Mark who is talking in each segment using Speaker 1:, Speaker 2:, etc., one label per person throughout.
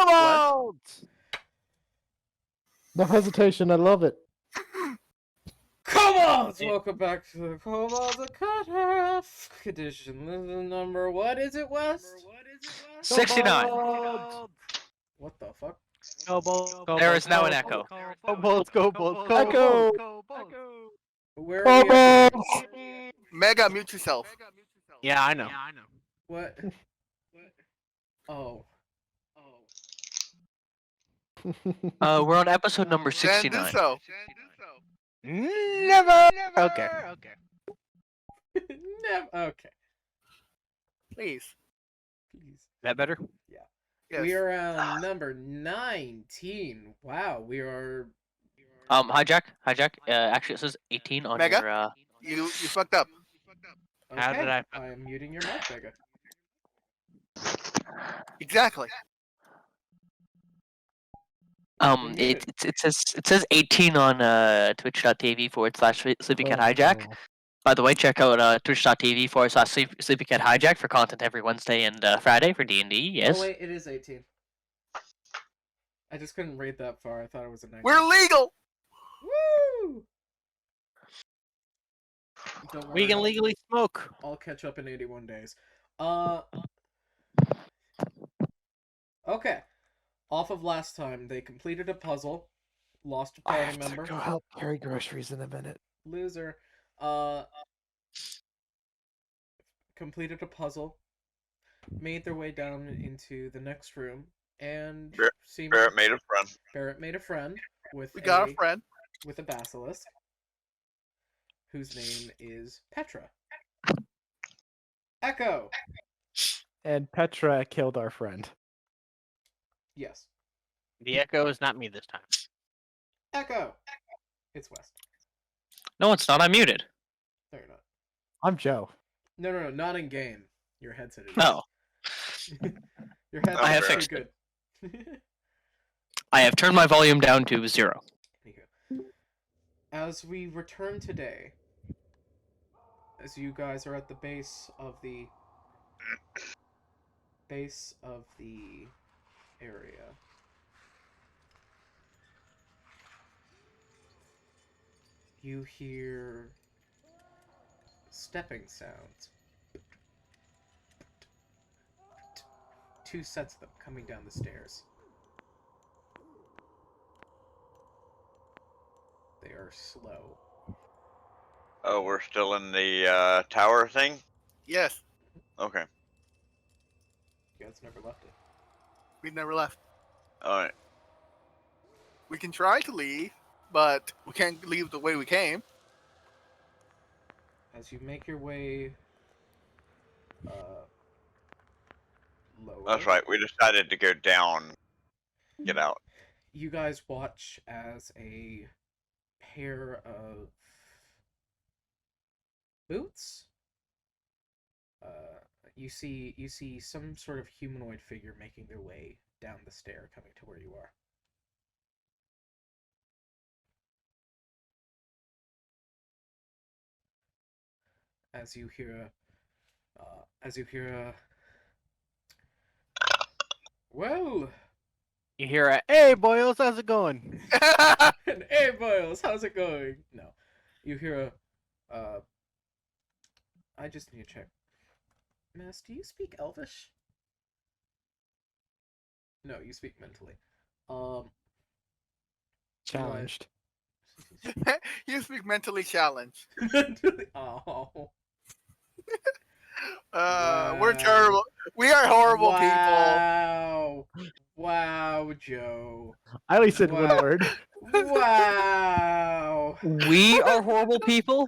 Speaker 1: Kobolds!
Speaker 2: No hesitation, I love it.
Speaker 3: Kobolds! Welcome back to the Kobolds of Cutoff edition. This is number, what is it, West?
Speaker 1: 69.
Speaker 3: What the fuck?
Speaker 1: There is now an echo.
Speaker 2: Kobolds, kobolds,
Speaker 4: Echo!
Speaker 3: Where are we at?
Speaker 2: Kobolds!
Speaker 4: Mega, mute yourself.
Speaker 1: Yeah, I know.
Speaker 3: What? Oh.
Speaker 1: We're on episode number
Speaker 4: Then do
Speaker 1: 69.
Speaker 4: so.
Speaker 1: Never. Okay.
Speaker 3: Okay.
Speaker 4: Please.
Speaker 3: Please.
Speaker 1: That better?
Speaker 4: Yes.
Speaker 3: We are on number 19. Wow, we are...
Speaker 1: Hijack. Actually, it says 18 on
Speaker 4: Mega?
Speaker 1: your.
Speaker 4: You fucked up.
Speaker 3: Okay.
Speaker 1: How did I-
Speaker 3: am muting your mic, Vega.
Speaker 4: Exactly.
Speaker 1: It says 18 on twitch.tv/sleepycat hijack. By the way, check out twitch.tv/sleepycat hijack for content every Wednesday and Friday for D&D. Yes.
Speaker 3: Oh wait, it is 18. I just couldn't read that far. I thought it was a 19.
Speaker 4: We're legal.
Speaker 3: Woo! Don't
Speaker 1: We
Speaker 3: worry,
Speaker 1: can legally smoke.
Speaker 3: I'll catch up in 81 days. Okay. Off of last time, they completed a puzzle, lost a
Speaker 2: I
Speaker 3: party
Speaker 2: have to
Speaker 3: member.
Speaker 2: go help carry groceries in a minute.
Speaker 3: Loser. Completed a puzzle, made their way down into the next room, and
Speaker 5: Barrett made a friend.
Speaker 3: Barrett made a friend with
Speaker 4: We got a friend.
Speaker 3: with a basilisk, whose name is Petra. Echo.
Speaker 2: And Petra killed our friend.
Speaker 3: Yes.
Speaker 1: The echo is not me this time.
Speaker 3: Echo. It's West.
Speaker 1: No, it's not. I'm muted.
Speaker 3: No, you're not.
Speaker 2: I'm Joe.
Speaker 3: No, not in game. Your headset is.
Speaker 1: Oh.
Speaker 3: Your headset
Speaker 5: I have
Speaker 3: is
Speaker 1: fixed
Speaker 3: good.
Speaker 1: I have turned my volume down to 0.
Speaker 3: As we return today, as you guys are at the base of the area, you hear stepping sounds. 2 sets of them coming down the stairs. They are slow.
Speaker 5: Oh, we're still in the tower thing?
Speaker 4: Yes.
Speaker 5: Okay.
Speaker 3: You guys never left it.
Speaker 4: We never left.
Speaker 5: Alright.
Speaker 4: We can try to leave, but we can't leave the way we came.
Speaker 3: As you make your way lower.
Speaker 5: That's right. We decided to go down. Get out.
Speaker 3: You guys watch as a pair of boots. You see some sort of humanoid figure making their way down the stair, coming to where you are. As you hear a well.
Speaker 1: You hear a, hey, boys, how's it going?
Speaker 3: And, hey, boys, how's it going? No. You hear a, I just need to check. Mass, do you speak Elvish? No, you speak mentally.
Speaker 2: Challenged.
Speaker 4: You speak mentally challenged.
Speaker 3: Mentally? Oh.
Speaker 4: We're terrible. We are horrible people.
Speaker 3: Wow. Wow, Joe.
Speaker 2: I only said
Speaker 3: Wow.
Speaker 2: one word.
Speaker 3: Wow.
Speaker 1: We are horrible people?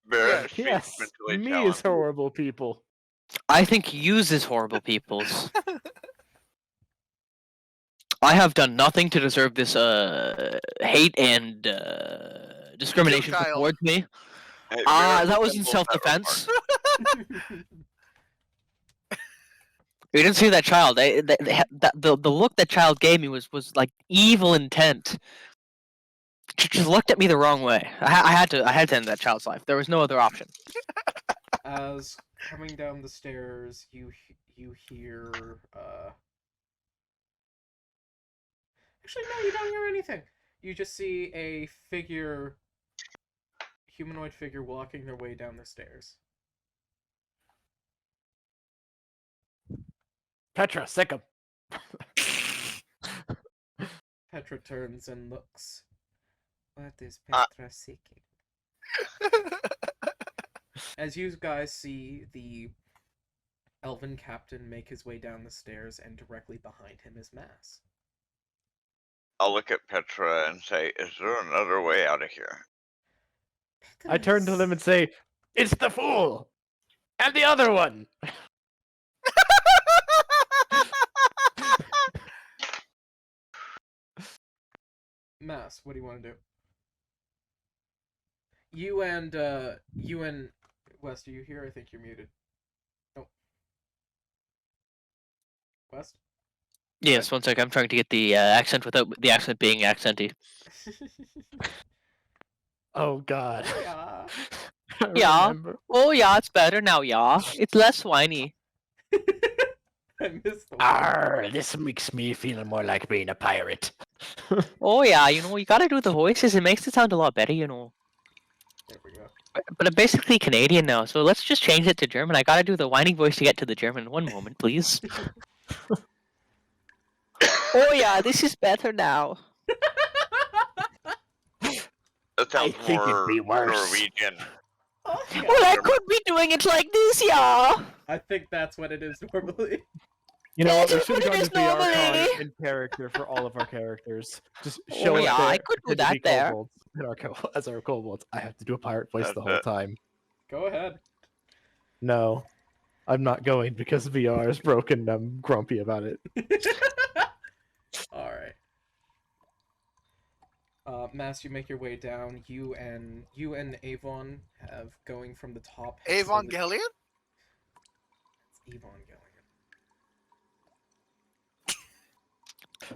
Speaker 5: Barrett speaks
Speaker 2: Yes,
Speaker 5: mentally
Speaker 2: me
Speaker 5: challenged.
Speaker 2: is horrible people.
Speaker 1: I think uses horrible peoples. I have done nothing to deserve this hate and discrimination
Speaker 4: Child.
Speaker 1: towards me.
Speaker 5: Hey, Barrett,
Speaker 1: That was in
Speaker 5: simple
Speaker 1: self-defense. You didn't see that child. The look that child gave me was like evil intent. She just looked at me the wrong way. I had to end that child's life. There was no other option.
Speaker 3: As coming down the stairs, you hear Actually, no, you don't hear anything. You just see a figure, humanoid figure, walking their way down the stairs.
Speaker 2: Petra, sick him.
Speaker 3: Petra turns and looks. What is
Speaker 5: Ah.
Speaker 3: Petra seeking? As you guys see the elven captain make his way down the stairs, and directly behind him is Mass.
Speaker 5: I'll look at Petra and say, "Is there another way out of here?"
Speaker 2: I turn to them and say, "It's the fool! And the other one!"
Speaker 3: Mass, what do you want to do? You and West, are you here? I think you're muted. Oh. West?
Speaker 1: Yes, one sec. I'm trying to get the accent without the accent being accenty.
Speaker 2: Oh god.
Speaker 3: Yeah.
Speaker 2: I
Speaker 1: Yeah.
Speaker 2: remember.
Speaker 1: Oh yeah, it's better now, yeah. It's less whiny.
Speaker 3: I missed the one.
Speaker 2: Arr, this makes me feel more like being a pirate.
Speaker 1: Oh yeah, you know, you gotta do the voices. It makes it sound a lot better, you know.
Speaker 3: There we go.
Speaker 1: But I'm basically Canadian now, so let's just change it to German. I gotta do the whining voice to get to the German. One moment, please. Oh yeah, this is better now.
Speaker 5: That sounds
Speaker 2: think it'd
Speaker 5: more
Speaker 2: be worse.
Speaker 5: Norwegian.
Speaker 3: Oh, yeah.
Speaker 1: Well, I could be doing it like this, yeah.
Speaker 3: I think that's what it is normally.
Speaker 2: You know what? We
Speaker 1: That's
Speaker 2: should have
Speaker 1: what
Speaker 2: gone
Speaker 1: it
Speaker 2: to
Speaker 1: is
Speaker 2: VR
Speaker 1: normally.
Speaker 2: in character for all of our characters. Just
Speaker 1: Oh,
Speaker 2: show
Speaker 1: yeah,
Speaker 2: up there.
Speaker 1: I could do
Speaker 2: pretend to be
Speaker 1: that there.
Speaker 2: kobolds in our as our kobolds. I have to do a pirate voice the whole
Speaker 5: That's it.
Speaker 2: time.
Speaker 3: Go ahead.
Speaker 2: No, I'm not going because VR is broken and I'm grumpy about it.
Speaker 3: Alright. Mass, you make your way down. You and Avon have going from the top.
Speaker 4: Evangelion?
Speaker 3: It's Avon going.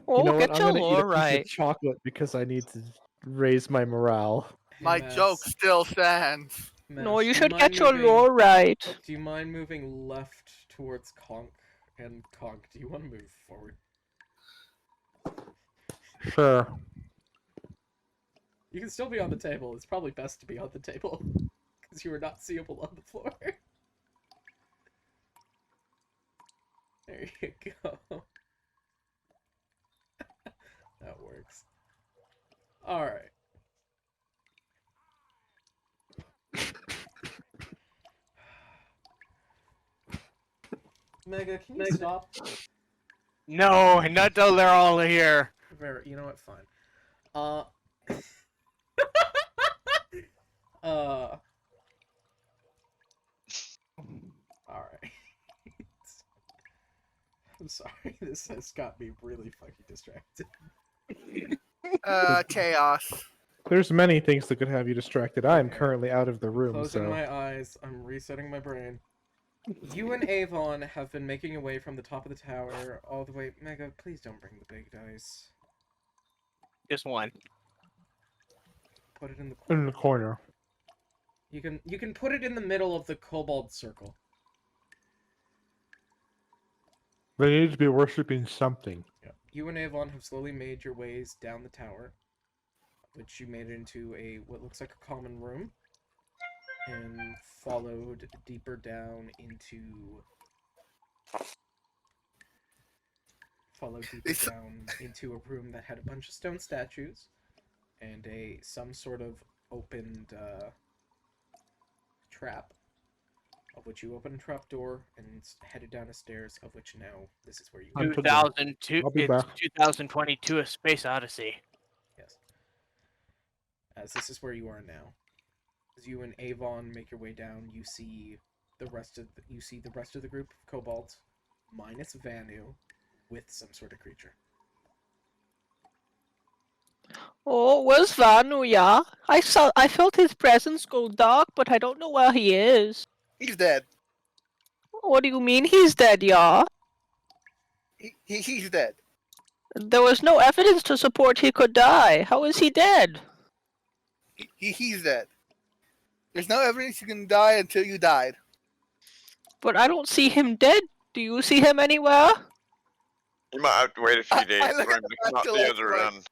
Speaker 1: Oh,
Speaker 2: You know
Speaker 1: get
Speaker 2: what? I'm
Speaker 1: your
Speaker 2: gonna eat a
Speaker 1: lore
Speaker 2: piece
Speaker 1: right.
Speaker 2: of chocolate because I need to raise my morale.
Speaker 3: Hey,
Speaker 4: My
Speaker 3: Mass,
Speaker 4: joke still stands.
Speaker 1: No,
Speaker 3: Mass,
Speaker 1: you
Speaker 3: do
Speaker 1: should
Speaker 3: mind
Speaker 1: get your
Speaker 3: moving-
Speaker 1: lore right.
Speaker 3: Do you mind moving left towards Conk? And Conk, do you want to move forward?
Speaker 2: Sure.
Speaker 3: You can still be on the table. It's probably best to be on the table. Because you are not seeable on the floor. There you go. That works. Alright. Mega, can you stop?
Speaker 6: No, not till they're all here.
Speaker 3: Very, you know what? Fine. Alright. I'm sorry, this has got me really fucking distracted.
Speaker 4: Chaos.
Speaker 2: There's many things that could have you distracted. I am
Speaker 3: Okay.
Speaker 2: currently out of the room,
Speaker 3: Closing
Speaker 2: so
Speaker 3: my eyes, I'm resetting my brain. You and Avon have been making your way from the top of the tower all the way. Mega, please don't bring the big dice.
Speaker 6: Just one.
Speaker 3: Put it in the corner.
Speaker 2: in the corner.
Speaker 3: You can put it in the middle of the kobold circle.
Speaker 2: They need to be worshipping something.
Speaker 3: Yeah. You and Avon have slowly made your ways down the tower, which you made into a what looks like a common room, and followed deeper down into a room that had a bunch of stone statues and some sort of opened trap, of which you opened a trap door and headed down the stairs, of which now this is where you
Speaker 2: I'm
Speaker 3: are.
Speaker 2: to the-
Speaker 6: 2002.
Speaker 2: I'll be
Speaker 6: It's
Speaker 2: back.
Speaker 6: 2022: A Space Odyssey.
Speaker 3: Yes. As this is where you are now. As you and Avon make your way down, you see the rest of the group of kobolds, minus Vanu, with some sort of creature.
Speaker 1: Oh, where's Vanu, yeah? I felt his presence go dark, but I don't know where he is.
Speaker 4: He's dead.
Speaker 1: What do you mean he's dead, yeah?
Speaker 4: He's dead.
Speaker 1: There was no evidence to support he could die. How is he dead?
Speaker 4: He's dead. There's no evidence you can die until you died.
Speaker 1: But I don't see him dead. Do you see him anywhere?
Speaker 5: You might have to wait a few
Speaker 4: I
Speaker 5: days
Speaker 4: look
Speaker 5: for
Speaker 4: at
Speaker 5: him
Speaker 4: the
Speaker 5: to come out
Speaker 4: basket
Speaker 5: the
Speaker 4: like,
Speaker 5: other
Speaker 4: like-
Speaker 5: end.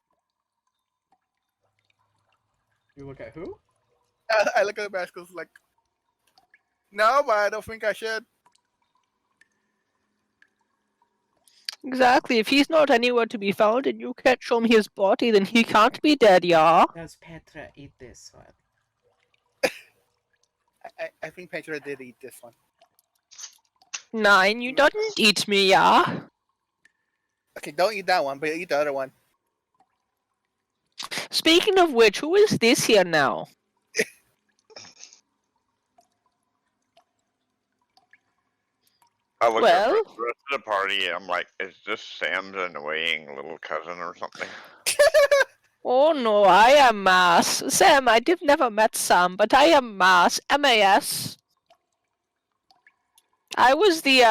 Speaker 3: You look at who?
Speaker 4: I look at the basket like, no, but I don't think I should.
Speaker 1: Exactly. If he's not anywhere to be found and you can't show me his body, then he can't be dead, yeah?
Speaker 3: Does Petra eat this one?
Speaker 4: I think Petra did eat this one.
Speaker 1: 9, you didn't eat me, yeah?
Speaker 4: Okay, don't eat that one, but eat the other one.
Speaker 1: Speaking of which, who is this here now?
Speaker 5: I look
Speaker 1: Well?
Speaker 5: at the rest of the party. I'm like, is this Sam's annoying little cousin or something?
Speaker 1: Oh no, I am Mas. Sam, I did never met Sam, but I am Mas. M-A-S. I was the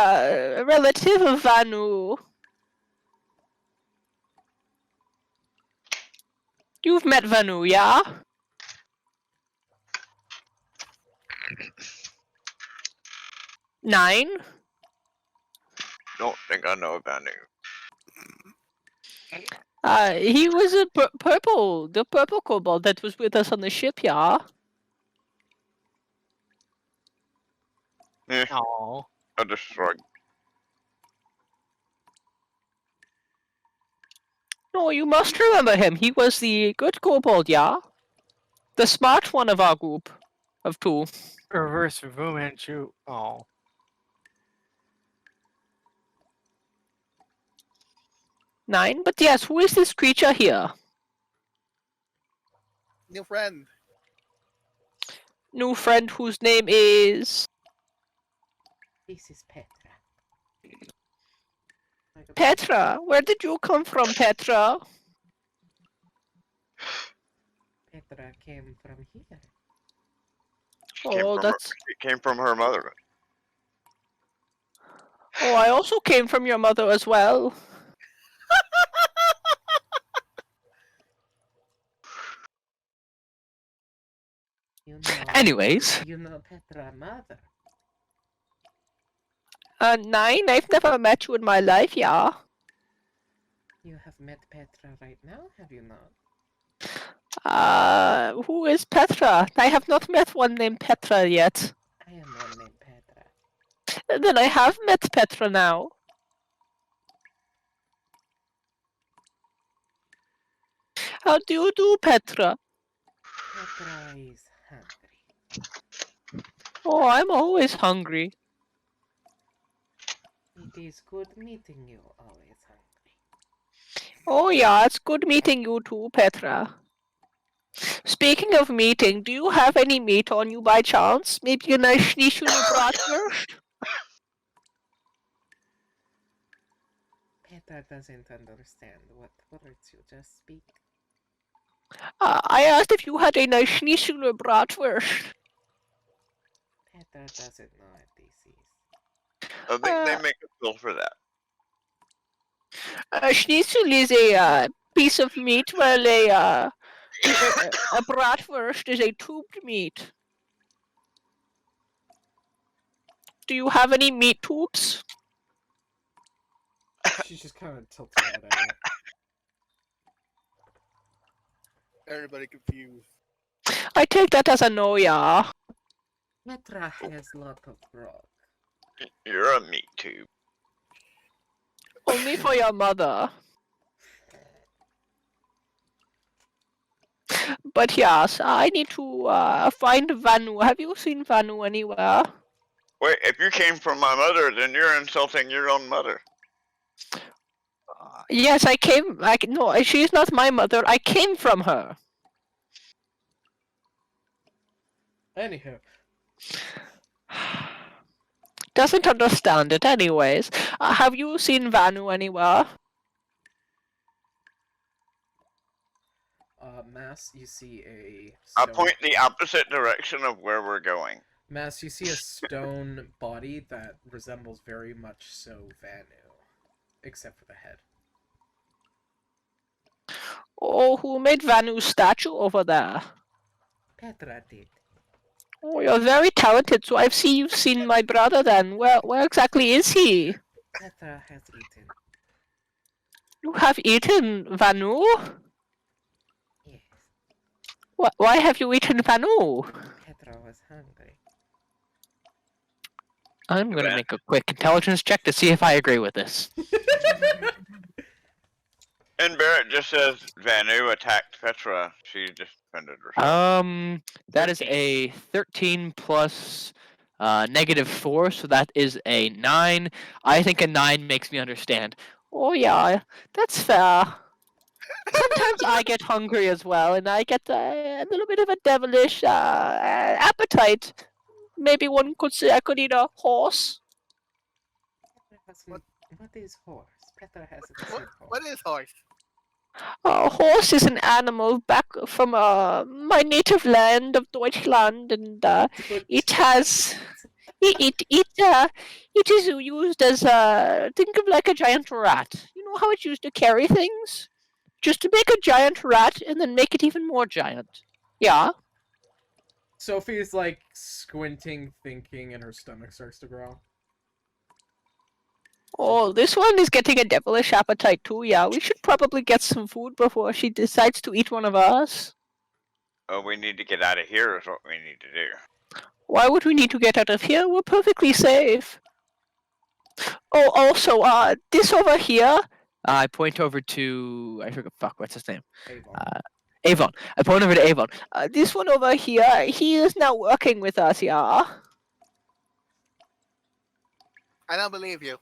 Speaker 1: relative of Vanu. You've met Vanu, yeah? Nine?
Speaker 5: Don't think I know about it.
Speaker 1: He was a the purple kobold that was with us on the ship, yeah?
Speaker 6: Oh.
Speaker 5: I just shrugged.
Speaker 1: No, you must remember him. He was the good kobold, yeah? The smart one of our group of 2.
Speaker 6: Reverse Fu Manchu. Oh.
Speaker 1: 9? But yes, who is this creature here?
Speaker 4: New friend.
Speaker 1: New friend whose name is...
Speaker 3: This is Petra.
Speaker 1: Petra. Where did you come from, Petra?
Speaker 3: Petra came from here.
Speaker 1: Oh, that's...
Speaker 5: It came from her mother.
Speaker 1: Oh, I also came from your mother as well.
Speaker 3: You know.
Speaker 1: Anyways.
Speaker 3: You know Petra mother.
Speaker 1: 9, I've never met you in my life, yeah?
Speaker 3: You have met Petra right now, have you not?
Speaker 1: Who is Petra? I have not met one named Petra yet.
Speaker 3: I am one named Petra.
Speaker 1: Then I have met Petra now. How do you do, Petra?
Speaker 3: Petra is hungry.
Speaker 1: Oh, I'm always hungry.
Speaker 3: It is good meeting you, always hungry.
Speaker 1: Oh yeah, it's good meeting you too, Petra. Speaking of meeting, do you have any meat on you by chance? Maybe a nice schnitzele bratwurst?
Speaker 3: Petra doesn't understand what words you just speak.
Speaker 1: I asked if you had a nice schnitzele bratwurst.
Speaker 3: Petra doesn't know what this is.
Speaker 5: I think they make a bill for that.
Speaker 1: Schnitzel is a piece of meat, while a bratwurst is a tubed meat. Do you have any meat tubes?
Speaker 3: She's just kind of tilting her head at it.
Speaker 4: Everybody confused.
Speaker 1: I take that as a no, yeah.
Speaker 3: Petra has lot of grog.
Speaker 5: You're a meat tube.
Speaker 1: Only for your mother. But yes, I need to find Vanu. Have you seen Vanu anywhere?
Speaker 5: Wait, if you came from my mother, then you're insulting your own mother.
Speaker 1: Yes, I came. No, she's not my mother. I came from her.
Speaker 3: Anywho,
Speaker 1: Doesn't understand it, anyways. Have you seen Vanu anywhere?
Speaker 3: Mass, you see a
Speaker 5: I
Speaker 3: stone.
Speaker 5: point the opposite direction of where we're going.
Speaker 3: Mass, you see a stone body that resembles very much so Vanu, except for the head.
Speaker 1: Oh, who made Vanu's statue over there?
Speaker 3: Petra did.
Speaker 1: Oh, you're very talented. So I've seen you've seen my brother then. Where exactly is he?
Speaker 3: Petra has eaten.
Speaker 1: You have eaten Vanu?
Speaker 3: Yes,
Speaker 1: Why have you eaten Vanu?
Speaker 3: Petra was hungry.
Speaker 1: I'm gonna
Speaker 5: Van-
Speaker 1: make a quick intelligence check to see if I agree with this.
Speaker 5: And Barrett just says Vanu attacked Petra. She just defended herself.
Speaker 1: That is a 13 plus -4, so that is a 9. I think a 9 makes me understand. Oh yeah, that's fair. Sometimes I get hungry as well, and I get a little bit of a devilish appetite. Maybe one could say I could eat a horse.
Speaker 3: What is horse? Petra hasn't
Speaker 4: What,
Speaker 3: seen horse.
Speaker 4: what is horse?
Speaker 1: A horse is an animal back from my native land of Deutschland, and it has it is used as think of like a giant rat. You know how it's used to carry things? Just to make a giant rat and then make it even more giant. Yeah.
Speaker 3: Sophie's like squinting, thinking, and her stomach starts to growl.
Speaker 1: Oh, this one is getting a devilish appetite too. Yeah, we should probably get some food before she decides to eat one of us.
Speaker 5: Oh, we need to get out of here is what we need to do.
Speaker 1: Why would we need to get out of here? We're perfectly safe. Oh, also, this over here. I point over to I forget. Fuck, what's his name?
Speaker 3: Avon.
Speaker 1: Avon. I point over to Avon. This one over here. He is now working with us. Yeah.
Speaker 4: I don't believe you.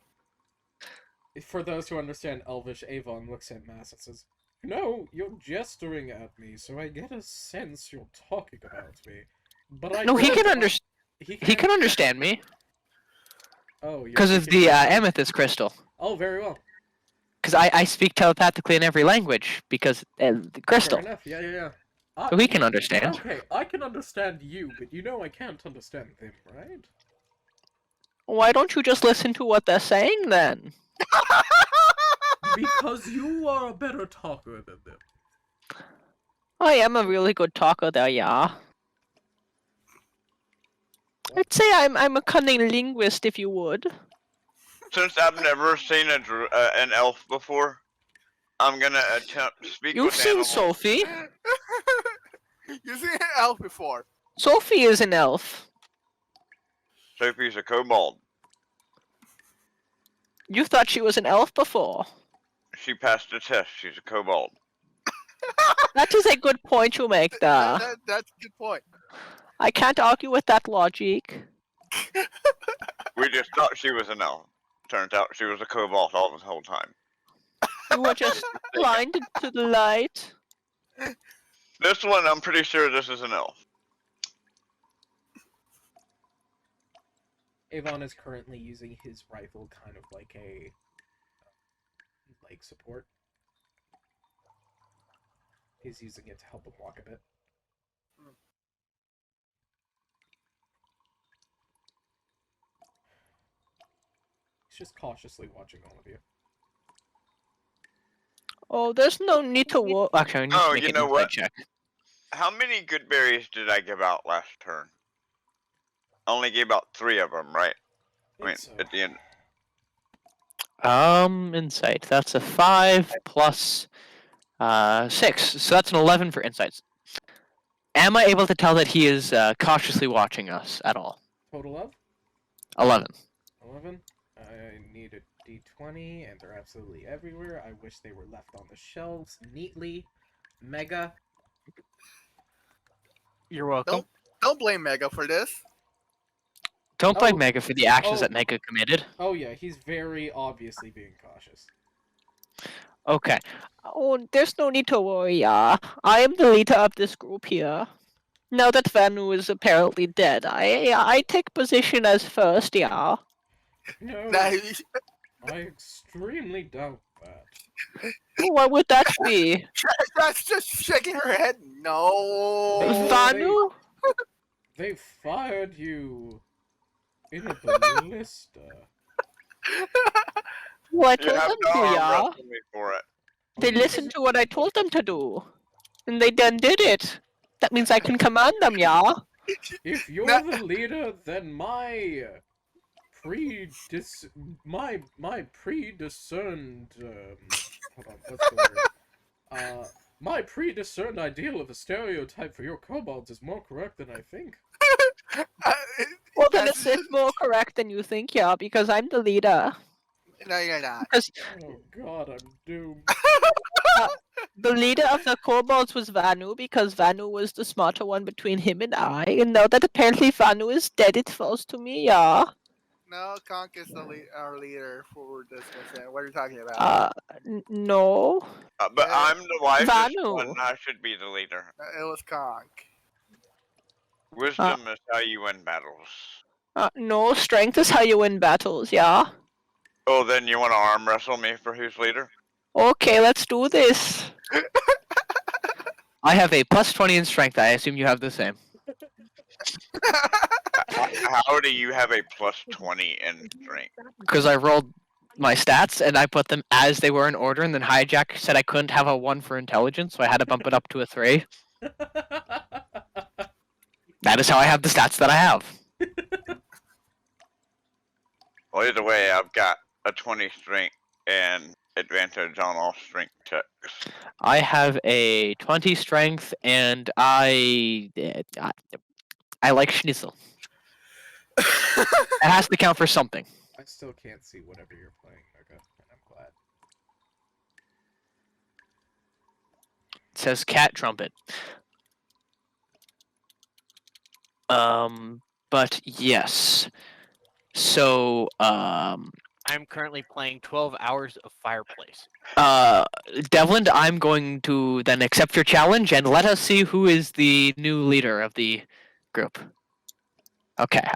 Speaker 3: For those who understand Elvish, Avon looks at Mass and says, "No, you're gesturing at me, so I get a sense you're talking about me. But I
Speaker 1: No, he
Speaker 3: don't
Speaker 1: can
Speaker 3: know-
Speaker 1: understand. He can understand me
Speaker 3: Oh, you're
Speaker 1: because of
Speaker 3: speaking
Speaker 1: the
Speaker 3: to-
Speaker 1: amethyst crystal.
Speaker 3: Oh, very well.
Speaker 1: Because I speak telepathically in every language because the crystal.
Speaker 3: Fair enough. Yeah.
Speaker 1: So he can understand.
Speaker 3: Okay, I can understand you, but you know I can't understand them, right?
Speaker 1: Why don't you just listen to what they're saying then?
Speaker 3: Because you are a better talker than them.
Speaker 1: I am a really good talker there, yeah. I'd say I'm a cunning linguist, if you would.
Speaker 5: Since I've never seen an elf before, I'm gonna attempt to speak
Speaker 1: You've
Speaker 5: with
Speaker 1: seen
Speaker 5: animals.
Speaker 1: Sophie.
Speaker 4: You've seen an elf before.
Speaker 1: Sophie is an elf.
Speaker 5: Sophie's a kobold.
Speaker 1: You thought she was an elf before.
Speaker 5: She passed the test. She's a kobold.
Speaker 1: That is a good point you make there.
Speaker 4: That's a good point.
Speaker 1: I can't argue with that logic.
Speaker 5: We just thought she was an elf. Turns out she was a kobold all the whole time.
Speaker 1: You were just blinded to the light.
Speaker 5: This one, I'm pretty sure this is an elf.
Speaker 3: Avon is currently using his rifle kind of like a leg support. He's using it to help him walk a bit. He's just cautiously watching all of you.
Speaker 1: Oh, there's no need to worry. Actually, I need
Speaker 5: Oh,
Speaker 1: to make
Speaker 5: you
Speaker 1: an
Speaker 5: know
Speaker 1: insight
Speaker 5: what?
Speaker 1: check.
Speaker 5: How many good berries did I give out last turn? I only gave out 3 of them, right? I mean,
Speaker 3: It's,
Speaker 5: at the end.
Speaker 1: Insight. That's a 5 plus 6. So that's an 11 for insights. Am I able to tell that he is cautiously watching us at all?
Speaker 3: total of
Speaker 1: 11.
Speaker 3: 11. I need a d20, and they're absolutely everywhere. I wish they were left on the shelves neatly. Mega.
Speaker 6: You're welcome.
Speaker 4: Don't blame Mega for this.
Speaker 1: Don't blame
Speaker 3: Oh.
Speaker 1: Mega for the actions
Speaker 3: Oh.
Speaker 1: that Mega committed.
Speaker 3: Oh yeah, he's very obviously being cautious.
Speaker 1: Okay. Oh, there's no need to worry, I am the leader of this group here. Now that Vanu is apparently dead, I take position as first, yeah.
Speaker 3: No,
Speaker 4: That,
Speaker 3: I extremely doubt that.
Speaker 1: What would that be?
Speaker 4: that's just shaking her head. No.
Speaker 3: Oh,
Speaker 1: Vanu?
Speaker 3: They fired you in a ballista.
Speaker 1: Well, I
Speaker 5: You
Speaker 1: told
Speaker 5: have
Speaker 1: them
Speaker 5: to
Speaker 1: to,
Speaker 5: arm
Speaker 1: yeah.
Speaker 5: wrestle me for it.
Speaker 1: They listened to what I told them to do. And they then did it. That means I can command them, yeah.
Speaker 3: If you're
Speaker 4: Nah.
Speaker 3: the leader, then my prediscerned Hold on, what's the word? My prediscerned ideal of a stereotype for your kobolds is more correct than I think.
Speaker 1: Well, then
Speaker 4: That's
Speaker 1: it's more correct than you think, yeah, because I'm the leader.
Speaker 4: No, you're not.
Speaker 1: Because
Speaker 3: Oh god, I'm doomed.
Speaker 1: the leader of the kobolds was Vanu, because Vanu was the smarter one between him and I. And now that apparently Vanu is dead, it falls to me, yeah.
Speaker 4: No, Conk is our leader for this concern. What are you talking about?
Speaker 1: No.
Speaker 5: But
Speaker 4: Yeah.
Speaker 5: I'm the wisest
Speaker 1: Vanu.
Speaker 5: one. I should be the leader.
Speaker 4: It was Conk.
Speaker 5: Wisdom is how you win battles.
Speaker 1: No, strength is how you win battles, yeah.
Speaker 5: Oh, then you want to arm wrestle me for who's leader?
Speaker 1: Okay, let's do this. I have a plus 20 in strength. I assume you have the same.
Speaker 5: How do you have a plus 20 in strength?
Speaker 1: Because I rolled my stats and I put them as they were in order, and then Hijack said I couldn't have a 1 for intelligence, so I had to bump it up to a 3. That is how I have the stats that I have.
Speaker 5: Well, either way, I've got a 20 strength and advantage on all strength checks.
Speaker 1: I have a 20 strength, and I like Schnitzel. It has to count for something.
Speaker 3: I still can't see whatever you're playing, Mega, and I'm glad.
Speaker 1: It says cat trumpet. But yes. So,
Speaker 6: I'm currently playing 12 hours of Fireplace.
Speaker 1: Devlin, I'm going to then accept your challenge and let us see who is the new leader of the group. Okay.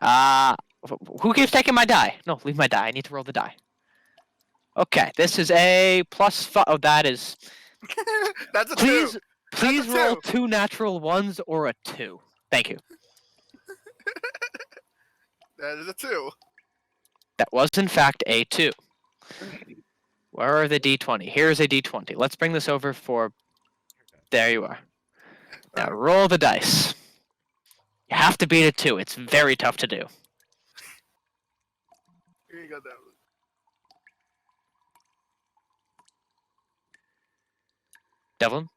Speaker 1: Who keeps taking my die? No, leave my die. I need to roll the die. Okay, this is a +5. Oh, that is.
Speaker 4: That's a
Speaker 1: Please,
Speaker 4: 2.
Speaker 1: please
Speaker 4: That's a
Speaker 1: roll
Speaker 4: 2.
Speaker 1: 2 natural ones or a 2. Thank you.
Speaker 4: That is a 2.
Speaker 1: That was in fact a 2. Where are the d20? Here's a d20. Let's bring this over for. There you are. Now roll the dice. You have to beat a 2. It's very tough to do.
Speaker 4: Here you go, Devlin.
Speaker 1: Devlin?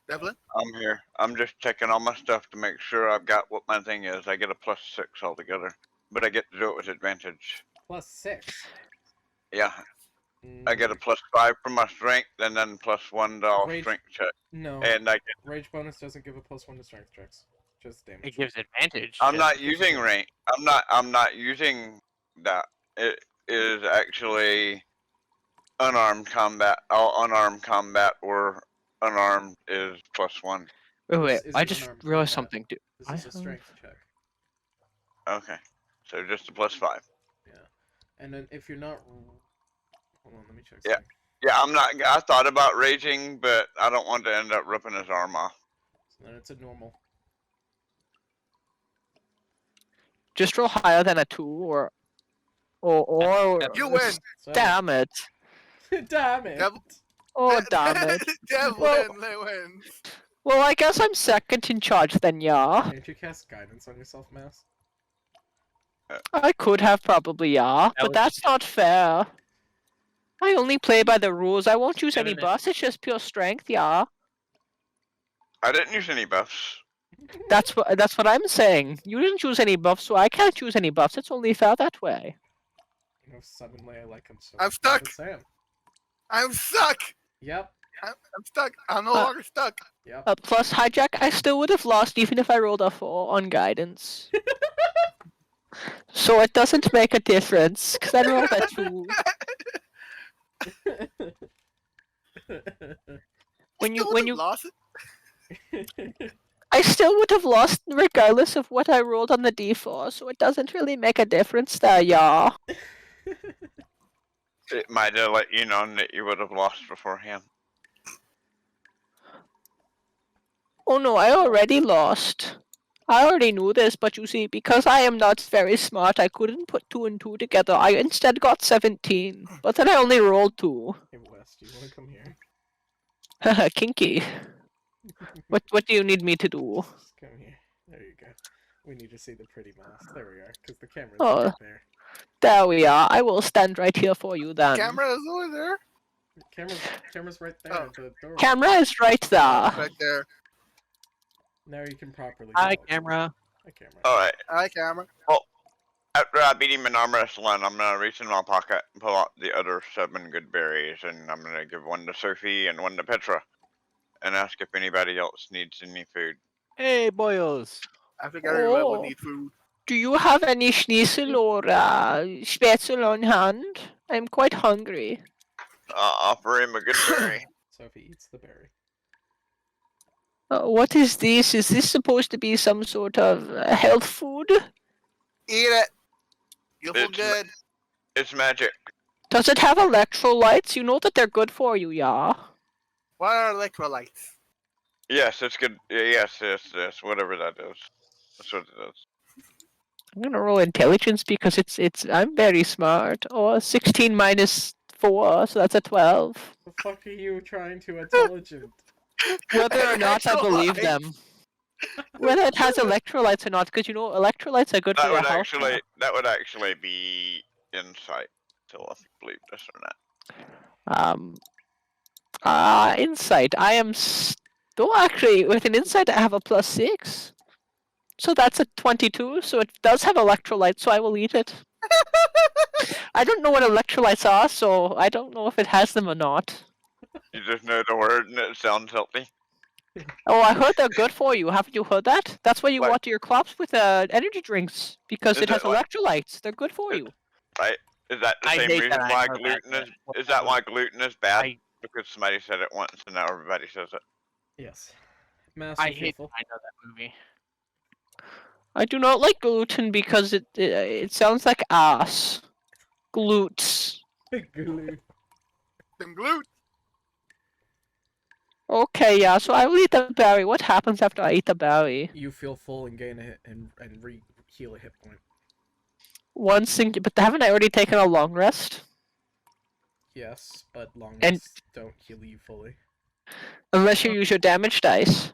Speaker 4: Devlin?
Speaker 5: I'm here. I'm just checking all my stuff to make sure I've got what my thing is. I get a +6 altogether, but I get to do it with advantage.
Speaker 3: +6.
Speaker 5: Yeah, I get a +5 for my strength, and then +1 to all
Speaker 3: Rage-
Speaker 5: strength check,
Speaker 3: No,
Speaker 5: and I get.
Speaker 3: rage bonus doesn't give a +1 to strength checks. Just damage.
Speaker 6: It gives advantage.
Speaker 5: I'm
Speaker 6: to-
Speaker 5: not using rank. I'm not using that. It is actually unarmed combat. Unarmed combat or unarmed is +1.
Speaker 1: Wait,
Speaker 3: This isn't
Speaker 1: I just
Speaker 3: unarmed
Speaker 1: realized
Speaker 3: combat.
Speaker 1: something.
Speaker 3: This
Speaker 1: I
Speaker 3: is a
Speaker 1: have-
Speaker 3: strength check.
Speaker 5: Okay, so just a +5.
Speaker 3: Yeah. And then if you're not... Hold on, let me check
Speaker 5: Yeah.
Speaker 3: something.
Speaker 5: Yeah, I'm not. I thought about raging, but I don't want to end up ripping his arm off.
Speaker 3: So then it's a normal.
Speaker 1: Just roll higher than a 2 or.
Speaker 4: You win.
Speaker 3: So,
Speaker 1: Damn it.
Speaker 3: damn it!
Speaker 4: Devil-
Speaker 1: Oh, damn it.
Speaker 4: Devlin wins.
Speaker 1: Well, I guess I'm second in charge then, yeah.
Speaker 3: Can't you cast guidance on yourself, Mouse?
Speaker 1: I could have probably, yeah.
Speaker 6: That
Speaker 1: But
Speaker 6: was-
Speaker 1: that's not fair. I only play by the rules. I won't use any
Speaker 6: Evan,
Speaker 1: buffs. It's just pure strength, yeah.
Speaker 5: I didn't use any buffs.
Speaker 1: That's what I'm saying. You didn't choose any buffs, so I can't choose any buffs. It's only fair that way.
Speaker 3: You know, suddenly I like him so
Speaker 4: I'm
Speaker 3: much.
Speaker 4: stuck.
Speaker 3: It's Sam.
Speaker 4: I'm stuck.
Speaker 3: Yep.
Speaker 4: I'm stuck. I'm no
Speaker 1: Uh,
Speaker 4: longer stuck.
Speaker 3: Yep.
Speaker 1: Plus, Hijack, I still would have lost even if I rolled a 4 on guidance. So it doesn't make a difference, because I rolled a 2. When
Speaker 4: Still
Speaker 1: you
Speaker 4: lost it.
Speaker 1: I still would have lost regardless of what I rolled on the d4, so it doesn't really make a difference there, yeah.
Speaker 5: It might have let you know that you would have lost beforehand.
Speaker 1: Oh no, I already lost. I already knew this, but you see, because I am not very smart, I couldn't put 2 and 2 together. I instead got 17, but then I only rolled 2.
Speaker 3: Hey, Wes, do you want to come here?
Speaker 1: Haha, kinky. What do you need me to do?
Speaker 3: Just come here. There you go. We need to see the pretty mouse. There we are, because the camera's
Speaker 1: Oh.
Speaker 3: right there.
Speaker 1: There we are. I will stand right here for you then.
Speaker 4: Camera is over there.
Speaker 3: Camera's right there
Speaker 4: Oh.
Speaker 3: at the door.
Speaker 1: Camera is right there.
Speaker 4: Right there.
Speaker 3: Now you can properly.
Speaker 6: Hi,
Speaker 3: talk.
Speaker 6: camera.
Speaker 3: Hi, camera.
Speaker 5: Alright.
Speaker 4: Hi, camera.
Speaker 5: After I beat him in arm wrestling, I'm gonna reach in my pocket and pull out the other 7 good berries, and I'm gonna give one to Sophie and one to Petra, and ask if anybody else needs any food.
Speaker 6: Hey, boyos.
Speaker 4: I think everyone would
Speaker 1: Oh.
Speaker 4: need food.
Speaker 1: Do you have any schnitzel or spätzle on hand? I'm quite hungry.
Speaker 5: Offer him a good berry.
Speaker 3: Sophie eats the berry.
Speaker 1: What is this? Is this supposed to be some sort of health food?
Speaker 4: Eat it. You'll feel
Speaker 5: It's
Speaker 4: good.
Speaker 5: It's magic.
Speaker 1: Does it have electrolytes? You know that they're good for you, yeah?
Speaker 4: What are electrolytes?
Speaker 5: Yes, it's good. Yes, whatever that is. That's what it is.
Speaker 1: I'm gonna roll intelligence because I'm very smart. Oh, 16 minus 4, so that's a 12.
Speaker 3: The fuck are you trying to intelligent?
Speaker 1: Whether or not I believe
Speaker 4: Electrolytes.
Speaker 1: them. Whether it has electrolytes or not, because you know electrolytes are good for
Speaker 5: That
Speaker 1: your
Speaker 5: would
Speaker 1: health.
Speaker 5: that would actually be insight. Till if you believe this or not.
Speaker 1: Insight. I am still actually with an insight. I have a +6, so that's a 22. So it does have electrolytes, so I will eat it. I don't know what electrolytes are, so I don't know if it has them or not.
Speaker 5: You just know the word and it sounds healthy.
Speaker 1: Oh, I heard they're good for you. Haven't you heard that? That's why you
Speaker 5: What?
Speaker 1: water your crops with energy drinks because
Speaker 5: Is
Speaker 1: it has
Speaker 5: it what?
Speaker 1: electrolytes. They're good for
Speaker 5: Is-
Speaker 1: you.
Speaker 5: Right? Is that the
Speaker 6: I
Speaker 5: same
Speaker 6: hate
Speaker 5: reason
Speaker 6: that I
Speaker 5: why
Speaker 6: heard
Speaker 5: gluten
Speaker 6: that,
Speaker 5: is?
Speaker 6: but
Speaker 5: Is that why gluten is bad?
Speaker 6: I-
Speaker 5: Because somebody said it once and now everybody says it.
Speaker 3: Yes. Master
Speaker 6: I hate.
Speaker 3: Fearful.
Speaker 6: I know that movie.
Speaker 1: I do not like gluten because it sounds like ass. Glutes.
Speaker 3: Glue.
Speaker 4: Some glute.
Speaker 1: Okay, yeah. So I will eat the berry. What happens after I eat the berry?
Speaker 3: You feel full and gain a hit and heal a hit point.
Speaker 1: But haven't I already taken a long rest?
Speaker 3: Yes, but long
Speaker 1: And-
Speaker 3: rests don't heal you fully.
Speaker 1: Unless you use your damage dice.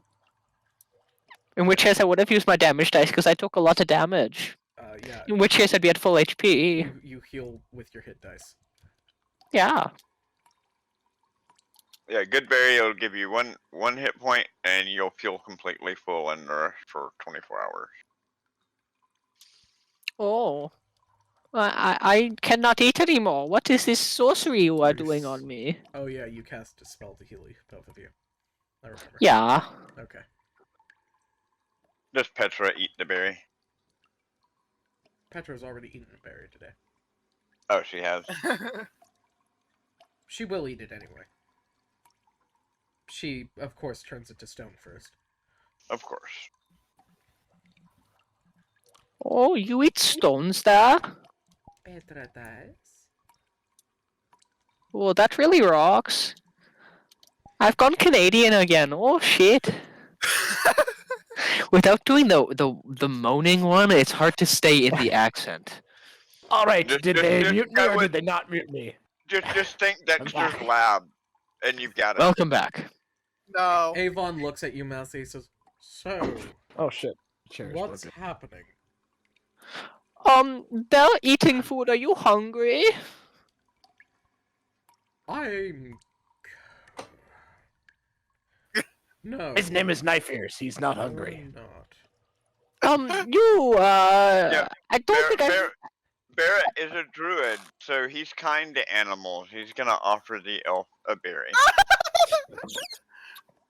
Speaker 1: In which case I would have used my damage dice because I took a lot of damage.
Speaker 3: Yeah.
Speaker 1: In which case I'd be at full HP.
Speaker 3: You heal with your hit dice.
Speaker 1: Yeah.
Speaker 5: Yeah, good berry will give you one hit point and you'll feel completely full and nourished for 24 hours.
Speaker 1: Oh. I cannot eat anymore. What is this sorcery you are
Speaker 3: You're
Speaker 1: doing
Speaker 3: s-
Speaker 1: on me?
Speaker 3: Oh yeah, you cast a spell to heal you, both of you. I remember.
Speaker 1: Yeah.
Speaker 3: Okay.
Speaker 5: Does Petra eat the berry?
Speaker 3: Petra's already eaten a berry today.
Speaker 5: Oh, she has.
Speaker 3: She will eat it anyway. She, of course, turns it to stone first.
Speaker 5: Of course.
Speaker 1: Oh, you eat stones there?
Speaker 3: Petra does.
Speaker 1: Well, that really rocks. I've gone Canadian again. Oh shit. Without doing the moaning one, it's hard to stay in the accent.
Speaker 2: All right,
Speaker 5: Just-
Speaker 2: did
Speaker 5: just-
Speaker 2: they
Speaker 5: just
Speaker 2: mute me
Speaker 5: go
Speaker 2: or
Speaker 5: with-
Speaker 2: did they not mute me?
Speaker 5: Just think Dexter's
Speaker 2: back.
Speaker 5: lab, and you've got it.
Speaker 1: Welcome back.
Speaker 4: No.
Speaker 3: Avon looks at you, Mousy, says, "So,
Speaker 2: Oh shit. Chair's
Speaker 3: what's
Speaker 2: broken.
Speaker 3: happening?"
Speaker 1: They're eating food. Are you hungry?
Speaker 3: I'm... No.
Speaker 2: His name is Knife Ears. He's not
Speaker 3: I'm
Speaker 2: hungry.
Speaker 3: not.
Speaker 1: I don't think I.
Speaker 5: Barrett is a druid, so he's kind to animals. He's gonna offer the elf a berry.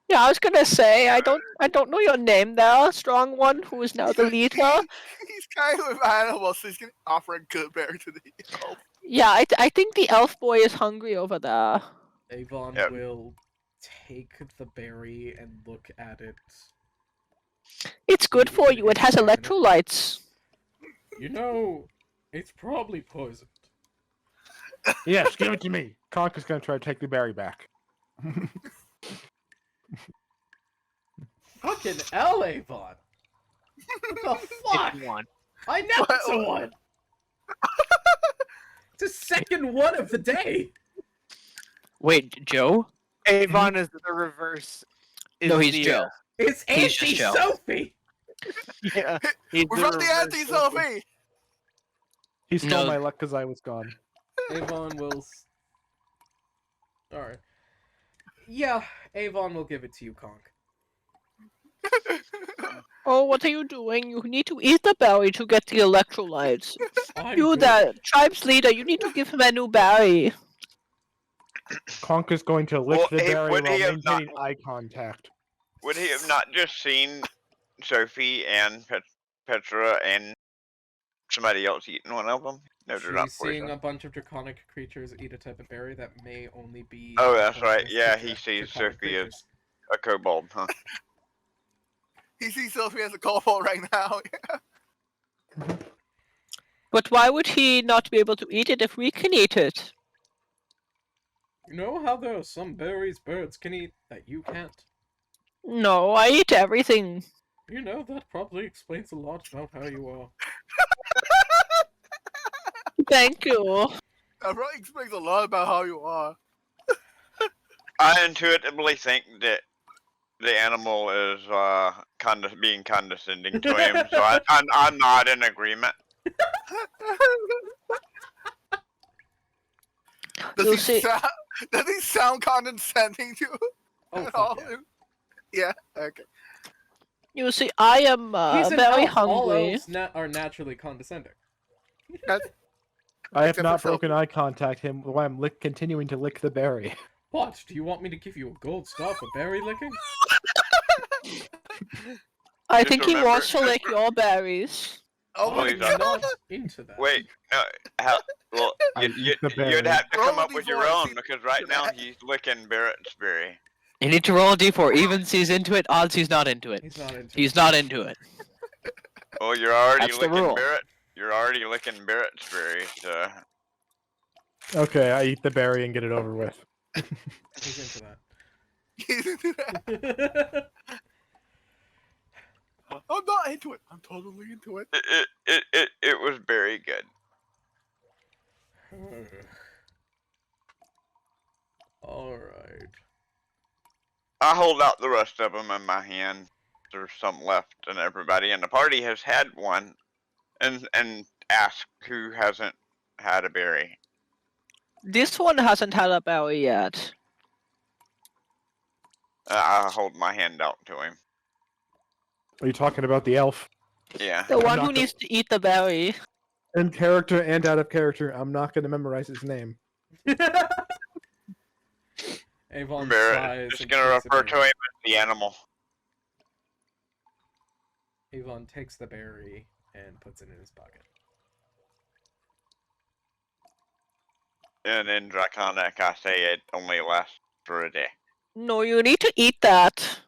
Speaker 1: Yeah, I was gonna say I don't know your name there, strong one who is now the leader.
Speaker 4: He's kind of animal, so he's gonna offer a good berry to the elf.
Speaker 1: Yeah, I think the elf boy is hungry over there.
Speaker 3: Avon
Speaker 5: Yep.
Speaker 3: will take the berry and look at it.
Speaker 1: It's good for you. It has
Speaker 3: Examine it.
Speaker 1: electrolytes.
Speaker 3: You know, it's probably poisoned.
Speaker 2: Yes, give it to me. Conk is gonna try to take the berry back.
Speaker 3: Fucking L, Avon! What the fuck?
Speaker 6: It's one.
Speaker 3: I know it's a one! It's the second one of the day!
Speaker 1: Wait, Joe?
Speaker 6: Avon is the reverse.
Speaker 1: No, he's
Speaker 6: the,
Speaker 1: Joe.
Speaker 3: It's
Speaker 1: He's just
Speaker 3: Auntie
Speaker 1: Joe.
Speaker 3: Sophie!
Speaker 6: Yeah. He's
Speaker 4: We're
Speaker 6: the
Speaker 4: from the
Speaker 6: reverse
Speaker 4: Auntie
Speaker 6: Sophie.
Speaker 4: Sophie!
Speaker 2: He stole
Speaker 1: No.
Speaker 2: my luck because I was gone.
Speaker 3: Avon will... Alright. Yeah, Avon will give it to you, Conk.
Speaker 1: Oh, what are you doing? You need to eat the berry to get the electrolytes.
Speaker 3: I'm
Speaker 1: You,
Speaker 3: good.
Speaker 1: the tribe's leader, you need to give him a new berry.
Speaker 2: Conk is going to lick
Speaker 5: Well,
Speaker 2: the berry
Speaker 5: would
Speaker 2: while
Speaker 5: he have not?
Speaker 2: maintaining eye contact.
Speaker 5: Would he have not just seen Sophie and Petra and somebody else eating one of them? No, they're not
Speaker 3: She's seeing
Speaker 5: poison.
Speaker 3: a bunch of draconic creatures eat a type of berry that may only be.
Speaker 5: Oh, that's right.
Speaker 3: poisonous
Speaker 5: Yeah,
Speaker 3: to
Speaker 5: he sees
Speaker 3: draconic
Speaker 5: Sophie as
Speaker 3: creatures.
Speaker 5: a kobold, huh?
Speaker 4: He sees Sophie as a kobold right now.
Speaker 1: But why would he not be able to eat it if we can eat it?
Speaker 3: You know how there are some berries birds can eat that you can't?
Speaker 1: No, I eat everything.
Speaker 3: You know, that probably explains a lot about how you are.
Speaker 1: Thank you.
Speaker 4: That probably explains a lot about how you are.
Speaker 5: I intuitively think that the animal is being condescending to him, so I'm not in agreement.
Speaker 1: You'll see.
Speaker 4: Does he sound condescending to you?
Speaker 3: Oh,
Speaker 4: at
Speaker 3: fuck
Speaker 4: all?
Speaker 3: yeah.
Speaker 4: Yeah. Okay.
Speaker 1: You see, I am
Speaker 3: He's an
Speaker 1: very
Speaker 3: elf. All
Speaker 1: hungry.
Speaker 3: elves are naturally condescending.
Speaker 2: I have
Speaker 4: Except
Speaker 2: not
Speaker 4: for
Speaker 2: broken eye contact him while I'm continuing to lick the berry.
Speaker 3: What? Do you want me to give you a gold star for berry licking?
Speaker 1: I
Speaker 5: Just
Speaker 1: think he
Speaker 5: remember-
Speaker 1: wants to lick your berries.
Speaker 4: Oh my
Speaker 3: I'm
Speaker 5: Please,
Speaker 3: not into that.
Speaker 5: Wait, no, well,
Speaker 2: I eat the
Speaker 5: you'd
Speaker 2: berry.
Speaker 5: have to come
Speaker 4: Roll
Speaker 5: up with
Speaker 4: D4
Speaker 5: your
Speaker 4: and
Speaker 5: own,
Speaker 4: see
Speaker 5: because right
Speaker 4: for
Speaker 5: now
Speaker 4: that.
Speaker 5: he's licking Barrett's berry.
Speaker 1: You need to roll a d4. Evens he's into it, odds he's not into it.
Speaker 3: He's not into
Speaker 1: He's
Speaker 3: it.
Speaker 1: not into it.
Speaker 5: Well, you're already
Speaker 1: That's the
Speaker 5: licking
Speaker 1: rule.
Speaker 5: Barrett. You're already licking Barrett's berry, so...
Speaker 2: Okay, I eat the berry and get it over with.
Speaker 3: He's into
Speaker 4: God.
Speaker 3: that.
Speaker 4: I'm not into it. I'm totally into it.
Speaker 5: It was very good.
Speaker 3: Alright.
Speaker 5: I hold out the rest of them in my hand. There's some left, and everybody in the party has had one, and ask who hasn't had a berry.
Speaker 1: This one hasn't had a berry yet.
Speaker 5: I hold my hand out to him.
Speaker 2: Are you talking about the elf?
Speaker 5: Yeah.
Speaker 1: The one
Speaker 2: not
Speaker 1: who
Speaker 2: go-
Speaker 1: needs to eat the berry.
Speaker 2: In character and out of character, I'm not going to memorize his name.
Speaker 3: Avon
Speaker 5: Barrett
Speaker 3: sighs
Speaker 5: just
Speaker 3: and
Speaker 5: gonna
Speaker 3: takes
Speaker 5: refer
Speaker 3: the
Speaker 5: to him as the animal.
Speaker 3: Avon takes the berry and puts it in his pocket.
Speaker 5: And in Draconic, I say it only lasts for a day.
Speaker 1: No, you need to eat that.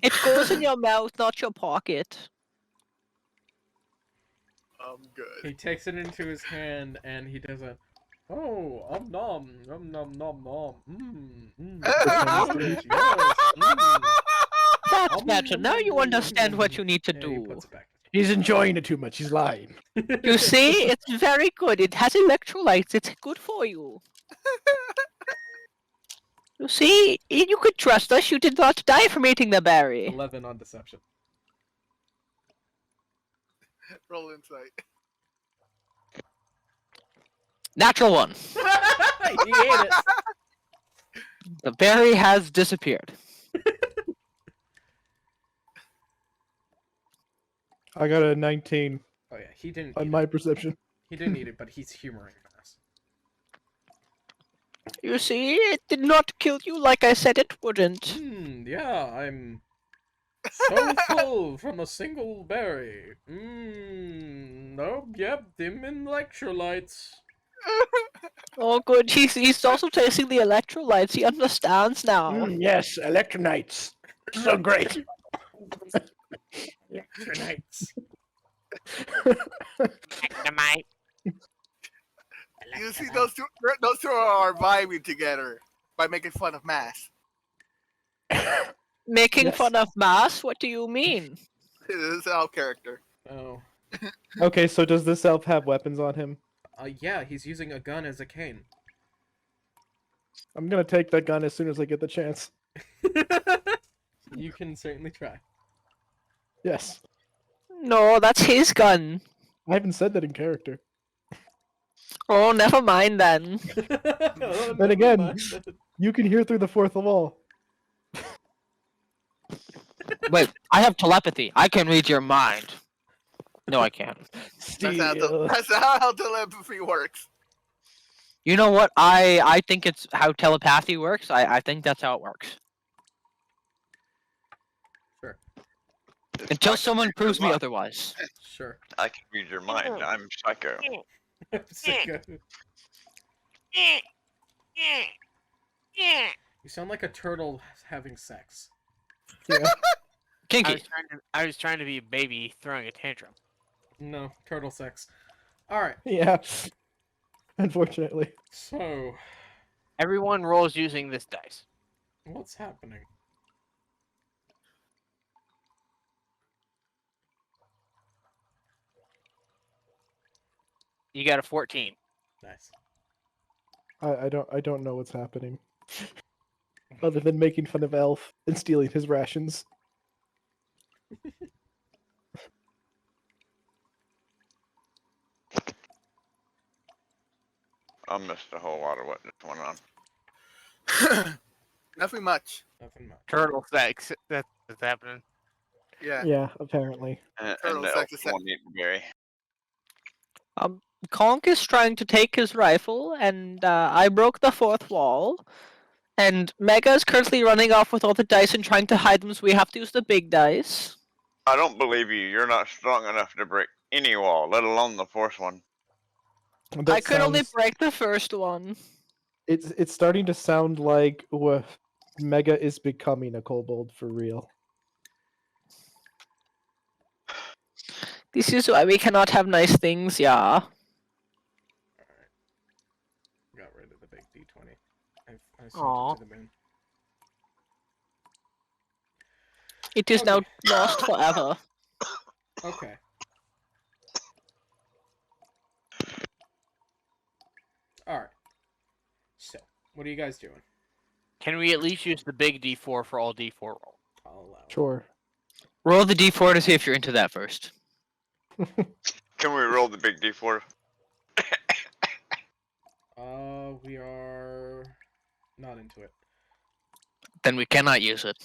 Speaker 1: It goes in your mouth, not your pocket.
Speaker 4: I'm good.
Speaker 3: He takes it into his hand and he does a nom nom nom. Delicious.
Speaker 1: That's better. Now you understand what you need to
Speaker 3: And he
Speaker 1: do.
Speaker 3: puts it back.
Speaker 2: He's enjoying it too much. He's lying.
Speaker 1: You see, it's very good. It has electrolytes. It's good for you. You see, you could trust us. You did not die from eating the berry.
Speaker 3: 11 on deception.
Speaker 4: Roll insight.
Speaker 1: Natural one.
Speaker 3: He ate it.
Speaker 1: The berry has disappeared.
Speaker 2: I got a 19
Speaker 3: Oh yeah, he didn't.
Speaker 2: on
Speaker 3: Eat
Speaker 2: my
Speaker 3: it.
Speaker 2: perception.
Speaker 3: He didn't eat it, but he's humoring us.
Speaker 1: You see, it did not kill you like I said it wouldn't.
Speaker 3: Yeah, I'm so full from a single berry. Nope, yep, dim in electrolytes.
Speaker 1: Oh, good. He's also tasting the electrolytes. He understands now.
Speaker 2: Yes, electronites. So great.
Speaker 3: Electrolytes.
Speaker 6: Dynamite.
Speaker 4: You see, those two are vibing together by making fun of mass.
Speaker 1: Making
Speaker 2: Yes.
Speaker 1: fun of mass? What do you mean?
Speaker 4: This is our character.
Speaker 3: Oh.
Speaker 2: Okay, so does this elf have weapons on him?
Speaker 3: Yeah, he's using a gun as a cane.
Speaker 2: I'm gonna take that gun as soon as I get the chance.
Speaker 3: You can certainly try.
Speaker 2: Yes.
Speaker 1: No, that's his gun.
Speaker 2: I haven't said that in character.
Speaker 1: Oh, never mind then.
Speaker 3: Oh,
Speaker 2: Then again-
Speaker 3: never mind.
Speaker 2: You can hear through the fourth wall.
Speaker 1: Wait, I have telepathy. I can read your mind. No, I can't.
Speaker 2: Steal.
Speaker 4: That's how telepathy works.
Speaker 1: You know what? I think it's how telepathy works. I think that's how it works.
Speaker 3: Sure.
Speaker 1: Until
Speaker 5: I can
Speaker 1: someone
Speaker 5: read your
Speaker 1: proves me
Speaker 5: mind.
Speaker 1: otherwise.
Speaker 3: Sure.
Speaker 5: I can read your mind. I'm psycho.
Speaker 3: Sicko. You sound like a turtle having sex.
Speaker 2: Yeah.
Speaker 1: Kinky.
Speaker 6: I was trying to be a baby throwing a tantrum.
Speaker 3: No, turtle sex. Alright,
Speaker 2: Yeah. Unfortunately.
Speaker 3: so
Speaker 6: Everyone rolls using this dice.
Speaker 3: what's happening?
Speaker 6: You got a 14.
Speaker 3: Nice.
Speaker 2: I don't know what's happening. Other than making fun of Elf and stealing his rations.
Speaker 5: I missed a whole lot of what just went on.
Speaker 4: Nothing much.
Speaker 3: Nothing much.
Speaker 6: Turtle sex. That's what's happening.
Speaker 4: Yeah.
Speaker 2: Yeah, apparently.
Speaker 5: And
Speaker 4: Turtle
Speaker 5: the
Speaker 4: sex
Speaker 5: elf
Speaker 4: is
Speaker 5: won't eat the berry.
Speaker 1: Conk is trying to take his rifle, and I broke the fourth wall. And Mega is currently running off with all the dice and trying to hide them, so we have to use the big dice.
Speaker 5: I don't believe you. You're not strong enough to break any wall, let alone the fourth one.
Speaker 2: That
Speaker 1: I could only
Speaker 2: sounds-
Speaker 1: break the first one.
Speaker 2: It's starting to sound like Mega is becoming a kobold for real.
Speaker 1: This is why we cannot have nice things, yeah.
Speaker 3: Got rid of the big D20. I sent
Speaker 6: Aw.
Speaker 3: it to the bin.
Speaker 1: It is now
Speaker 3: Okay.
Speaker 1: lost forever.
Speaker 3: Okay. Alright. So, what are you guys doing?
Speaker 6: Can we at least use the big D4 for all D4 rolls?
Speaker 3: I'll allow it.
Speaker 2: Sure.
Speaker 1: Roll the d4 to see if you're into that first.
Speaker 5: Can we roll the big D4?
Speaker 3: We are not into it.
Speaker 1: Then we cannot use it.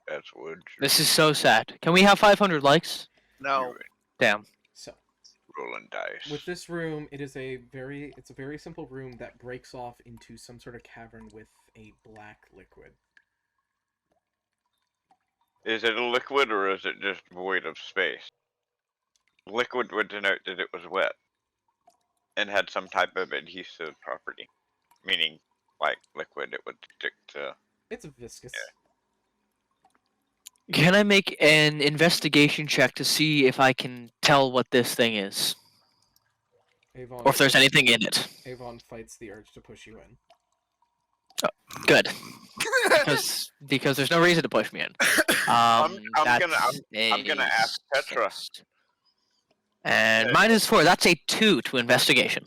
Speaker 5: That's wood.
Speaker 1: This is so sad. Can we have 500 likes?
Speaker 4: No.
Speaker 1: Damn.
Speaker 3: So,
Speaker 5: Rolling dice.
Speaker 3: with this room, it's a very simple room that breaks off into some sort of cavern with a black liquid.
Speaker 5: Is it a liquid or is it just void of space? Liquid would denote that it was wet and had some type of adhesive property, meaning like liquid, it would stick to.
Speaker 3: It's viscous.
Speaker 1: Can I make an investigation check to see if I can tell what this thing is?
Speaker 3: Avon
Speaker 1: Or if there's
Speaker 3: fights-
Speaker 1: anything in it?
Speaker 3: Avon fights the urge to push you in.
Speaker 1: Good. Because there's no reason to push me in.
Speaker 5: I'm
Speaker 1: That's
Speaker 5: gonna
Speaker 1: a
Speaker 5: ask Petra.
Speaker 1: 6. And mine is 4. That's a 2 to investigation.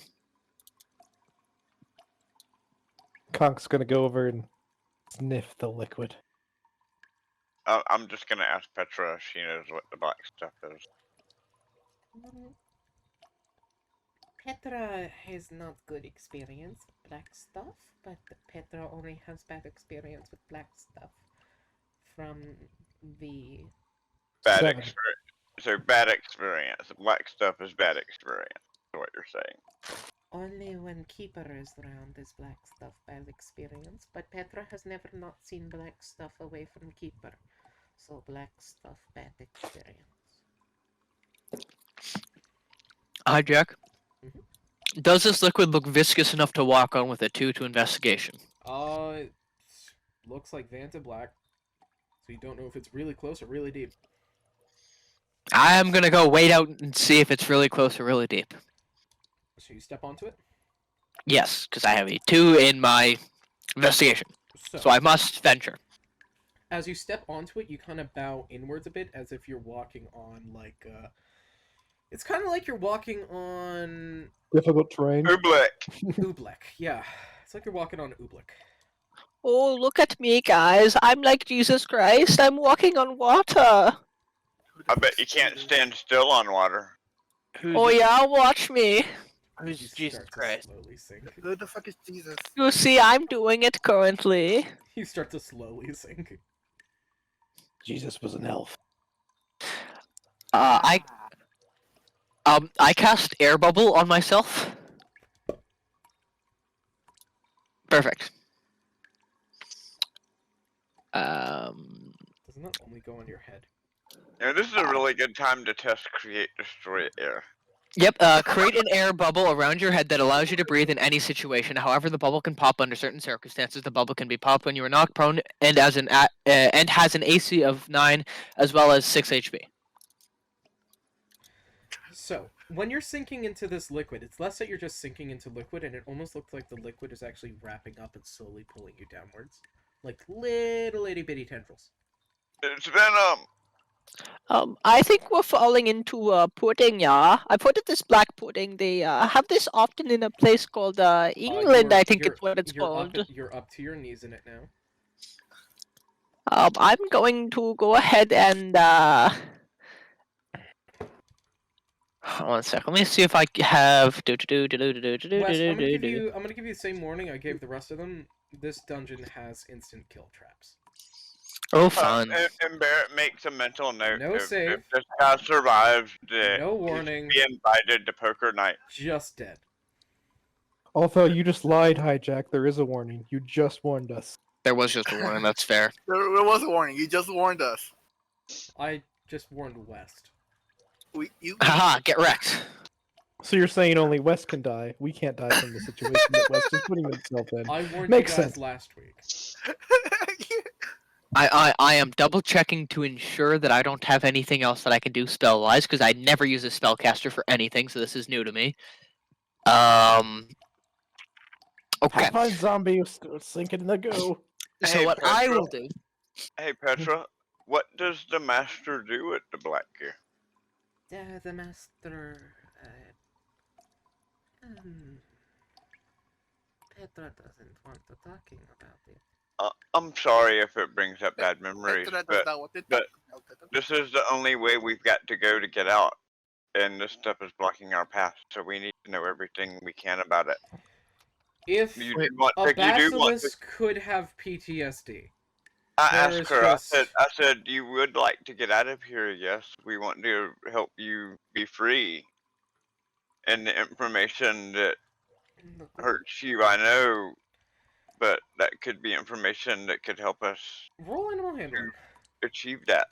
Speaker 2: Conk's gonna go over and sniff the liquid.
Speaker 5: I'm just gonna ask Petra if she knows what the black stuff is.
Speaker 7: Petra has not good experience with black stuff, but Petra only has bad experience with black stuff from the...
Speaker 5: Bad
Speaker 2: 7.
Speaker 5: experience. So bad experience. The black stuff is bad experience. Is what you're saying.
Speaker 7: Only when Keeper is around is black stuff bad experience, but Petra has never not seen black stuff away from Keeper. So black stuff bad experience.
Speaker 1: Hi, Jack. Does this liquid look viscous enough to walk on with a 2 to investigation?
Speaker 3: It looks like Vanta black, so you don't know if it's really close or really deep.
Speaker 1: I'm gonna go wait out and see if it's really close or really deep.
Speaker 3: So you step onto it.
Speaker 1: Yes, because I have a 2 in my investigation. So I must venture.
Speaker 3: As you step onto it, you kind of bow inwards a bit, as if you're walking on like it's kind of like you're walking on
Speaker 2: Difficult terrain.
Speaker 5: Oobleck.
Speaker 3: oobleck. Yeah, it's like you're walking on oobleck.
Speaker 1: Oh, look at me, guys. I'm like Jesus Christ. I'm walking on water.
Speaker 5: I bet you can't stand still on water.
Speaker 6: Who's
Speaker 1: Oh, yeah, watch me. Who's
Speaker 3: You
Speaker 1: Jesus
Speaker 3: start to
Speaker 1: Christ?
Speaker 3: slowly sink.
Speaker 4: Who the fuck is Jesus?
Speaker 1: You see, I'm doing it currently.
Speaker 3: You start to slowly sink.
Speaker 2: Jesus was an elf.
Speaker 1: I cast air bubble on myself. Perfect.
Speaker 3: Doesn't that only go on your head?
Speaker 5: Yeah, this is a really good time to test create destroy air.
Speaker 1: Yep. Create an air bubble around your head that allows you to breathe in any situation. However, the bubble can pop under certain circumstances. The bubble can be popped when you are knocked prone and and has an AC of 9 as well as 6 HP.
Speaker 3: So, when you're sinking into this liquid, it's less that you're just sinking into liquid, and it almost looks like the liquid is actually wrapping up and slowly pulling you downwards. Like little itty bitty tendrils.
Speaker 5: It's been
Speaker 1: I think we're falling into pudding, yeah. I put it this black pudding. They have this often in a place called England. I think it's what it's called.
Speaker 3: You're up to your knees in it now.
Speaker 1: I'm going to go ahead and 1 sec. Let me see if I have.
Speaker 3: Wes, I'm gonna give you the same warning I gave the rest of them. This dungeon has instant kill traps.
Speaker 1: Oh, fun.
Speaker 5: and Barrett makes a mental note.
Speaker 3: No save.
Speaker 5: If this guy survives, that
Speaker 3: No
Speaker 5: he's
Speaker 3: warning.
Speaker 5: be invited to poker night.
Speaker 3: Just dead.
Speaker 2: Although you just lied, Hijack, there is a warning. You just warned us.
Speaker 1: There was just a warning. That's fair.
Speaker 4: There was a warning. You just warned us.
Speaker 3: I just warned West.
Speaker 4: You.
Speaker 1: Haha, get wrecked.
Speaker 2: So you're saying only West can die. We can't die from the situation that West is putting himself in.
Speaker 3: I warned
Speaker 2: Makes
Speaker 3: you guys
Speaker 2: sense.
Speaker 3: last week.
Speaker 1: I am double checking to ensure that I don't have anything else that I can do spell wise because I never use a spellcaster for anything, so this is new to me. Okay.
Speaker 2: Have fun, zombie. Sink it in the goo.
Speaker 1: So
Speaker 5: Hey,
Speaker 1: what I
Speaker 5: Petra.
Speaker 1: will do.
Speaker 5: Hey Petra, what does the master do with the black gear?
Speaker 7: The master. Petra doesn't want to talking about it.
Speaker 5: I'm sorry if it brings up bad memories,
Speaker 4: That's
Speaker 5: but
Speaker 4: not what they
Speaker 5: but-
Speaker 4: talk about.
Speaker 5: this is the only way we've got to go to get out, and this stuff is blocking our path. So we need to know everything we can about it.
Speaker 3: If
Speaker 5: You
Speaker 1: Wait,
Speaker 5: do want,
Speaker 3: a
Speaker 5: if you do want to,
Speaker 3: basilisk could have PTSD.
Speaker 5: I
Speaker 3: there
Speaker 5: asked
Speaker 3: is
Speaker 5: her.
Speaker 3: just-
Speaker 5: I said, you would like to get out of here. Yes, we want to help you be free. And the information that hurts you, I know, but that could be information that could help us
Speaker 3: Roll animal handling.
Speaker 5: achieve that.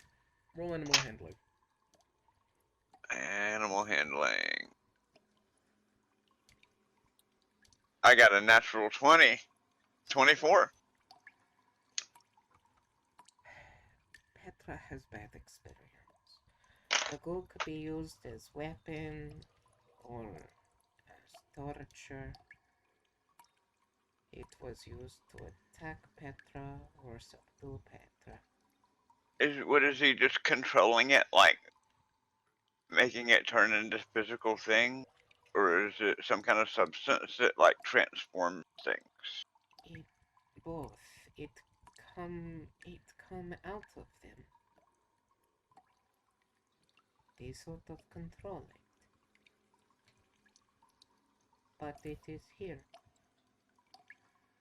Speaker 3: Roll animal handling.
Speaker 5: Animal handling. I got a natural 20. 24.
Speaker 7: Petra has bad experience. The ghoul could be used as weapon or as torture. It was used to attack Petra or subdue Petra.
Speaker 5: What is he just controlling it, like making it turn into physical thing? Or is it some kind of substance that like transforms things?
Speaker 7: It both. It come out of them. They sort of control it. But it is here.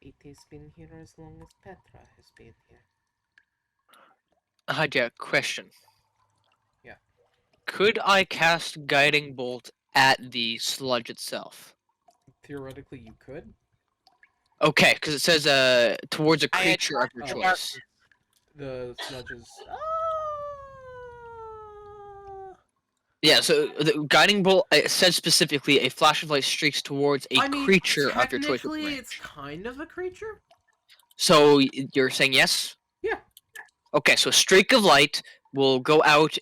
Speaker 7: It has been here as long as Petra has been here.
Speaker 1: Hijack, question.
Speaker 3: Yeah.
Speaker 1: Could I cast Guiding Bolt at the sludge itself?
Speaker 3: Theoretically, you could.
Speaker 1: Okay, because it says towards a
Speaker 6: I had
Speaker 1: creature of your
Speaker 3: Oh.
Speaker 1: choice.
Speaker 3: The sludges.
Speaker 1: Yeah, so the Guiding Bolt it says specifically a flash of light streaks towards a creature of your choice.
Speaker 3: Technically,
Speaker 1: With
Speaker 3: it's kind of a creature.
Speaker 1: So you're saying yes?
Speaker 3: Yeah.
Speaker 1: Okay, so a streak of light will go out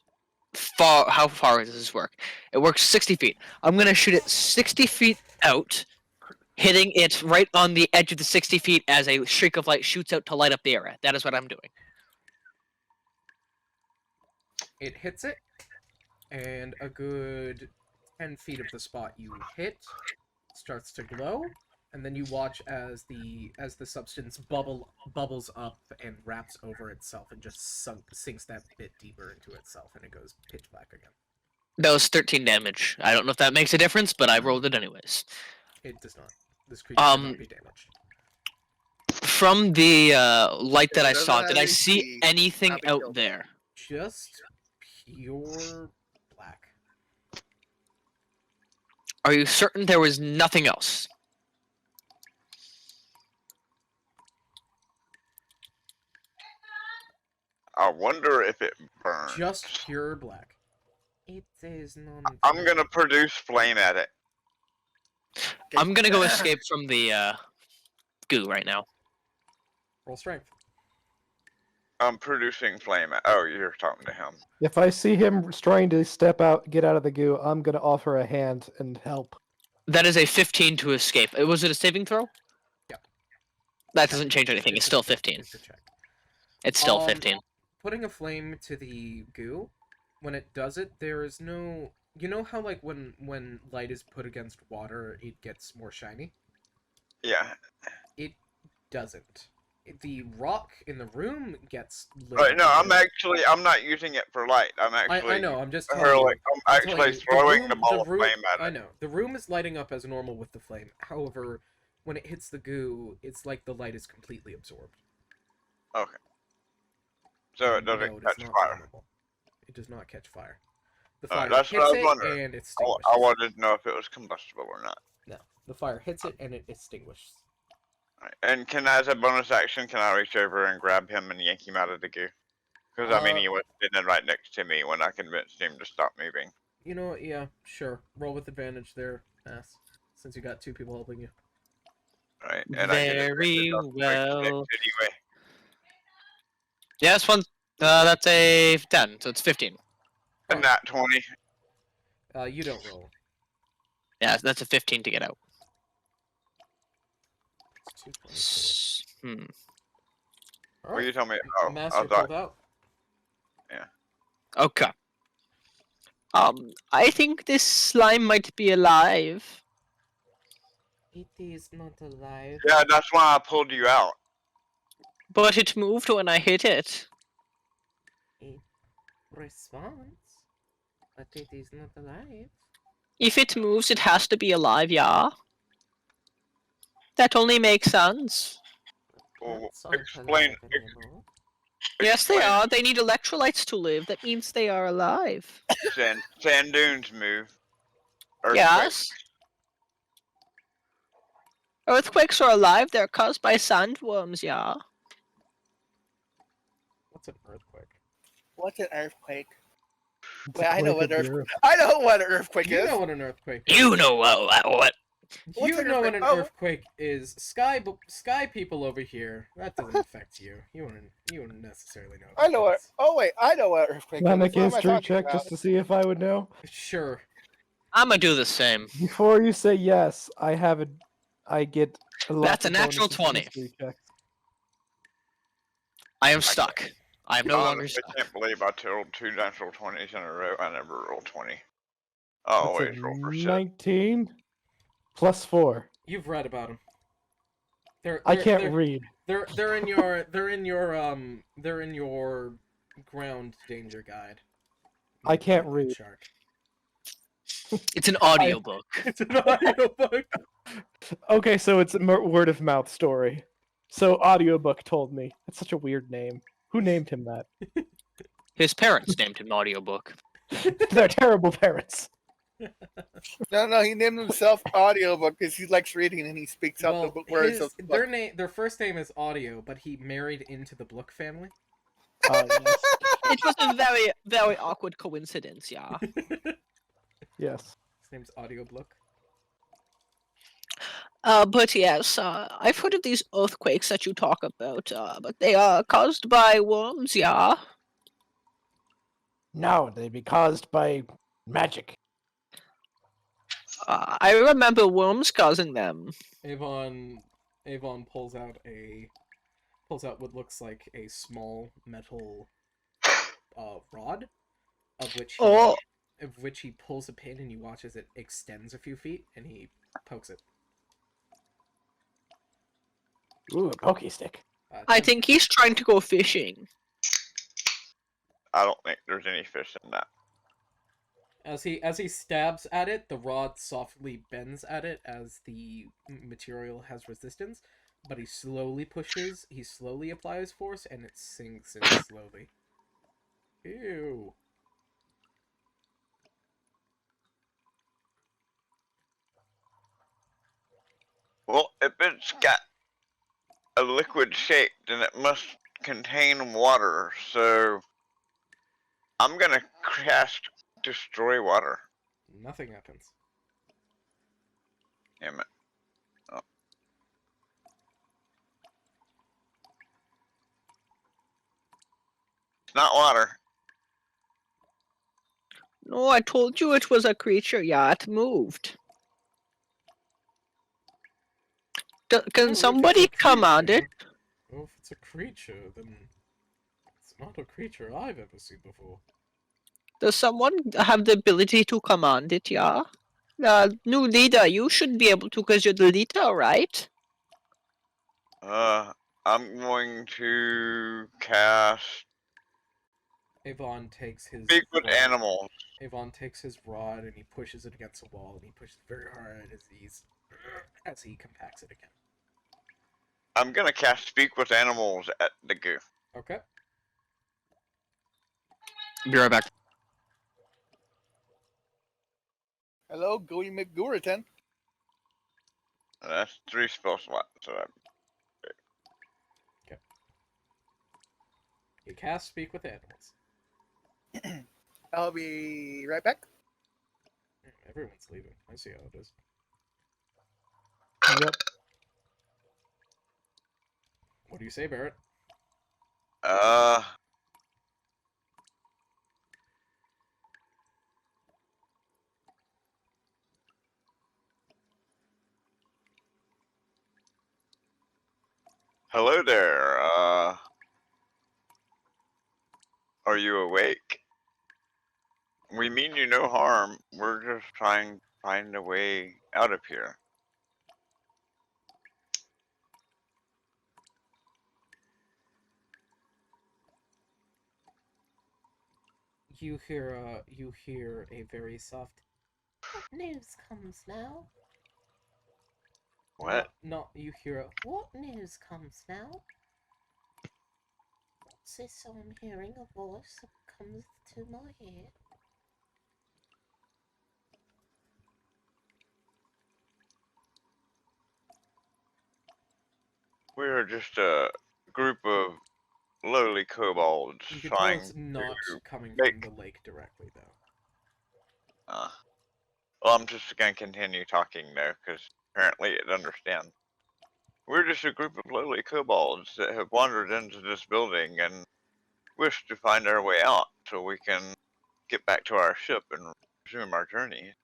Speaker 1: far. How far does this work? It works 60 feet. I'm gonna shoot it 60 feet out, hitting it right on the edge of the 60 feet as a streak of light shoots out to light up the area. That is what I'm doing.
Speaker 3: It hits it, and a good 10 feet of the spot you hit starts to glow, and then you watch as the substance bubbles up and wraps over itself and just sinks that bit deeper into itself, and it goes pitch black again.
Speaker 1: That was 13 damage. I don't know if that makes a difference, but I rolled it anyways.
Speaker 3: It does not. This creature cannot
Speaker 1: Um,
Speaker 3: be damaged.
Speaker 1: From the light that
Speaker 4: It
Speaker 1: I
Speaker 4: doesn't
Speaker 1: saw,
Speaker 4: have
Speaker 1: did I
Speaker 4: AC,
Speaker 1: see anything
Speaker 4: not been
Speaker 1: out
Speaker 4: killed.
Speaker 1: there?
Speaker 3: Just pure black.
Speaker 1: Are you certain there was nothing else?
Speaker 5: I wonder if it burns.
Speaker 3: Just pure black.
Speaker 7: It is none.
Speaker 5: I'm gonna produce flame at it.
Speaker 1: I'm gonna go escape from the goo right now.
Speaker 3: Roll strength.
Speaker 5: I'm producing flame at. Oh, you're talking to him.
Speaker 2: If I see him trying to get out of the goo, I'm gonna offer a hand and help.
Speaker 1: That is a 15 to escape. Was it a saving throw?
Speaker 3: Yeah.
Speaker 1: That doesn't change anything. It's
Speaker 3: a
Speaker 1: still
Speaker 3: check.
Speaker 1: 15.
Speaker 3: It's a check.
Speaker 1: It's still 15.
Speaker 3: Putting a flame to the goo, when it does it, there is no. You know how like when light is put against water, it gets more shiny.
Speaker 5: Yeah.
Speaker 3: It doesn't. The rock in the room gets lit.
Speaker 5: Right.
Speaker 3: up
Speaker 5: No,
Speaker 3: with
Speaker 5: I'm not using it for light. I'm actually.
Speaker 3: I know. I'm just
Speaker 5: I'm
Speaker 3: telling you.
Speaker 5: actually throwing the ball of
Speaker 3: room,
Speaker 5: flame at
Speaker 3: I
Speaker 5: it.
Speaker 3: know. The room is lighting up as normal with the flame. However, when it hits the goo, it's like the light is completely absorbed.
Speaker 5: Okay. So it
Speaker 3: No,
Speaker 5: doesn't
Speaker 3: it is
Speaker 5: catch
Speaker 3: not
Speaker 5: fire.
Speaker 3: flammable. It does not catch fire. The
Speaker 5: Alright,
Speaker 3: fire
Speaker 5: that's what I
Speaker 3: hits
Speaker 5: was
Speaker 3: it
Speaker 5: wondering.
Speaker 3: and it extinguishes.
Speaker 5: I wanted to know if it was combustible or not.
Speaker 3: No, the fire hits it and it extinguishes.
Speaker 5: Right. And as a bonus action, can I reach over and grab him and yank him out of the goo? Because I mean, he was sitting right next to me when I convinced him to stop moving.
Speaker 3: You know what? Yeah, sure. Roll with advantage there, Ass. Since you got two people helping you.
Speaker 5: Right. And I get
Speaker 1: Very
Speaker 5: advantage on the
Speaker 1: well.
Speaker 5: anyway.
Speaker 1: Yeah, that's one. That's a 10, so it's 15.
Speaker 5: And that 20.
Speaker 3: You don't roll.
Speaker 1: Yeah, that's a 15 to get out.
Speaker 3: It's 222.
Speaker 5: Well, you tell me. Oh,
Speaker 3: Master
Speaker 5: I thought.
Speaker 3: pulled out.
Speaker 1: Okay. I think this slime might be alive.
Speaker 7: It is not alive.
Speaker 5: Yeah, that's why I pulled you out.
Speaker 1: But it moved when I hit it.
Speaker 7: Response, but it is not alive.
Speaker 1: If it moves, it has to be alive, yeah. That only makes sense.
Speaker 5: Well,
Speaker 7: Plants aren't
Speaker 5: explain.
Speaker 7: alive anymore.
Speaker 1: Yes, they
Speaker 5: explain.
Speaker 1: are. They need electrolytes to live. That means they are alive.
Speaker 5: Sand dunes move. Earthquakes.
Speaker 1: Yes. Earthquakes are alive. They're caused by sandworms, yeah.
Speaker 3: What's an earthquake?
Speaker 4: What's an earthquake?
Speaker 2: It's
Speaker 4: Well,
Speaker 2: a
Speaker 4: I know
Speaker 2: quake
Speaker 4: what
Speaker 2: of the earth.
Speaker 4: I know what an earthquake
Speaker 3: You
Speaker 4: is.
Speaker 3: know what an earthquake is.
Speaker 1: You know what?
Speaker 4: What's
Speaker 3: You
Speaker 4: an
Speaker 3: know what an
Speaker 4: earthquake? Oh.
Speaker 3: earthquake is. Sky people over here. That doesn't affect you. You wouldn't necessarily know.
Speaker 4: I know what.
Speaker 3: what.
Speaker 4: Oh wait, I know what earthquake
Speaker 2: Can I
Speaker 4: is.
Speaker 2: make
Speaker 4: What
Speaker 2: a
Speaker 4: am I
Speaker 2: history
Speaker 4: talking
Speaker 2: check
Speaker 4: about?
Speaker 2: just to see if I would know?
Speaker 3: Sure.
Speaker 1: I'm gonna do the same.
Speaker 2: Before you say yes, I get a lot
Speaker 1: That's a
Speaker 2: of
Speaker 1: natural
Speaker 2: bonuses to
Speaker 1: 20.
Speaker 2: history checks.
Speaker 1: I am stuck. I am no longer
Speaker 5: Honestly,
Speaker 1: stuck.
Speaker 5: I can't believe I rolled 2 natural 20s in a row. I never rolled 20. I
Speaker 2: That's
Speaker 5: always
Speaker 2: a
Speaker 5: roll for 6.
Speaker 2: 19 plus 4.
Speaker 3: You've read about them. They're
Speaker 2: I can't read.
Speaker 3: They're in your ground danger guide.
Speaker 2: I can't read.
Speaker 3: Shark.
Speaker 1: It's an audiobook.
Speaker 3: It's an audiobook.
Speaker 2: Okay, so it's a word of mouth story. So audiobook told me. That's such a weird name. Who named him that?
Speaker 1: His parents named him audiobook.
Speaker 2: They're terrible parents.
Speaker 4: No, he named himself audiobook because he likes reading and he speaks out the words of the book.
Speaker 3: Their first name is Audio, but he married into the Blook family.
Speaker 2: Yes.
Speaker 1: It was a very, very awkward coincidence, yeah.
Speaker 2: Yes.
Speaker 3: His name's Audio Blook.
Speaker 1: But yes, I've heard of these earthquakes that you talk about, but they are caused by worms, yeah.
Speaker 2: No, they'd be caused by magic.
Speaker 1: I remember worms causing them.
Speaker 3: Avon pulls out what looks like a small metal rod, of which he pulls a pin, and you watch as it extends a few feet, and he pokes it.
Speaker 2: Ooh, a pokey stick.
Speaker 1: I think he's trying to go fishing.
Speaker 5: I don't think there's any fish in that.
Speaker 3: As he stabs at it, the rod softly bends at it as the material has resistance, but he slowly applies force, and it sinks in slowly. Ew.
Speaker 5: Well, if it's got a liquid shape, then it must contain water. So I'm gonna cast destroy water.
Speaker 3: Nothing happens.
Speaker 5: Damn it. Oh. It's not water.
Speaker 1: No, I told you it was a creature. Yeah, it moved.
Speaker 3: Oh,
Speaker 1: Can
Speaker 3: if
Speaker 1: somebody
Speaker 3: it's a
Speaker 1: command it?
Speaker 3: creature- Well, if it's a creature, then it's not a creature I've ever seen before.
Speaker 1: Does someone have the ability to command it? Yeah. New leader, you should be able to because you're the leader, right?
Speaker 5: I'm going to cast
Speaker 3: Avon takes his
Speaker 5: speak with
Speaker 3: rod.
Speaker 5: animals.
Speaker 3: Avon takes his rod and he pushes it against a wall, and he pushes very hard as he compacts it again.
Speaker 5: I'm gonna cast speak with animals at the goo.
Speaker 3: Okay.
Speaker 1: Be right back.
Speaker 4: Hello, Gooey McGouriton.
Speaker 5: That's 3 spell slots. So
Speaker 3: You cast Speak with Animals.
Speaker 4: I'll be right back.
Speaker 3: Everyone's leaving. I see how it is.
Speaker 2: Yep.
Speaker 3: What do you say, Barrett?
Speaker 5: Hello there. Are you awake? We mean you no harm. We're just trying to find a way out of here.
Speaker 3: You hear a very soft.
Speaker 7: What news comes now?
Speaker 5: What?
Speaker 3: Not you hear a.
Speaker 7: What news comes now? What's this I'm hearing a voice that comes to my ear?
Speaker 5: We're just a group of lowly kobolds
Speaker 3: You can tell
Speaker 5: trying
Speaker 3: it's not coming
Speaker 5: make-
Speaker 3: from the lake directly, though.
Speaker 5: Well, I'm just gonna continue talking though, because apparently it understands. We're just a group of lowly kobolds that have wandered into this building and wish to find our way out so we can get back to our ship and resume our journey.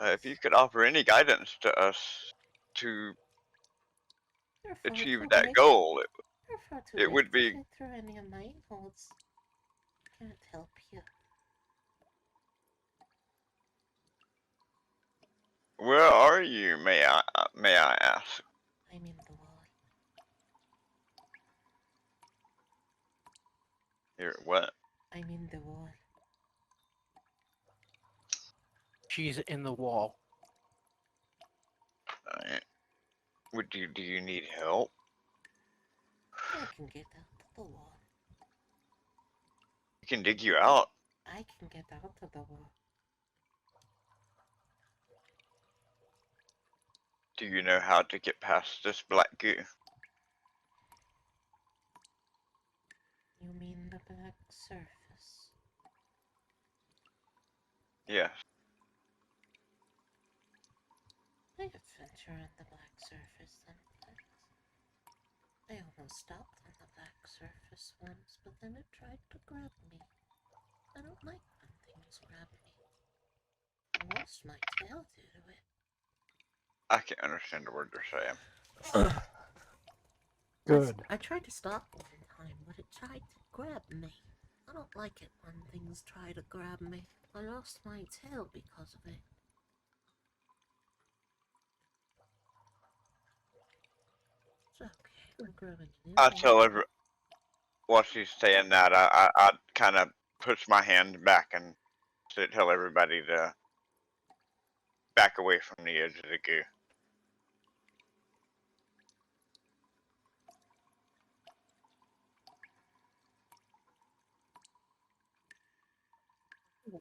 Speaker 5: If you could offer any guidance to us to
Speaker 7: You're far
Speaker 5: achieve
Speaker 7: too
Speaker 5: that
Speaker 7: big.
Speaker 5: goal,
Speaker 7: You're far too
Speaker 5: it
Speaker 7: big
Speaker 5: would
Speaker 7: to
Speaker 5: be-
Speaker 7: fit through any of my holes. Can't help you.
Speaker 5: where are you, may I ask?
Speaker 7: I'm in the wall.
Speaker 5: Here, what?
Speaker 7: I'm in the wall.
Speaker 6: She's in the wall.
Speaker 5: Alright. Do you need help?
Speaker 7: I can get out of the wall.
Speaker 5: We can dig you out.
Speaker 7: I can get out of the wall.
Speaker 5: Do you know how to get past this black goo?
Speaker 7: You mean the black surface?
Speaker 5: Yes.
Speaker 7: I adventure on the black surface sometimes. I almost stopped on the black surface once, but then it tried to grab me. I don't like when things grab me. I lost my tail due to it.
Speaker 5: I can't understand a word they're saying.
Speaker 2: Good.
Speaker 7: I tried to stop one time, but it tried to grab me. I don't like it when things try to grab me. I lost my tail because of it. It's okay. I'm growing a new
Speaker 5: I
Speaker 7: tail.
Speaker 5: tell every while she's saying that, I kind of push my hand back and to tell everybody to back away from the edge of the goo.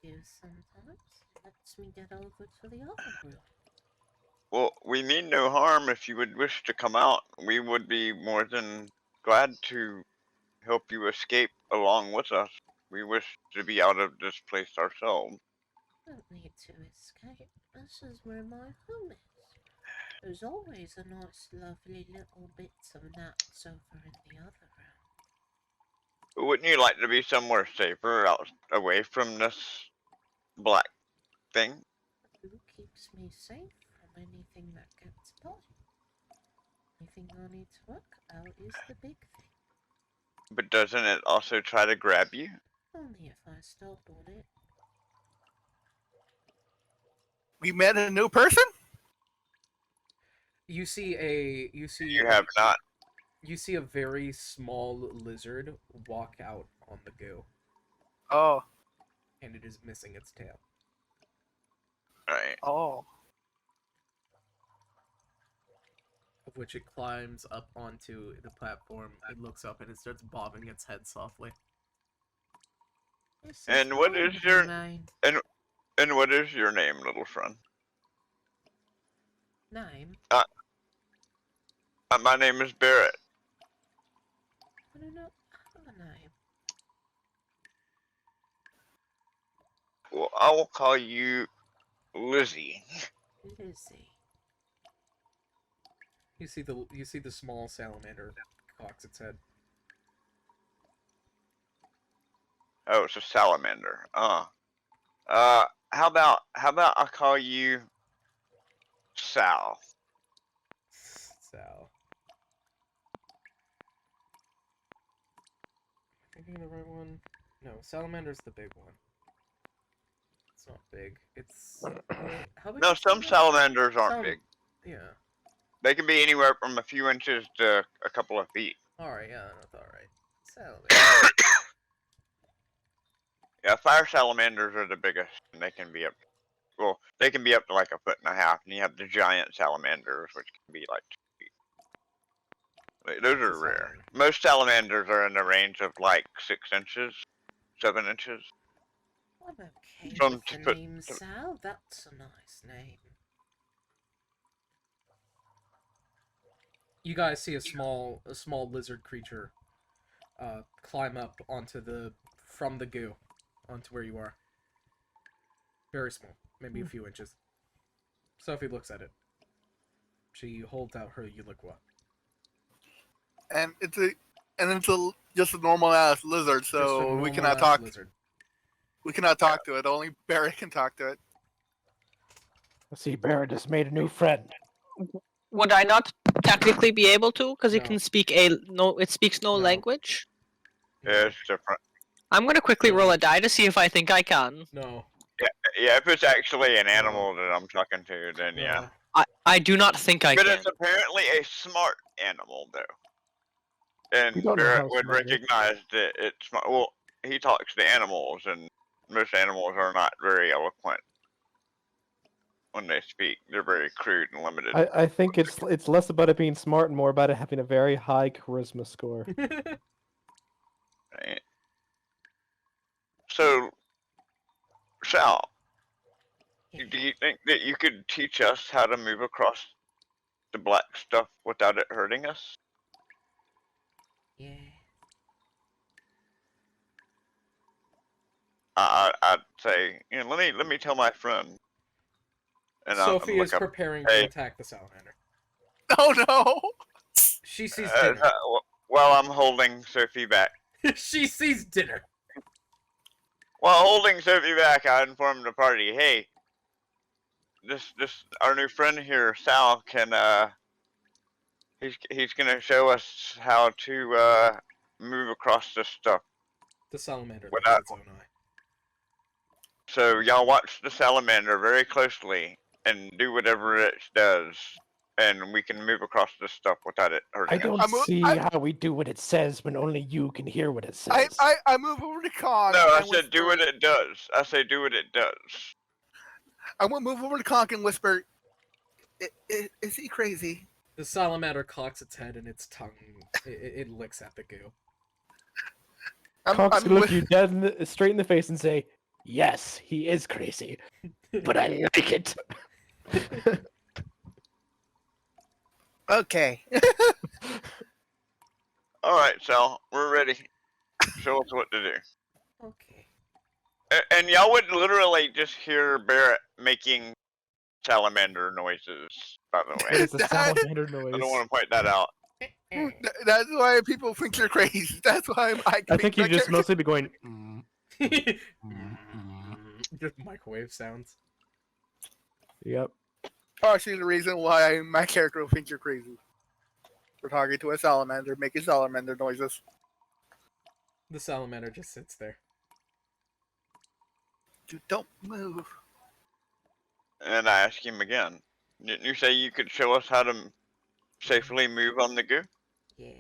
Speaker 7: You sometimes lets me get over to the other group.
Speaker 5: Well, we mean no harm. If you would wish to come out, we would be more than glad to help you escape along with us. We wish to be out of this place ourselves.
Speaker 7: Don't need to escape. This is where my home is. There's always a nice, lovely little bits of nuts over in the other room.
Speaker 5: Wouldn't you like to be somewhere safer, out away from this black thing?
Speaker 7: Who keeps me safe from anything that gets by? Anything I need to work out is the big thing.
Speaker 5: But doesn't it also try to grab you?
Speaker 7: Only if I stop on it.
Speaker 4: We met a new person?
Speaker 3: You see
Speaker 5: You have not.
Speaker 3: you see a very small lizard walk out on the goo,
Speaker 4: Oh.
Speaker 3: and it is missing its tail.
Speaker 5: Right.
Speaker 4: Oh.
Speaker 3: Of which it climbs up onto the platform. It looks up and it starts bobbing its head softly.
Speaker 7: This
Speaker 5: And what
Speaker 7: mine
Speaker 5: is
Speaker 7: to
Speaker 5: your-
Speaker 7: remain.
Speaker 5: And what is your name, little friend?
Speaker 7: Name?
Speaker 5: My name is Barrett.
Speaker 7: I do not have a name.
Speaker 5: Well, I will call you Lizzie.
Speaker 7: Lizzie.
Speaker 3: You see the small salamander cocks its head.
Speaker 5: Oh, it's a salamander. How about I call you Sal?
Speaker 3: Sal. Am I thinking of the right one? No, salamander's the big one. It's not big. It's how big?
Speaker 5: No,
Speaker 3: is
Speaker 5: some
Speaker 3: salamander?
Speaker 5: salamanders aren't
Speaker 3: Some-
Speaker 5: big.
Speaker 3: Yeah.
Speaker 5: They can be anywhere from a few inches to a couple of feet.
Speaker 3: All right. Yeah, that's all right. Salamander.
Speaker 5: Yeah, fire salamanders are the biggest, and they can be up. Well, they can be up to like 1.5 feet, and you have the giant salamanders, which can be like 2 feet. Those
Speaker 3: That's a
Speaker 5: are rare.
Speaker 3: salamander.
Speaker 5: Most salamanders are in the range of like 6 inches, 7 inches.
Speaker 7: I'm okay
Speaker 5: From
Speaker 7: with the
Speaker 5: to put-
Speaker 7: name Sal. That's a nice name.
Speaker 3: You guys see a small lizard creature climb up from the goo onto where you are. Very small, maybe a few inches. Sophie looks at it. She holds out her Uliqua.
Speaker 4: And it's just a normal ass lizard,
Speaker 3: Just a
Speaker 4: so we
Speaker 3: normal
Speaker 4: cannot
Speaker 3: ass
Speaker 4: talk.
Speaker 3: lizard.
Speaker 4: We cannot talk to it. Only Barry can talk to it.
Speaker 2: Let's see, Barrett just made a new friend.
Speaker 1: Would I not technically be able to? Because it
Speaker 3: No.
Speaker 1: can speak it speaks no
Speaker 3: No.
Speaker 1: language.
Speaker 5: Yeah, it's different.
Speaker 1: I'm gonna quickly
Speaker 3: No.
Speaker 1: roll a die to see if I think I can.
Speaker 3: No.
Speaker 5: Yeah, if it's actually an animal that I'm talking to, then
Speaker 3: No.
Speaker 5: yeah.
Speaker 1: I do not think I
Speaker 5: But
Speaker 1: can.
Speaker 5: it's apparently a smart animal, though. And
Speaker 2: We don't know
Speaker 5: Barrett
Speaker 2: how
Speaker 5: would
Speaker 2: smart it is.
Speaker 5: recognize that it's smart. Well, he talks to animals, and most animals are not very eloquent when they speak. They're very crude and limited.
Speaker 2: I think it's less about it being smart and more about it having a very high charisma score.
Speaker 5: Right? So, Sal, do you think that you could teach us how to move across the black stuff without it hurting us?
Speaker 7: Yeah.
Speaker 5: I'd say, let me tell my friend. And
Speaker 3: Sophie
Speaker 5: look
Speaker 3: is
Speaker 5: up.
Speaker 3: preparing
Speaker 5: Hey.
Speaker 3: to attack the salamander.
Speaker 4: Oh no!
Speaker 3: She sees dinner.
Speaker 5: While I'm holding Sophie back.
Speaker 3: She sees dinner.
Speaker 5: While holding Sophie back, I informed the party, hey, this our new friend here, Sal, can he's gonna show us how to move across this stuff.
Speaker 3: The salamander
Speaker 5: What
Speaker 3: looks
Speaker 5: up?
Speaker 3: its own eye.
Speaker 5: So y'all watch the salamander very closely and do whatever it does. and we can move across this stuff without it hurting
Speaker 2: I
Speaker 5: us.
Speaker 2: don't
Speaker 4: I'm a-
Speaker 2: see
Speaker 4: I-
Speaker 2: how we do what it says when only you can hear what it says.
Speaker 4: I move over to Conk.
Speaker 5: No, I
Speaker 4: and
Speaker 5: said do
Speaker 4: whisper-
Speaker 5: what it does. I say do what it does.
Speaker 4: I want to move over to Conk and whisper. Is he crazy?
Speaker 3: The salamander cocks its head and its tongue. It licks at the goo.
Speaker 2: Cox
Speaker 4: I'm
Speaker 2: can look
Speaker 4: with-
Speaker 2: you dead straight in the face and say, "Yes, he is crazy, but I like it."
Speaker 4: Okay.
Speaker 5: All right, Sal, we're ready. Show us what to do.
Speaker 3: Okay.
Speaker 5: And y'all would literally just hear Barrett making salamander noises. By the
Speaker 2: What
Speaker 5: way,
Speaker 2: is a salamander noise?
Speaker 5: I don't want to point that out.
Speaker 4: That's why people think you're crazy. That's why
Speaker 2: I think you
Speaker 4: my
Speaker 2: just
Speaker 4: character-
Speaker 2: mostly be going.
Speaker 3: Just microwave sounds.
Speaker 2: Yep.
Speaker 4: partially the reason why my character will think you're crazy. We're talking to a salamander, making salamander noises.
Speaker 3: The salamander just sits there.
Speaker 4: Dude, don't move.
Speaker 5: And I ask him again. Didn't you say you could show us how to safely move on the goo?
Speaker 3: Yes.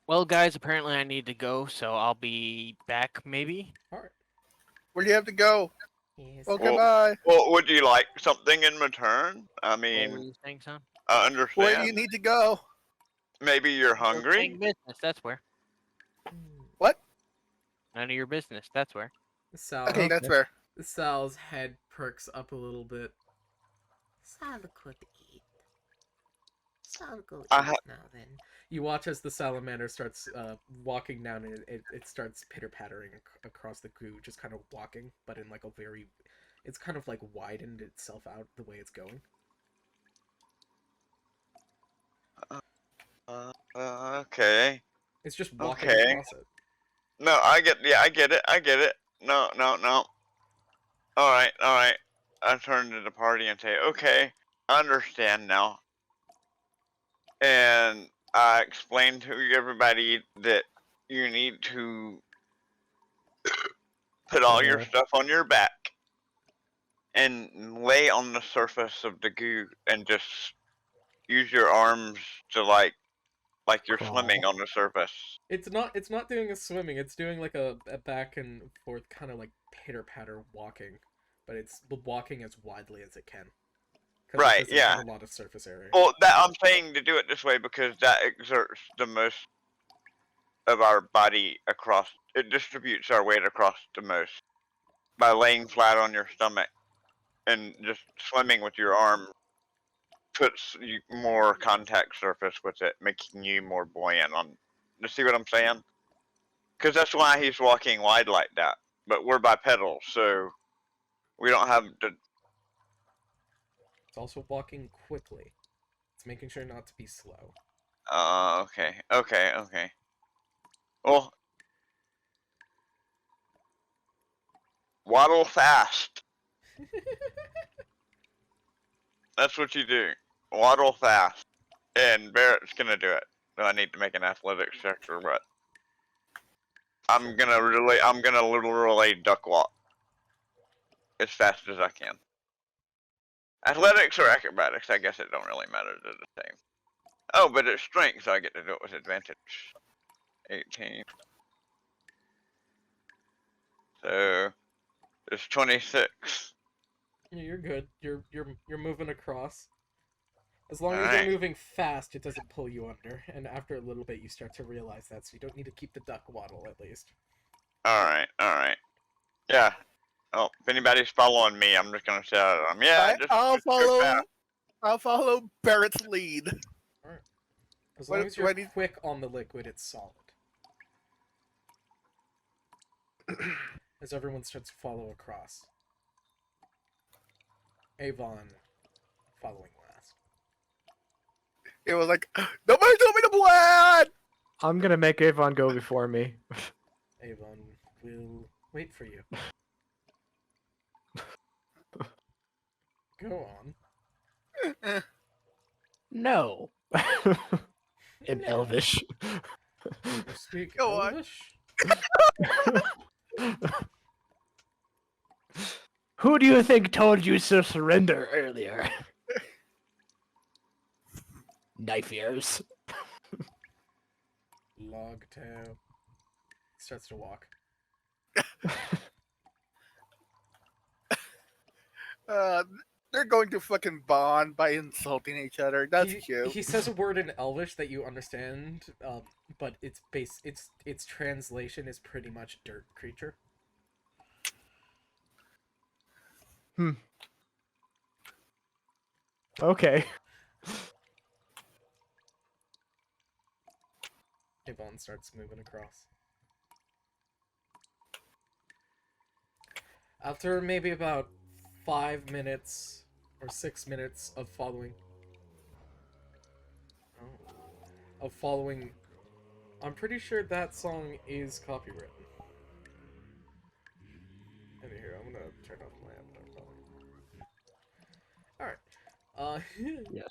Speaker 6: Well, guys, apparently I need to go, so I'll be back maybe.
Speaker 3: Alright.
Speaker 4: Where do you have to go?
Speaker 3: Yes.
Speaker 4: Oh,
Speaker 5: Well,
Speaker 4: goodbye.
Speaker 5: Well, would you like something in return? I
Speaker 6: What were
Speaker 5: mean,
Speaker 6: you saying, son?
Speaker 5: I
Speaker 4: Where do
Speaker 5: understand.
Speaker 4: you need to go?
Speaker 5: Maybe you're
Speaker 6: Paying
Speaker 5: hungry.
Speaker 6: business, that's where.
Speaker 4: What?
Speaker 6: None of your business, that's where.
Speaker 3: Sal,
Speaker 4: Okay, that's fair.
Speaker 3: Sal's head perks up a little bit.
Speaker 7: Sal could eat. Sal go
Speaker 5: I
Speaker 7: eat
Speaker 5: ha-
Speaker 7: now then.
Speaker 3: You watch as the salamander starts walking down, and it starts pitter-pattering across the goo, just kind of walking, but in like a very... It's kind of like widened itself out the way it's going.
Speaker 5: Okay.
Speaker 3: It's just walking
Speaker 5: Okay.
Speaker 3: across it.
Speaker 5: No, I get it. No. Alright. I turn to the party and say, okay, I understand now. And I explain to everybody that you need to put all your stuff on your back and lay on the surface of the goo and just use your arms to like you're swimming on the surface.
Speaker 3: It's not doing a swimming, it's doing like a back and forth kind of like pitter-patter walking. But it's walking as widely as it can. 'Cause it
Speaker 5: Right,
Speaker 3: doesn't
Speaker 5: yeah.
Speaker 3: have a lot of surface area.
Speaker 5: Well, that I'm saying to do it this way because that exerts the most of our body across. It distributes our weight across the most by laying flat on your stomach and just swimming with your arm puts you more contact surface with it, making you more buoyant. On, you see what I'm saying? Because that's why he's walking wide like that. But we're bipedal, so we don't have the.
Speaker 3: It's also walking quickly. It's making sure not to be slow.
Speaker 5: Okay. Well, waddle fast. That's what you do. Waddle fast. And Barrett's gonna do it. Do I need to make an athletics check or what? I'm gonna literally duck walk. As fast as I can. Athletics or acrobatics, I guess it don't really matter, they're the same. Oh, but it's strength, so I get to do it with advantage. 18. So it's 26.
Speaker 3: Yeah, you're good. You're moving across. As long as
Speaker 5: Alright.
Speaker 3: you're moving fast, it doesn't pull you under. And after a little bit, you start to realize that, so you don't need to keep the duck waddle at least.
Speaker 5: Alright. Yeah. Oh, if anybody's following me, I'm just gonna shout at them. Yeah,
Speaker 4: I'll
Speaker 5: just go fast.
Speaker 4: follow Barrett's lead.
Speaker 3: As
Speaker 4: What-
Speaker 3: long as
Speaker 4: do
Speaker 3: you're
Speaker 4: I need-
Speaker 3: quick on the liquid, it's solid. As everyone starts to follow across. Avon following last.
Speaker 4: It was like, nobody told me to plan!
Speaker 2: I'm gonna make Avon go before me.
Speaker 3: Avon will wait for you. Go on.
Speaker 2: No. In Elvish.
Speaker 3: You speak
Speaker 4: Go on.
Speaker 3: Elvish?
Speaker 2: Who do you think told you to surrender earlier? Knife ears.
Speaker 3: Log tab. Starts to walk.
Speaker 4: Uh, they're going to fucking bond by insulting each other. That's
Speaker 3: he,
Speaker 4: cute.
Speaker 3: He says a word in Elvish that you understand, but its translation is pretty much dirt creature.
Speaker 2: Okay.
Speaker 3: Yvonne starts moving across. After maybe about 5 minutes or 6 minutes of following, I'm pretty sure that song is copywritten. And here, I'm gonna turn off my avatar color. Alright.
Speaker 2: Yes.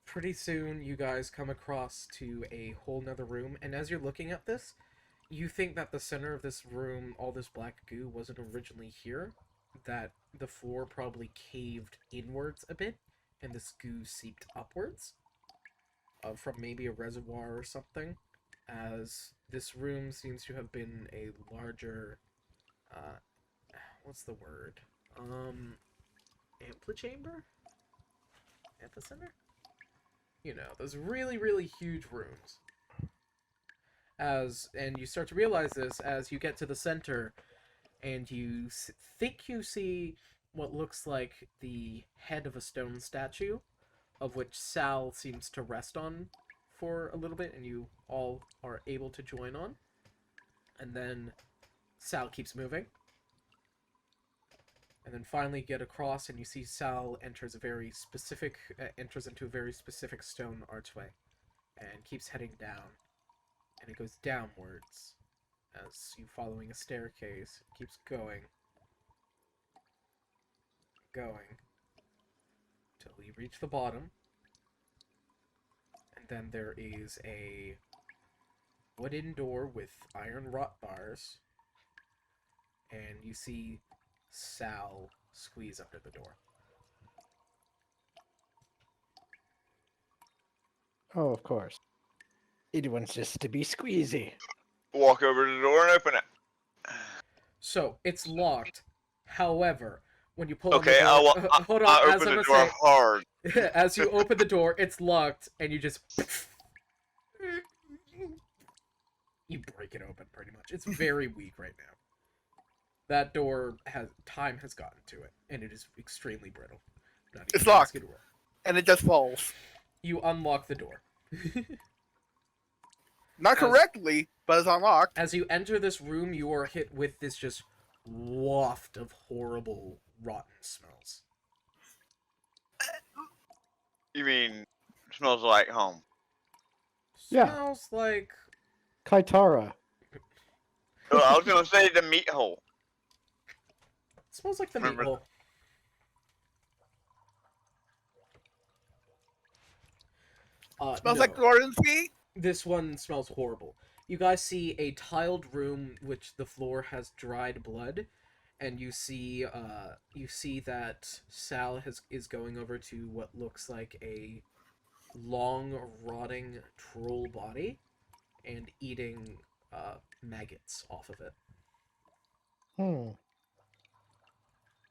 Speaker 3: Pretty soon, you guys come across to a whole nother room, and as you're looking at this, you think that the center of this room, all this black goo, wasn't originally here. That the floor probably caved inwards a bit, and this goo seeped upwards. From maybe a reservoir or something, as this room seems to have been a larger, what's the word? Amplichamber? Amphicenter? You know, those really, really huge rooms. And you start to realize this as you get to the center, and you think you see what looks like the head of a stone statue, of which Sal seems to rest on for a little bit, and you all are able to join on. And then Sal keeps moving. And then finally get across, and you see Sal enters into a very specific stone archway, and keeps heading down. And it goes downwards, as you following a staircase. It keeps going, till you reach the bottom. And then there is a wooden door with iron wrought bars, and you see Sal squeeze under the door.
Speaker 2: Oh, of course. It wants just to be squeezy.
Speaker 5: Walk over to the door and open it.
Speaker 3: So, it's locked. However, when you pull
Speaker 5: Okay,
Speaker 3: on the door... hold on,
Speaker 5: I
Speaker 3: as
Speaker 5: open
Speaker 3: I'm
Speaker 5: the
Speaker 3: gonna
Speaker 5: door hard.
Speaker 3: say... as you open the door, it's locked, and you just... you break it open, pretty much. It's very weak right now. That door time has gotten to it, and it is extremely brittle. Not even
Speaker 4: It's locked.
Speaker 3: gonna roll.
Speaker 4: And it just falls.
Speaker 3: You unlock the door.
Speaker 4: Not correctly, but it's unlocked.
Speaker 3: As you enter this room, you are hit with this just waft of horrible, rotten smells.
Speaker 5: You mean, smells like home?
Speaker 2: Yeah.
Speaker 3: Smells like...
Speaker 2: Kitara.
Speaker 5: Oh, I was gonna say the meat hole.
Speaker 3: Smells like the
Speaker 5: Remember-
Speaker 3: meat hole.
Speaker 4: Smells
Speaker 3: No.
Speaker 4: like Gordon's feet.
Speaker 3: This one smells horrible. You guys see a tiled room which the floor has dried blood, and you see that Sal is going over to what looks like a long rotting troll body and eating maggots off of it.
Speaker 2: Hmm.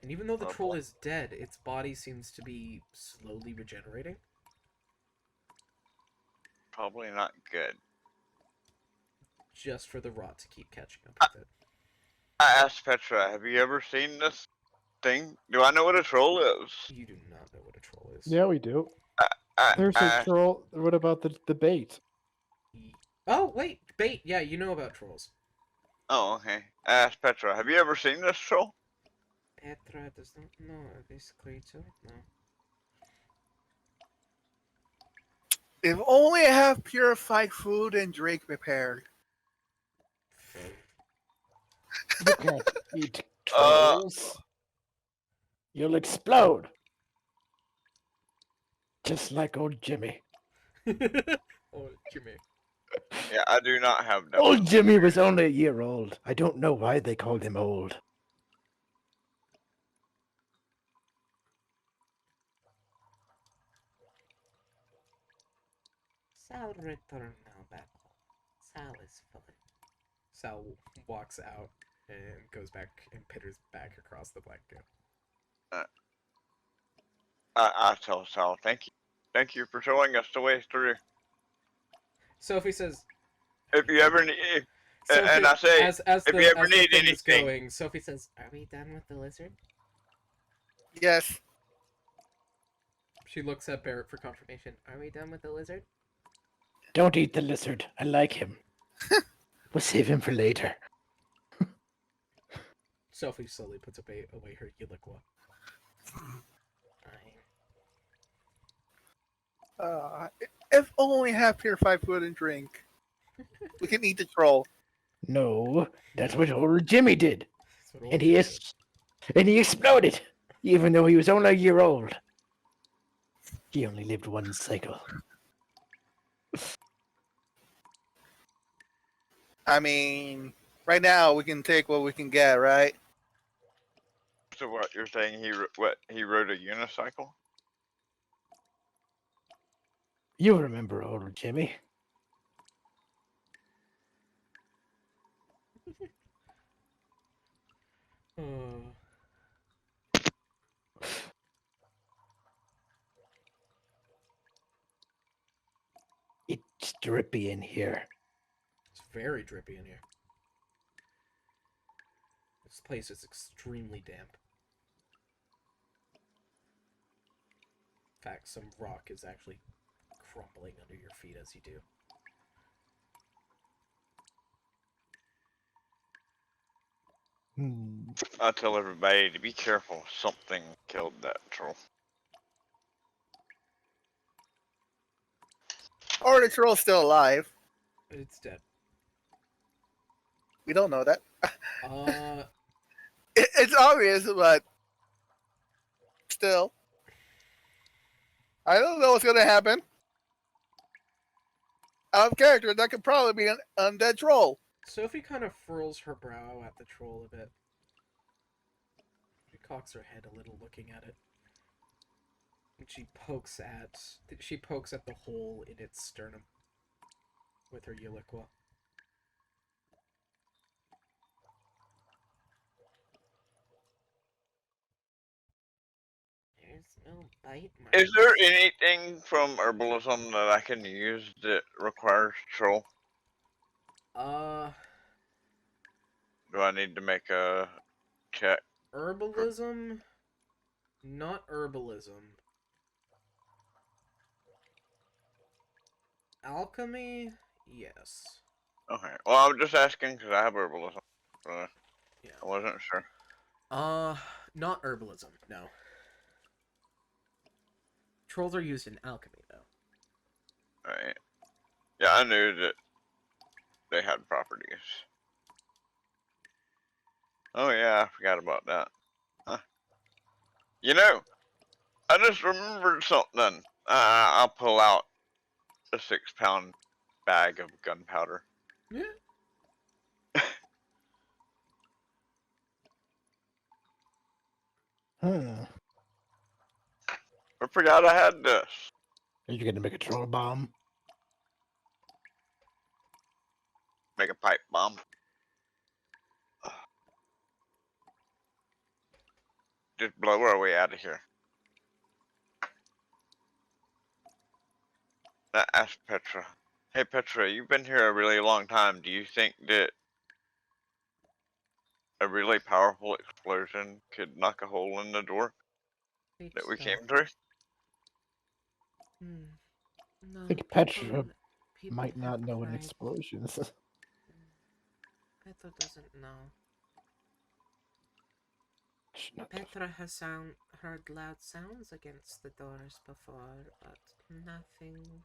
Speaker 3: And even though the
Speaker 5: Oh,
Speaker 3: troll
Speaker 5: boy.
Speaker 3: is dead, its body seems to be slowly regenerating.
Speaker 5: Probably not good.
Speaker 3: Just for the rot to keep catching up with it.
Speaker 5: I asked Petra, have you ever seen this thing? Do I know what a troll is?
Speaker 3: You do not know what a troll is.
Speaker 2: Yeah, we do. There's a
Speaker 5: I,
Speaker 2: troll. What about the bait?
Speaker 3: Oh, wait, bait. Yeah, you know about trolls.
Speaker 5: oh, okay. I asked Petra, have you ever seen this troll?
Speaker 3: Petra does not know this creature. No.
Speaker 4: If only I have purified food and drink prepared.
Speaker 2: You can't eat trolls. You'll explode. Just like old Jimmy.
Speaker 3: Oh, Jimmy.
Speaker 5: Yeah, I do not have that.
Speaker 2: Old Jimmy was only a year old. I don't know why they called him old.
Speaker 7: I'll return now back home. Sal is fine.
Speaker 3: Sal walks out and goes back and pitters back across the black goo.
Speaker 5: I tell Sal, thank you. Thank you for showing us the way through.
Speaker 3: Sophie says,
Speaker 5: If you ever need,
Speaker 3: Sophie,
Speaker 5: and I say,
Speaker 3: as
Speaker 5: if
Speaker 3: the,
Speaker 5: you ever
Speaker 3: as the
Speaker 5: need
Speaker 3: thing is
Speaker 5: anything,
Speaker 3: going, Sophie says, "Are we done with the lizard?"
Speaker 4: Yes.
Speaker 3: She looks at Barrett for confirmation. Are we done with the lizard?
Speaker 2: Don't eat the lizard. I like him. We'll save him for later.
Speaker 3: Sophie slowly puts away her Uliqua.
Speaker 7: Fine.
Speaker 4: If only have purified food and drink, we can eat the troll.
Speaker 2: No, that's what old Jimmy did.
Speaker 3: That's what old
Speaker 2: And
Speaker 3: Jimmy did.
Speaker 2: and he exploded, even though he was only a year old. He only lived one cycle.
Speaker 4: I mean, right now we can take what we can get, right?
Speaker 5: so what you're saying? He rode a unicycle?
Speaker 2: You remember old Jimmy.
Speaker 3: Oh.
Speaker 2: It's drippy in here.
Speaker 3: It's very drippy in here. This place is extremely damp. In fact, some rock is actually crumbling under your feet as you do.
Speaker 5: I tell everybody to be careful. Something killed that troll.
Speaker 4: Or the troll's still alive.
Speaker 3: It's dead.
Speaker 4: We don't know that.
Speaker 3: Uh,
Speaker 4: It's obvious, but still. I don't know what's gonna happen. Out of character, that could probably be an undead troll.
Speaker 3: Sophie kind of furrows her brow at the troll a bit. She cocks her head a little, looking at it. And she pokes at the hole in its sternum with her Uliqua.
Speaker 7: There's no bite marks.
Speaker 5: Is there anything from herbalism that I can use that requires troll? Do I need to make a check?
Speaker 3: Herbalism? Not herbalism. Alchemy? Yes.
Speaker 5: Okay. Well, I'm just asking because I have herbalism.
Speaker 3: Yeah.
Speaker 5: I wasn't sure.
Speaker 3: Not herbalism, no. Trolls are used in alchemy, though.
Speaker 5: Right. Yeah, I knew that they had properties. Oh yeah, I forgot about that. Huh. You know, I just remembered something. I'll pull out a 6-pound bag of gunpowder.
Speaker 3: Yeah.
Speaker 2: Huh.
Speaker 5: I forgot I had this.
Speaker 2: Are you gonna make a troll bomb?
Speaker 5: Make a pipe bomb. Just blow our way out of here. Ask Petra. Hey Petra, you've been here a really long time. Do you think that a really powerful explosion could knock a hole in the door that we came through?
Speaker 7: No,
Speaker 2: I think Petra might not know an explosion.
Speaker 7: Petra doesn't know.
Speaker 2: She's not-
Speaker 7: Petra has heard loud sounds against the doors before, but nothing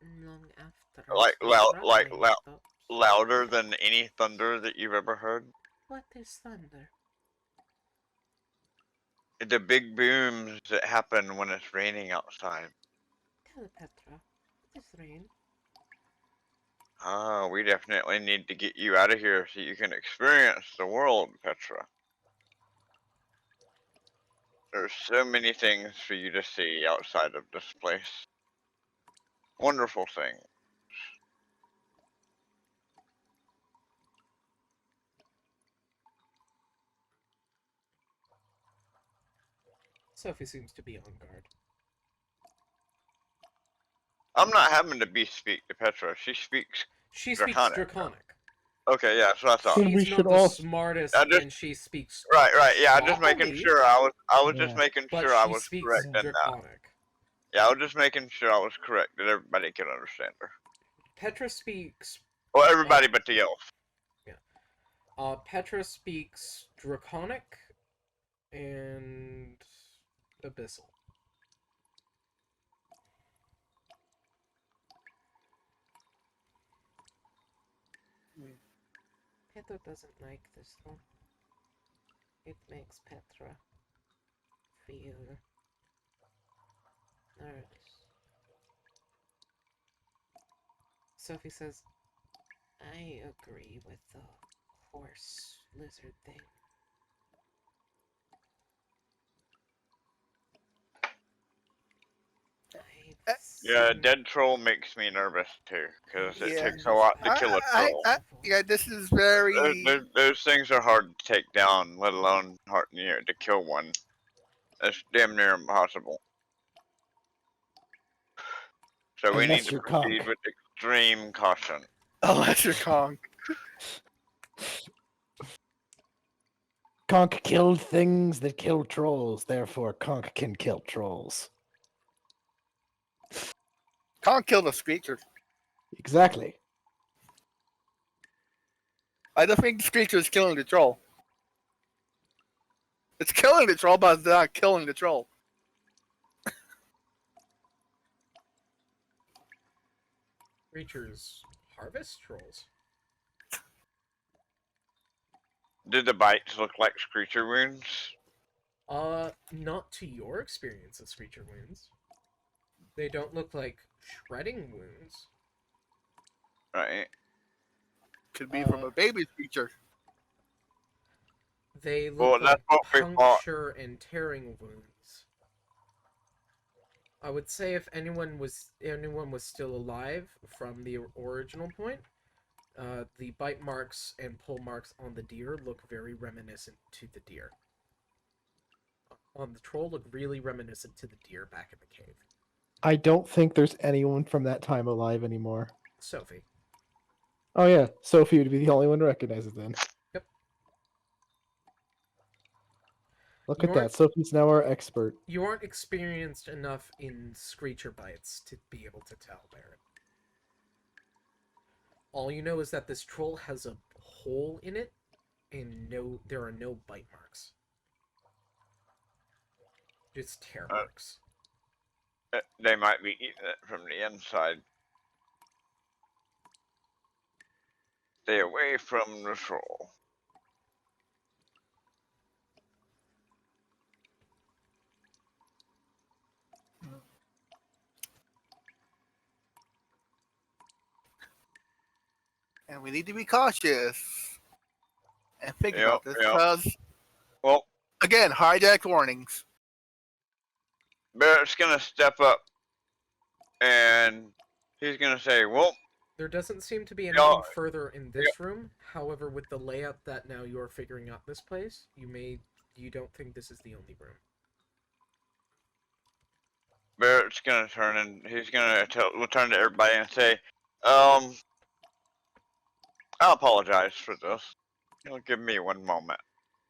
Speaker 7: long after.
Speaker 5: Like
Speaker 7: The
Speaker 5: like
Speaker 7: struggling stops.
Speaker 5: louder than any thunder that you've ever heard?
Speaker 7: What is thunder?
Speaker 5: The big booms that happen when it's raining outside.
Speaker 7: Tell Petra. It is rain.
Speaker 5: Ah, we definitely need to get you out of here so you can experience the world, Petra. There's so many things for you to see outside of this place. wonderful thing.
Speaker 3: Sophie seems to be on guard.
Speaker 5: I'm not having to speak to Petra. She speaks.
Speaker 3: She speaks
Speaker 5: Draconic.
Speaker 3: Draconic.
Speaker 5: Okay, yeah, so I thought.
Speaker 2: Then we
Speaker 3: She's
Speaker 2: should
Speaker 3: not the
Speaker 2: all-
Speaker 3: smartest,
Speaker 5: I just-
Speaker 3: and she speaks
Speaker 5: Right, yeah. I'm just making
Speaker 3: sloppily,
Speaker 5: sure. I was just
Speaker 2: Yeah.
Speaker 5: making
Speaker 3: but
Speaker 5: sure I
Speaker 3: she
Speaker 5: was
Speaker 3: speaks
Speaker 5: correct in that.
Speaker 3: Draconic.
Speaker 5: Yeah, I was just making sure I was correct that everybody could understand her.
Speaker 3: Petra speaks.
Speaker 5: Well, everybody but the elf.
Speaker 3: Petra speaks Draconic and Abyssal. Petra doesn't like this one. It makes Petra feel nervous. Sophie says, I agree with the horse lizard thing.
Speaker 5: Yeah, a dead troll makes me nervous too, because it
Speaker 4: Yeah.
Speaker 5: takes a lot to kill a troll.
Speaker 4: Yeah, this is very.
Speaker 5: Those things are hard to take down, let alone hard, to kill one. That's damn near impossible. So we need
Speaker 2: Unless
Speaker 5: to
Speaker 2: you're
Speaker 5: proceed
Speaker 2: conk.
Speaker 5: with extreme caution.
Speaker 4: Unless you're Kong.
Speaker 2: Conk killed things that kill trolls, therefore Conk can kill trolls.
Speaker 4: Kong killed a Screecher.
Speaker 2: Exactly.
Speaker 4: I don't think the Screecher is killing the troll. It's killing the troll, but it's not killing the troll.
Speaker 3: Creatures harvest trolls.
Speaker 5: Did the bites look like screecher wounds?
Speaker 3: Not to your experience of Screecher wounds. They don't look like shredding wounds.
Speaker 5: Right.
Speaker 4: Could be from a baby Screecher.
Speaker 3: They
Speaker 5: Well,
Speaker 3: look
Speaker 5: that's
Speaker 3: like
Speaker 5: what we thought.
Speaker 3: puncture and tearing wounds. I would say if anyone was still alive from the original point, the bite marks and pull marks on the deer look very reminiscent to the deer. On the troll look really reminiscent to the deer back in the cave.
Speaker 2: I don't think there's anyone from that time alive anymore.
Speaker 3: Sophie.
Speaker 2: Oh yeah, Sophie would be the only one to recognize it then.
Speaker 3: Yep.
Speaker 2: Look
Speaker 3: You
Speaker 2: at that.
Speaker 3: aren't-
Speaker 2: Sophie's now our expert.
Speaker 3: You aren't experienced enough in Screecher bites to be able to tell, Barrett. All you know is that this troll has a hole in it, and there are no bite marks. Just tear marks.
Speaker 5: They might be eating it from the inside. Stay away from the troll.
Speaker 4: And we need to be cautious. And think
Speaker 5: Yep,
Speaker 4: about this,
Speaker 5: yep.
Speaker 4: because,
Speaker 5: Well,
Speaker 4: again, hijack warnings.
Speaker 5: Barrett's gonna step up, and he's gonna say, "Well,
Speaker 3: There doesn't seem to be
Speaker 5: Yeah.
Speaker 3: anything further in this room. However, with the layout that now you're figuring out this place, you don't think this is the only room.
Speaker 5: Barrett's gonna turn and he's gonna turn to everybody and say, I apologize for this. You'll give me one moment."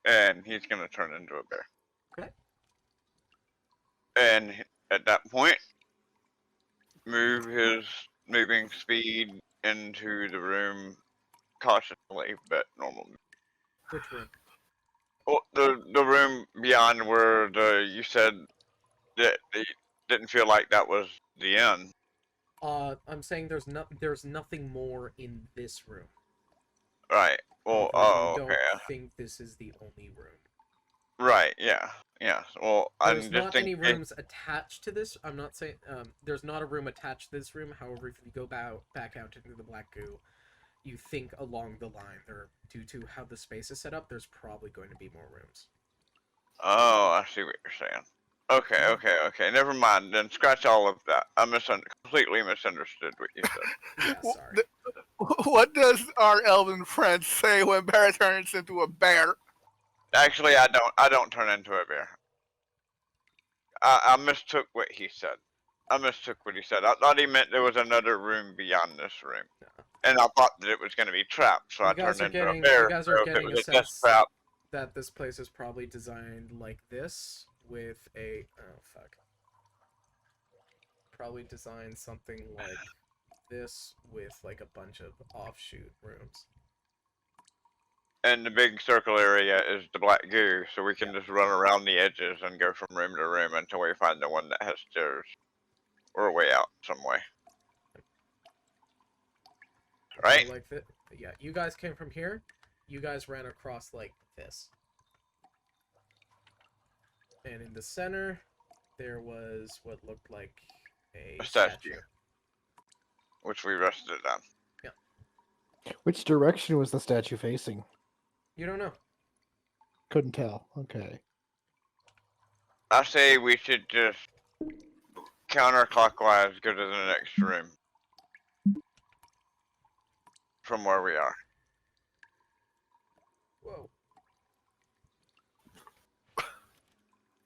Speaker 5: And he's gonna turn into a bear.
Speaker 3: Okay.
Speaker 5: And at that point, move his moving speed into the room cautiously, but normally.
Speaker 3: Which room?
Speaker 5: Oh, the room beyond where you said that you didn't feel like that was the end.
Speaker 3: I'm saying there's nothing more in this room.
Speaker 5: Right. Well,
Speaker 3: However, you
Speaker 5: okay.
Speaker 3: don't think this is the only room.
Speaker 5: Right. Yeah. Yeah. Well,
Speaker 3: There's
Speaker 5: I'm
Speaker 3: not
Speaker 5: just
Speaker 3: any
Speaker 5: thinking.
Speaker 3: rooms attached to this. I'm not saying there's not a room attached to this room. However, if you go back out into the black goo, you think along the line there, due to how the space is set up, there's probably going to be more rooms.
Speaker 5: Oh, I see what you're saying. Okay. Never mind. Then scratch all of that. I completely misunderstood what you said.
Speaker 3: Yeah, sorry.
Speaker 4: What does our elven friend say when bear turns into a bear?
Speaker 5: Actually, I don't turn into a bear. I mistook what he said. I thought he meant there was another room beyond this room.
Speaker 3: No.
Speaker 5: And I thought that it was going to be trapped, so
Speaker 3: You
Speaker 5: I
Speaker 3: guys
Speaker 5: turned
Speaker 3: are
Speaker 5: into
Speaker 3: getting-
Speaker 5: a bear.
Speaker 3: you guys are
Speaker 5: so if it
Speaker 3: getting
Speaker 5: was
Speaker 3: a
Speaker 5: a death
Speaker 3: sense-
Speaker 5: trap,
Speaker 3: That this place is probably designed like this with a probably designed something like this with like a bunch of offshoot rooms.
Speaker 5: and the big circle area is the black goo, so we can
Speaker 3: Yeah.
Speaker 5: just run around the edges and go from room to room until we find the one that has stairs. Or a way out some way. Right?
Speaker 3: So, like yeah, you guys came from here. You guys ran across like this. And in the center, there was what looked like a statue.
Speaker 5: Which we rested on.
Speaker 2: Which direction was the statue facing?
Speaker 3: You don't know.
Speaker 2: Couldn't tell. Okay.
Speaker 5: I say we should just counterclockwise go to the next room. From where we are.
Speaker 3: Whoa.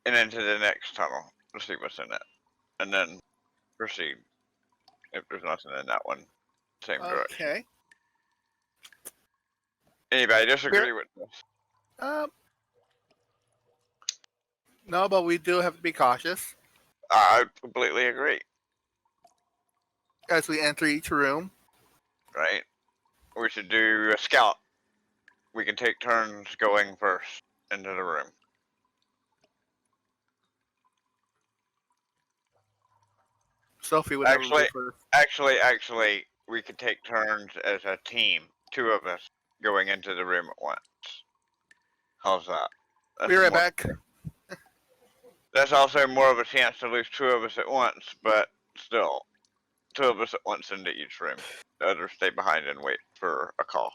Speaker 5: And into the next tunnel to see what's in it. And then proceed. If there's nothing in that one. Same direction.
Speaker 4: Okay.
Speaker 5: Anybody disagree with this?
Speaker 4: No, but we do have to be cautious
Speaker 5: I completely agree.
Speaker 4: as we enter each room.
Speaker 5: Right? We should do a scout. We can take turns going first into the room.
Speaker 4: Sophie would never go first.
Speaker 5: Actually, we could take turns as a team. 2 of us going into the room at once. How's that?
Speaker 4: Be right back.
Speaker 5: That's also more of a chance to lose 2 of us at once, but still, 2 of us at once into each room. The others stay behind and wait for a call.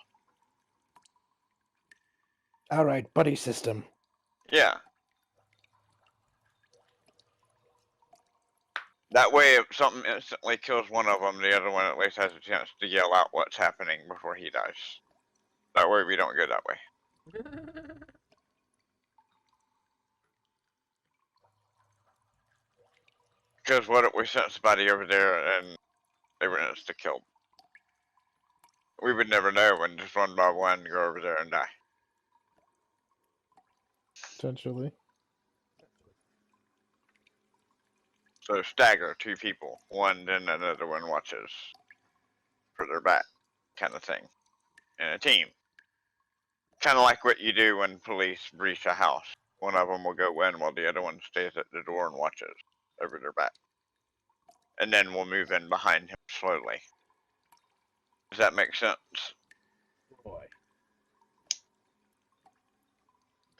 Speaker 2: All right, buddy system.
Speaker 5: Yeah. That way, if something instantly kills one of them, the other one at least has a chance to yell out what's happening before he dies. That way, we don't go that way. Because what if we sent somebody over there and they were insta-killed? We would never know and just one by one go over there and die.
Speaker 2: Potentially.
Speaker 5: So stagger 2 people. One, then another one watches for their back, kind of thing. In a team. Kind of like what you do when police breach a house. One of them will go in while the other one stays at the door and watches over their back. And then we'll move in behind him slowly. Does that make sense?
Speaker 3: Boy.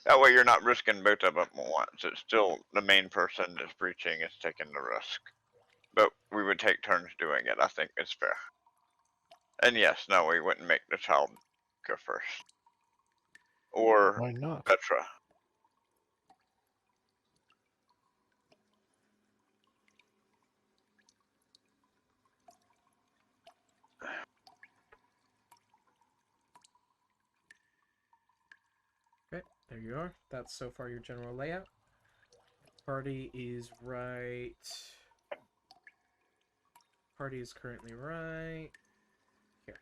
Speaker 5: That way you're not risking both of them at once. It's still the main person that's breaching is taking the risk. But we would take turns doing it. I think it's fair. And yes, no, we wouldn't make the child go first. Or
Speaker 2: Why not?
Speaker 5: Petra.
Speaker 3: Okay, there you are. That's so far your general layout. Party is right. Party is currently right here.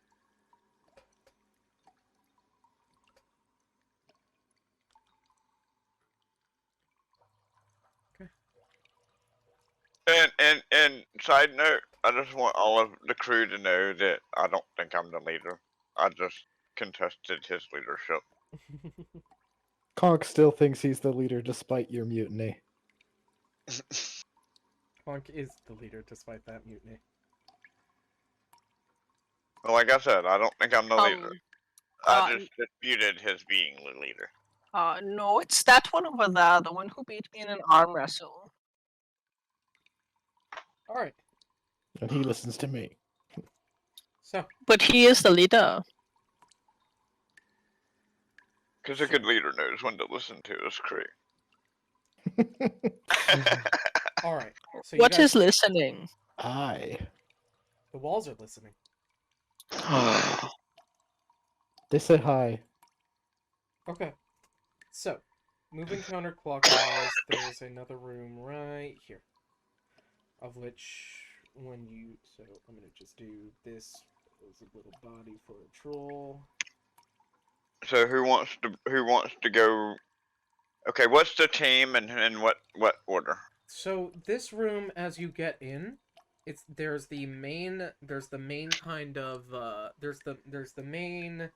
Speaker 5: And side note, I just want all of the crew to know that I don't think I'm the leader. I just contested his leadership.
Speaker 2: Conk still thinks he's the leader despite your mutiny.
Speaker 3: Honk is the leader despite that mutiny.
Speaker 5: Well, like I said, I don't think I'm the leader.
Speaker 8: uh,
Speaker 5: I just disputed his being the leader.
Speaker 8: No, it's that one over there, the one who beat me in an arm wrestle.
Speaker 3: Alright,
Speaker 2: And he listens to me.
Speaker 3: so
Speaker 8: But he is the leader.
Speaker 5: Because a good leader knows when to listen to his crew.
Speaker 3: All right. So
Speaker 8: What
Speaker 3: you guys,
Speaker 8: is listening?
Speaker 2: Aye.
Speaker 3: the walls are listening.
Speaker 2: They say hi.
Speaker 3: Okay. So, moving counterclockwise, there's another room right here. Of which, when you... So, I'm going to just do this as a little body for a troll.
Speaker 5: So who wants to go? Okay, what's the team and what order?
Speaker 3: So, this room, as you get in, there's the main kind of there's the main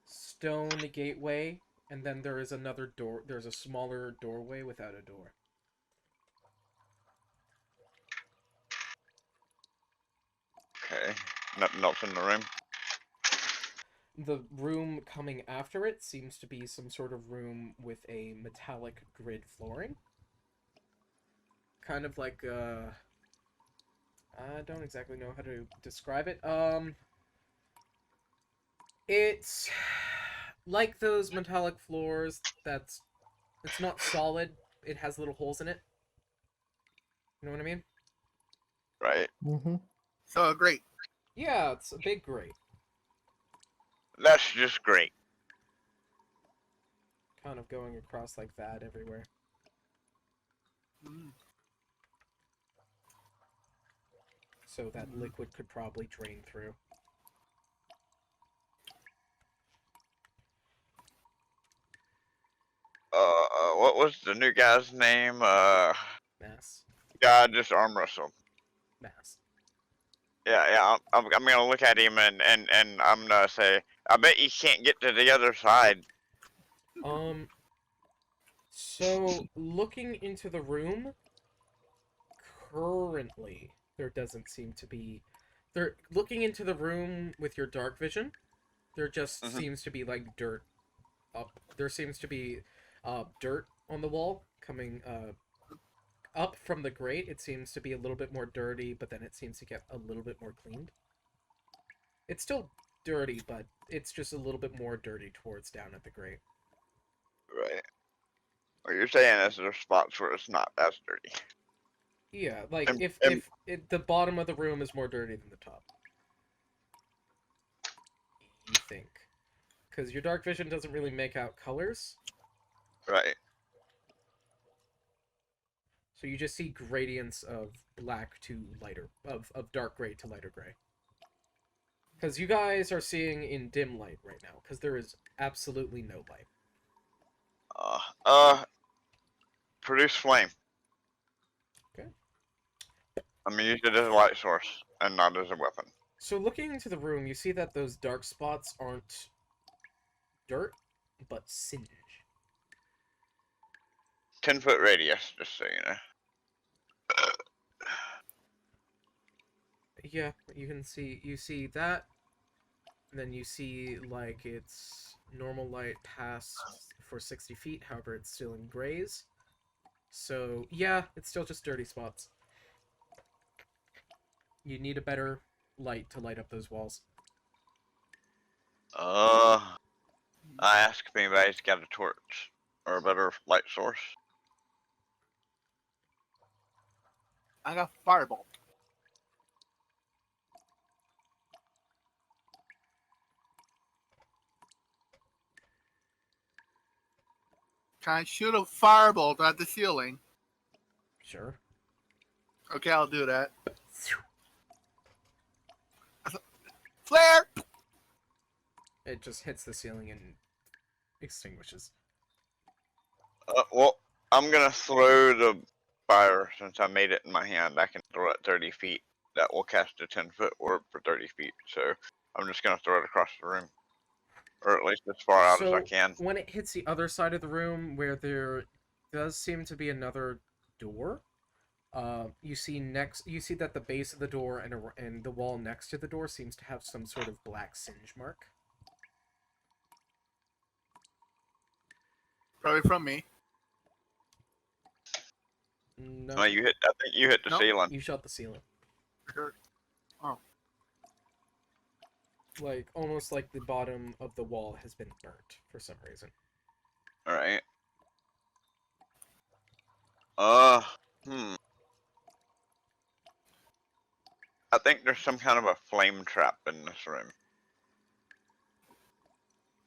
Speaker 3: stone gateway, and then there is another door. There's a smaller doorway without a door.
Speaker 5: Okay, nothing else in the room.
Speaker 3: The room coming after it seems to be some sort of room with a metallic grid flooring. Kind of like I don't exactly know how to describe it. It's like those metallic floors it's not solid. It has little holes in it. You know what I mean?
Speaker 5: Right.
Speaker 2: Mm-hmm.
Speaker 4: So great.
Speaker 3: Yeah, it's a big grate.
Speaker 5: That's just great.
Speaker 3: Kind of going across like that everywhere.
Speaker 4: Mm.
Speaker 3: So that liquid could probably drain through.
Speaker 5: What was the new guy's name?
Speaker 3: Mass.
Speaker 5: Guy just arm wrestled.
Speaker 3: Mass.
Speaker 5: Yeah. I'm gonna look at him and I'm gonna say, I bet you can't get to the other side.
Speaker 3: So looking into the room, currently there doesn't seem to be. They're looking into the room with your dark vision. There just
Speaker 5: Mhm.
Speaker 3: seems to be like dirt up. There seems to be dirt on the wall coming up from the grate. It seems to be a little bit more dirty, but then it seems to get a little bit more cleaned. It's still dirty, but it's just a little bit more dirty towards down at the grate.
Speaker 5: Right. What you're saying is there's spots where it's not as dirty.
Speaker 3: Yeah, like
Speaker 5: And-
Speaker 3: if
Speaker 5: and-
Speaker 3: the bottom of the room is more dirty than the top. You think. Because your dark vision doesn't really make out colors.
Speaker 5: Right.
Speaker 3: So you just see gradients of black to lighter, of dark gray to lighter gray. Because you guys are seeing in dim light right now, because there is absolutely no light.
Speaker 5: Produce flame.
Speaker 3: Okay.
Speaker 5: I'm gonna use it as a light source and not as a weapon.
Speaker 3: So looking into the room, you see that those dark spots aren't dirt, but singe.
Speaker 5: 10-foot radius, just so you know.
Speaker 3: Yeah, you see that, and then you see, like, it's normal light past for 60 feet, however, it's still in grays. So, yeah, it's still just dirty spots. You need a better light to light up those walls.
Speaker 5: I ask if anybody's got a torch or a better light source.
Speaker 4: I got fireball. Can I shoot a firebolt at the ceiling?
Speaker 3: Sure.
Speaker 4: Okay, I'll do that. Flare!
Speaker 3: It just hits the ceiling and extinguishes.
Speaker 5: Well, I'm gonna throw the fire since I made it in my hand. I can throw it 30 feet. That will cast a 10-foot orb for 30 feet. So I'm just gonna throw it across the room, or at least as far out as I can.
Speaker 3: When it hits the other side of the room, where there does seem to be another door, you see that the base of the door and the wall next to the door seems to have some sort of black singe mark.
Speaker 4: Probably from me.
Speaker 3: No,
Speaker 5: I think you hit the
Speaker 4: Nope.
Speaker 5: ceiling.
Speaker 3: you shot the ceiling.
Speaker 4: Sure. Oh.
Speaker 3: Like, almost like the bottom of the wall has been burnt for some reason.
Speaker 5: All right. Hmm. I think there's some kind of a flame trap in this room.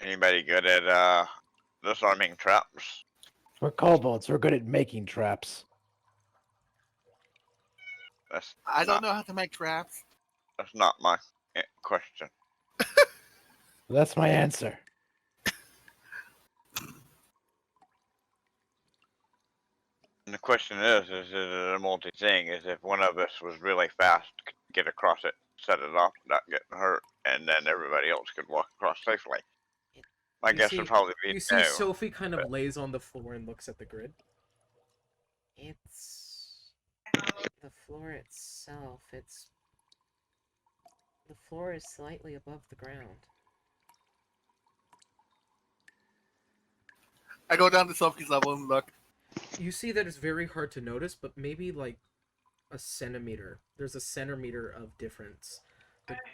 Speaker 5: Anybody good at disarming traps?
Speaker 2: We're kobolds. We're good at making traps.
Speaker 5: That's
Speaker 4: I don't
Speaker 5: not,
Speaker 4: know how to make traps.
Speaker 5: that's not my question.
Speaker 2: That's my answer.
Speaker 5: And the question is it a multi thing? Is if one of us was really fast, could get across it, set it off without getting hurt, and then everybody else could walk across safely? My
Speaker 3: You
Speaker 5: guess
Speaker 3: see-
Speaker 5: would probably be
Speaker 3: You see,
Speaker 5: no.
Speaker 3: Sophie kind of lays on the floor and looks at the grid. It's the floor itself. The floor is slightly above the ground.
Speaker 4: I go down to Sophie's level and look.
Speaker 3: You see that it's very hard to notice, but maybe like a centimeter. There's a centimeter of difference.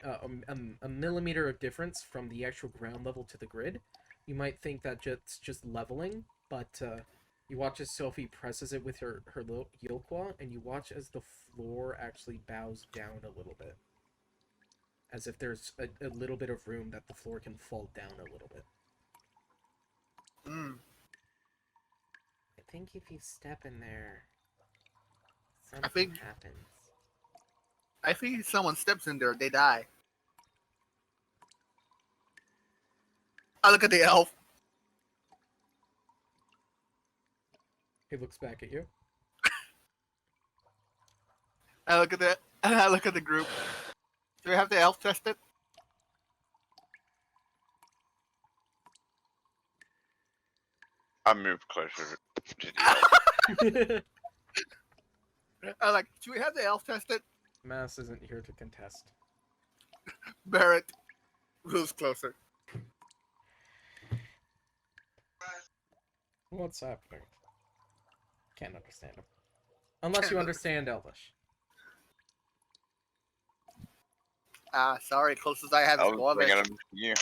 Speaker 3: A millimeter of difference from the actual ground level to the grid. You might think that just leveling, but you watch as Sophie presses it with her little heel claw, and you watch as the floor actually bows down a little bit. As if there's a little bit of room that the floor can fall down a little bit.
Speaker 4: Hmm.
Speaker 3: I think if you step in there,
Speaker 4: I
Speaker 3: something
Speaker 4: think-
Speaker 3: happens.
Speaker 4: I think if someone steps in there, they die. I look at the elf.
Speaker 3: He looks back at you.
Speaker 4: I look at the group. Do we have the elf test it?
Speaker 5: I moved closer to the
Speaker 4: I like. Do we have the elf test it?
Speaker 3: Mass isn't here to contest.
Speaker 4: Barrett moves closer.
Speaker 3: What's happening? Can't understand him. Unless you understand Elvish.
Speaker 4: Sorry. Closest I have
Speaker 5: I
Speaker 4: is
Speaker 5: was
Speaker 4: Gorlish.
Speaker 5: bringing them to you.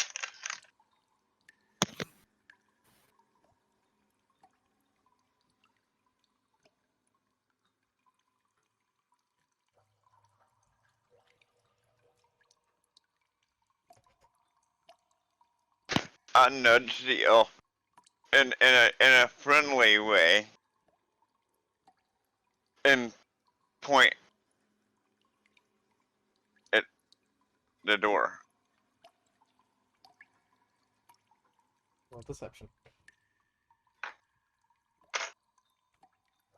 Speaker 5: I nudged the elf in a friendly way and point at the door.
Speaker 3: Well, deception.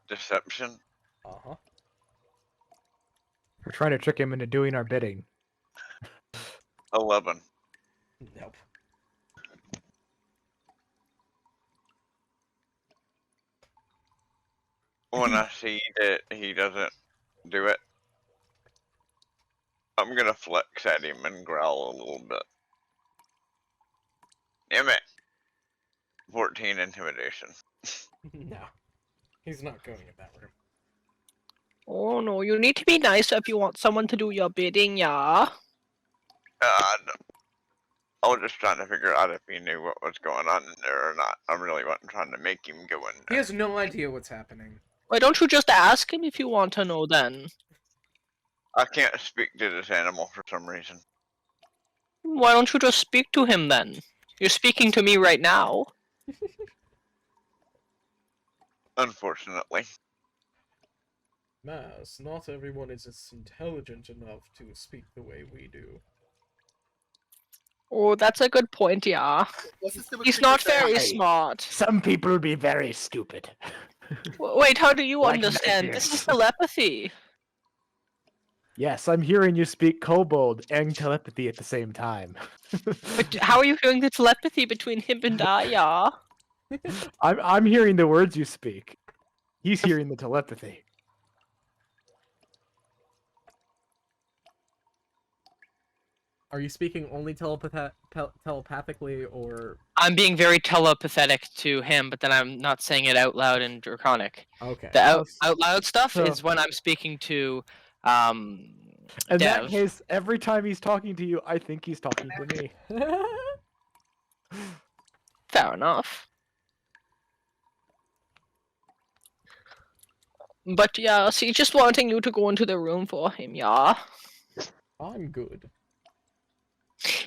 Speaker 5: Deception.
Speaker 3: Uh-huh.
Speaker 2: We're trying to trick him into doing our bidding.
Speaker 5: 11.
Speaker 3: Nope.
Speaker 5: When I see that he doesn't do it, I'm gonna flex at him and growl a little bit. Damn it. 14 intimidation.
Speaker 3: No. He's not going in that room.
Speaker 8: Oh no, you need to be nice if you want someone to do your bidding, yeah.
Speaker 5: No. I was just trying to figure out if he knew what was going on in there or not. I really wasn't trying to make him go in
Speaker 3: He
Speaker 5: there.
Speaker 3: has no idea what's happening.
Speaker 8: Why don't you just ask him if you want to know then?
Speaker 5: I can't speak to this animal for some reason.
Speaker 8: Why don't you just speak to him then? You're speaking to me right now.
Speaker 5: Unfortunately.
Speaker 3: Mass, not everyone is as intelligent enough to speak the way we do.
Speaker 8: Oh, that's a good point, yeah.
Speaker 4: What's the stupid
Speaker 8: He's
Speaker 4: creature
Speaker 8: not
Speaker 4: say?
Speaker 8: very
Speaker 2: Hey.
Speaker 8: smart.
Speaker 2: Some people will be very stupid.
Speaker 8: Wait, how do you
Speaker 2: Like
Speaker 8: understand? This
Speaker 2: nightmares.
Speaker 8: is telepathy.
Speaker 2: Yes, I'm hearing you speak kobold and telepathy at the same time.
Speaker 8: But how are you hearing the telepathy between him and I, yeah?
Speaker 2: I'm hearing the words you speak. He's hearing the telepathy.
Speaker 3: Are you speaking only telepathically, or...
Speaker 8: I'm being very telepathetic to him, but then I'm not saying it out loud in Draconic.
Speaker 3: Okay.
Speaker 8: The
Speaker 2: Oh,
Speaker 8: out loud stuff
Speaker 2: so-
Speaker 8: is when I'm speaking to
Speaker 2: In that
Speaker 8: Dev.
Speaker 2: case, every time he's talking to you, I think he's talking to me.
Speaker 8: Fair enough. But yes, he's just wanting you to go into the room for him, yeah.
Speaker 3: I'm good.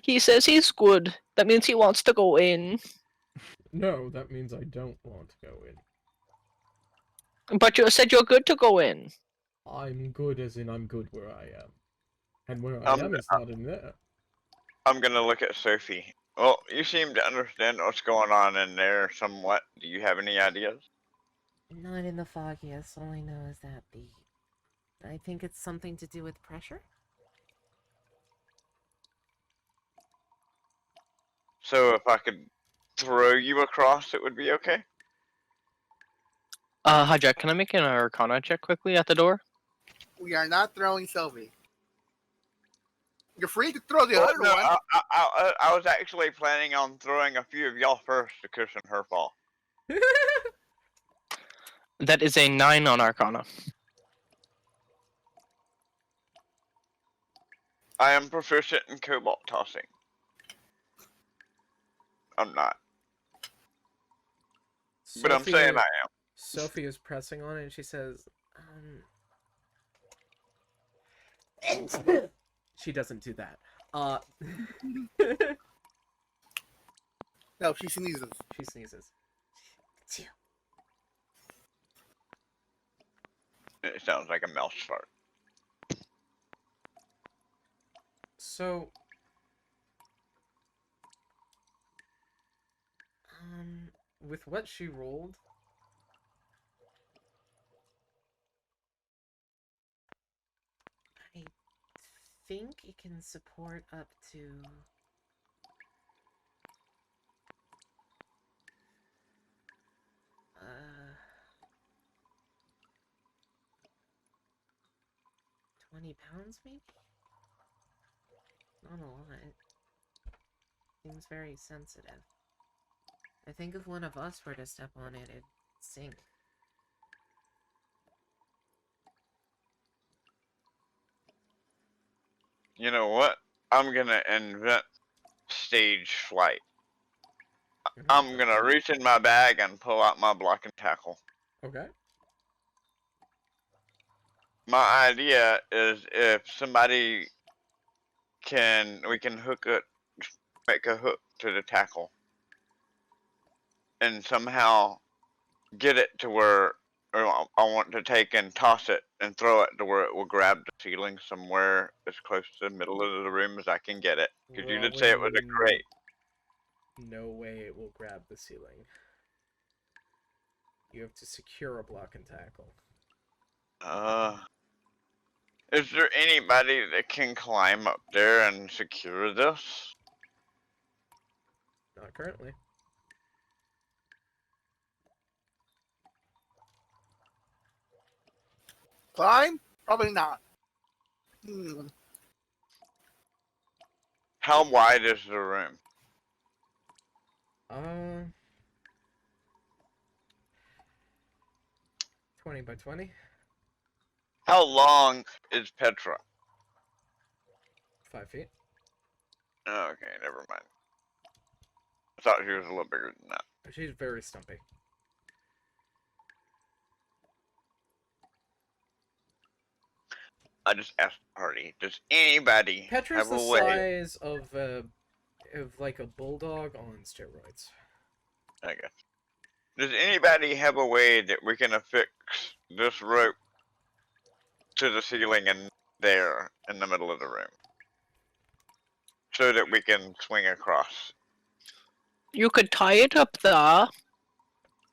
Speaker 8: He says he's good. That means he wants to go in.
Speaker 3: No, that means I don't want to go in.
Speaker 8: But you said you're good to go in.
Speaker 3: I'm good as in I'm good where I am. And where I
Speaker 5: I'm
Speaker 3: am is not in there.
Speaker 5: I'm gonna look at Sophie. Well, you seem to understand what's going on in there somewhat. Do you have any ideas?
Speaker 7: Not in the foggiest. All I know is that I think it's something to do with pressure.
Speaker 5: So if I could throw you across, it would be okay?
Speaker 1: Hi Jack, can I make an Arcana check quickly at the door?
Speaker 4: We are not throwing Sylvie. You're free to throw the
Speaker 5: Well,
Speaker 4: other
Speaker 5: no,
Speaker 4: one.
Speaker 5: I was actually planning on throwing a few of y'all first to cushion her fall.
Speaker 1: That is a 9 on Arcana.
Speaker 5: I am proficient in cobalt tossing. I'm not, but I'm saying I am.
Speaker 3: Sophie is pressing on it and she says, she doesn't do that.
Speaker 4: No, she sneezes.
Speaker 3: She sneezes.
Speaker 5: It sounds like a mouse fart.
Speaker 3: So, with what she rolled,
Speaker 7: I think it can support up to 20 pounds, maybe? Not a lot. Seems very sensitive. I think if one of us were to step on it, it'd sink.
Speaker 5: You know what? I'm gonna invent stage flight. I'm gonna reach in my bag and pull out my block and tackle.
Speaker 3: Okay.
Speaker 5: My idea is if somebody we can make a hook to the tackle, and somehow get it to where I want to take and toss it and throw it to where it will grab the ceiling somewhere as close to the middle of the room as I can get it. Because you did say it was a crate.
Speaker 3: No way it will grab the ceiling. You have to secure a block and tackle.
Speaker 5: Is there anybody that can climb up there and secure this?
Speaker 3: Not currently.
Speaker 4: Climb? Probably not.
Speaker 5: How wide is the room?
Speaker 3: 20 by 20.
Speaker 5: How long is Petra?
Speaker 3: 5 feet.
Speaker 5: Okay, never mind. I thought she was a little bigger than that.
Speaker 3: She's very stumpy.
Speaker 5: I just asked the party, does anybody
Speaker 3: Petra's
Speaker 5: have
Speaker 3: the
Speaker 5: a way?
Speaker 3: size of like a bulldog on steroids.
Speaker 5: I guess. Does anybody have a way that we can affix this rope to the ceiling and there in the middle of the room? So that we can swing across.
Speaker 8: You could tie it up there.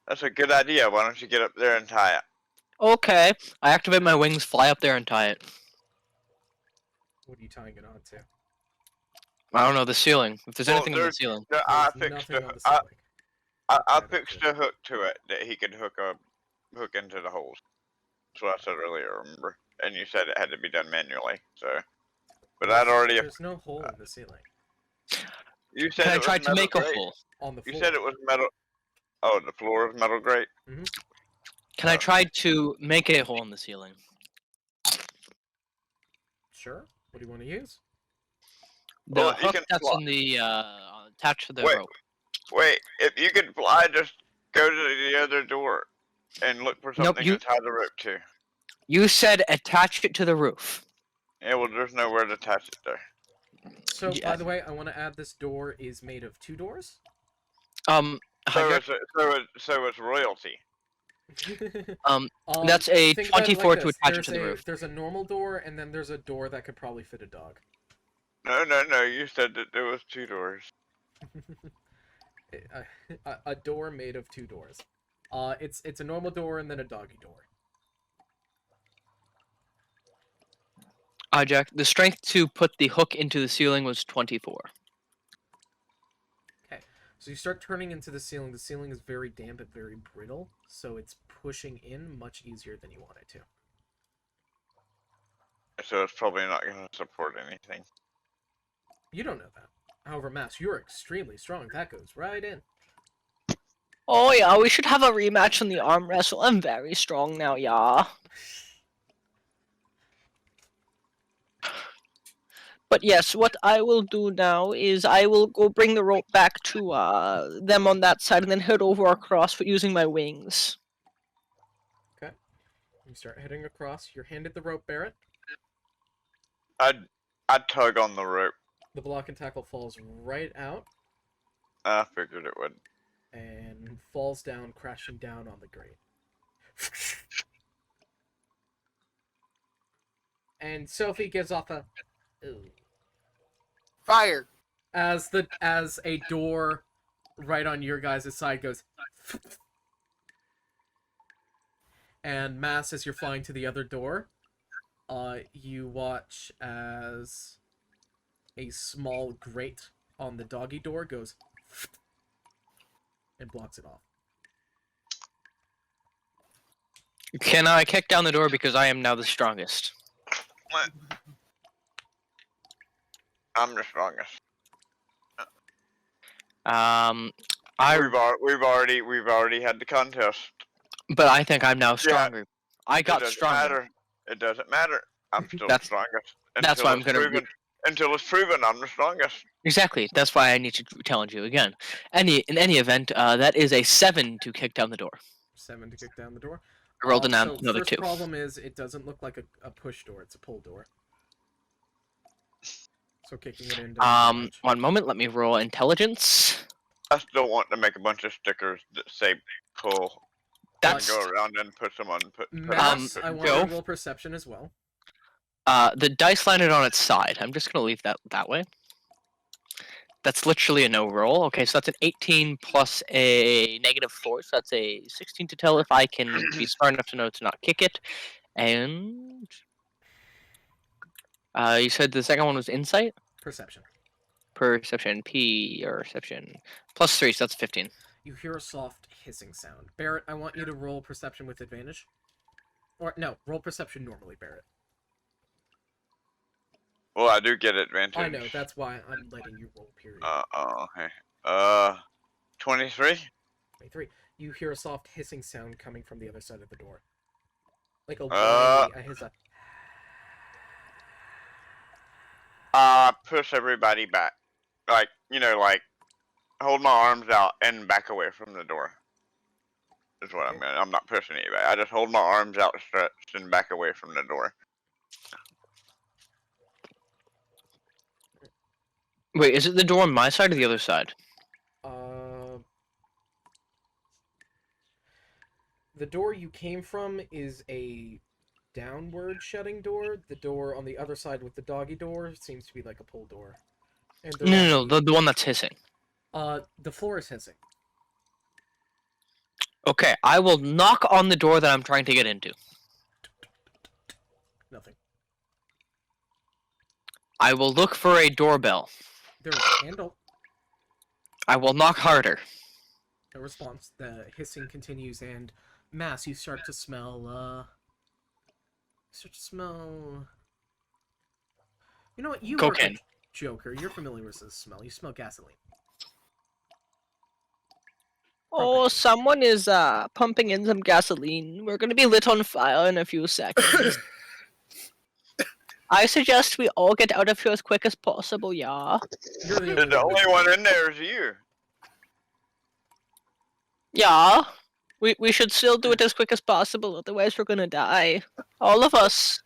Speaker 5: That's a good idea. Why don't you get up there and tie it?
Speaker 1: Okay. I activate my wings, fly up there, and tie it.
Speaker 3: What are you tying it onto?
Speaker 1: I don't know, the ceiling. If there's anything on the ceiling.
Speaker 5: I
Speaker 3: There's
Speaker 5: fixed
Speaker 3: nothing on the
Speaker 5: I
Speaker 3: ceiling.
Speaker 5: I
Speaker 3: Okay,
Speaker 5: fixed a hook to it that he could hook into the holes. That's what I said earlier, remember? And you said it had to be done manually, so. But I'd already.
Speaker 3: There's no hole in the ceiling.
Speaker 5: You said
Speaker 1: Can I
Speaker 5: it was
Speaker 1: try to
Speaker 5: metal
Speaker 1: make a
Speaker 5: grate.
Speaker 1: hole?
Speaker 3: On the floor.
Speaker 5: You said it was metal. Oh, the floor is metal grate.
Speaker 1: Can I try to make a hole in the ceiling?
Speaker 3: Sure. What do you want to use?
Speaker 1: The
Speaker 5: Well, you
Speaker 1: hook
Speaker 5: can
Speaker 1: that's
Speaker 5: fly.
Speaker 1: in the attached to the
Speaker 5: Wait.
Speaker 1: rope.
Speaker 5: Wait, if you could fly, just go to the other door and look for
Speaker 1: Nope,
Speaker 5: something
Speaker 1: you-
Speaker 5: to tie the rope to.
Speaker 1: You said attach it to the roof.
Speaker 5: Yeah, well, there's nowhere to attach it there.
Speaker 3: So,
Speaker 1: Yeah.
Speaker 3: by the way, I want to add this door is made of 2 doors.
Speaker 5: So
Speaker 1: Hijack,
Speaker 5: it's royalty.
Speaker 1: that's a
Speaker 3: think about it
Speaker 1: 24
Speaker 3: like
Speaker 1: to
Speaker 3: this.
Speaker 1: attach it to the roof.
Speaker 3: There's a normal door, and then there's a door that could probably fit a dog.
Speaker 5: No, you said that there was 2 doors.
Speaker 3: A door made of 2 doors. It's a normal door and then a doggy door.
Speaker 1: Hijack, the strength to put the hook into the ceiling was 24.
Speaker 3: Okay, so you start turning into the ceiling. The ceiling is very damp and very brittle, so it's pushing in much easier than you want it to.
Speaker 5: So it's probably not going to support anything.
Speaker 3: You don't know that. However, Mass, you're extremely strong. That goes right in.
Speaker 8: Oh yeah, we should have a rematch in the arm wrestle. I'm very strong now, yeah. But yes, what I will do now is I will go bring the rope back to them on that side and then head over across using my wings.
Speaker 3: Okay. You start heading across. You're handed the rope, Barrett.
Speaker 5: I'd tug on the rope.
Speaker 3: The block and tackle falls right out
Speaker 5: I figured it would.
Speaker 3: and falls down, crashing down on the grate. And Sophie gives off a ooh
Speaker 4: Fire.
Speaker 3: as a door right on your guys' side goes. And Mass, as you're flying to the other door, you watch as a small grate on the doggy door goes and blocks it off.
Speaker 1: Can I kick down the door because I am now the strongest?
Speaker 5: I'm the strongest. We've already had the contest.
Speaker 1: But I think I'm now stronger. I got stronger.
Speaker 5: Matter. It doesn't matter. I'm still the
Speaker 1: That's-
Speaker 5: strongest.
Speaker 1: that's why I'm gonna
Speaker 5: Until it's proven I'm the strongest.
Speaker 1: Exactly. That's why I need to challenge you again. In any event, that is a 7 to kick down the door.
Speaker 3: 7 to kick down the door.
Speaker 1: I rolled
Speaker 3: So
Speaker 1: another
Speaker 3: first
Speaker 1: 2.
Speaker 3: problem is it doesn't look like a push door; it's a pull door. So kicking it in. doesn't do much.
Speaker 1: 1 moment. Let me roll intelligence.
Speaker 5: I still want to make a bunch of stickers that say pull.
Speaker 1: That's
Speaker 5: Go around and put them on.
Speaker 3: Mass, I want
Speaker 1: go.
Speaker 3: to roll perception as well.
Speaker 1: the dice landed on its side. I'm just gonna leave that way. That's literally a no roll. Okay, so that's an 18 plus a -4, so that's a 16 to tell if I can be smart enough to know to not kick it. And you said the second one was insight?
Speaker 3: Perception.
Speaker 1: Perception, perception. +3, so that's 15.
Speaker 3: You hear a soft hissing sound. Barrett, I want you to roll perception with advantage. Or no, roll perception normally, Barrett.
Speaker 5: Well, I do get advantage.
Speaker 3: I know, that's why I'm letting you roll, period.
Speaker 5: Okay. 23?
Speaker 3: 23. You hear a soft hissing sound coming from the other side of the door. Like a a hiss.
Speaker 5: Push everybody back. Like, hold my arms out and back away from the door. Is what I'm gonna. I'm not pushing anybody. I just hold my arms outstretched and back away from the door.
Speaker 1: Wait, is it the door on my side or the other side?
Speaker 3: The door you came from is a downward shutting door. The door on the other side with the doggy door seems to be like a pull door. And
Speaker 1: No, the one that's hissing.
Speaker 3: the floor is hissing.
Speaker 1: Okay, I will knock on the door that I'm trying to get into.
Speaker 3: Nothing.
Speaker 1: I will look for a doorbell.
Speaker 3: There is a handle.
Speaker 1: I will knock harder.
Speaker 3: No response. The hissing continues, and Mass, you start to smell. You know what? You work
Speaker 1: Cocaine.
Speaker 3: with Joker. You're familiar with this smell. You smell gasoline.
Speaker 8: Oh, someone is pumping in some gasoline. We're gonna be lit on fire in a few seconds. I suggest we all get out of here as quick as possible, yeah.
Speaker 3: You're
Speaker 5: The only one in there is you.
Speaker 8: Yeah. We should still do it as quick as possible, otherwise we're gonna die. All of us.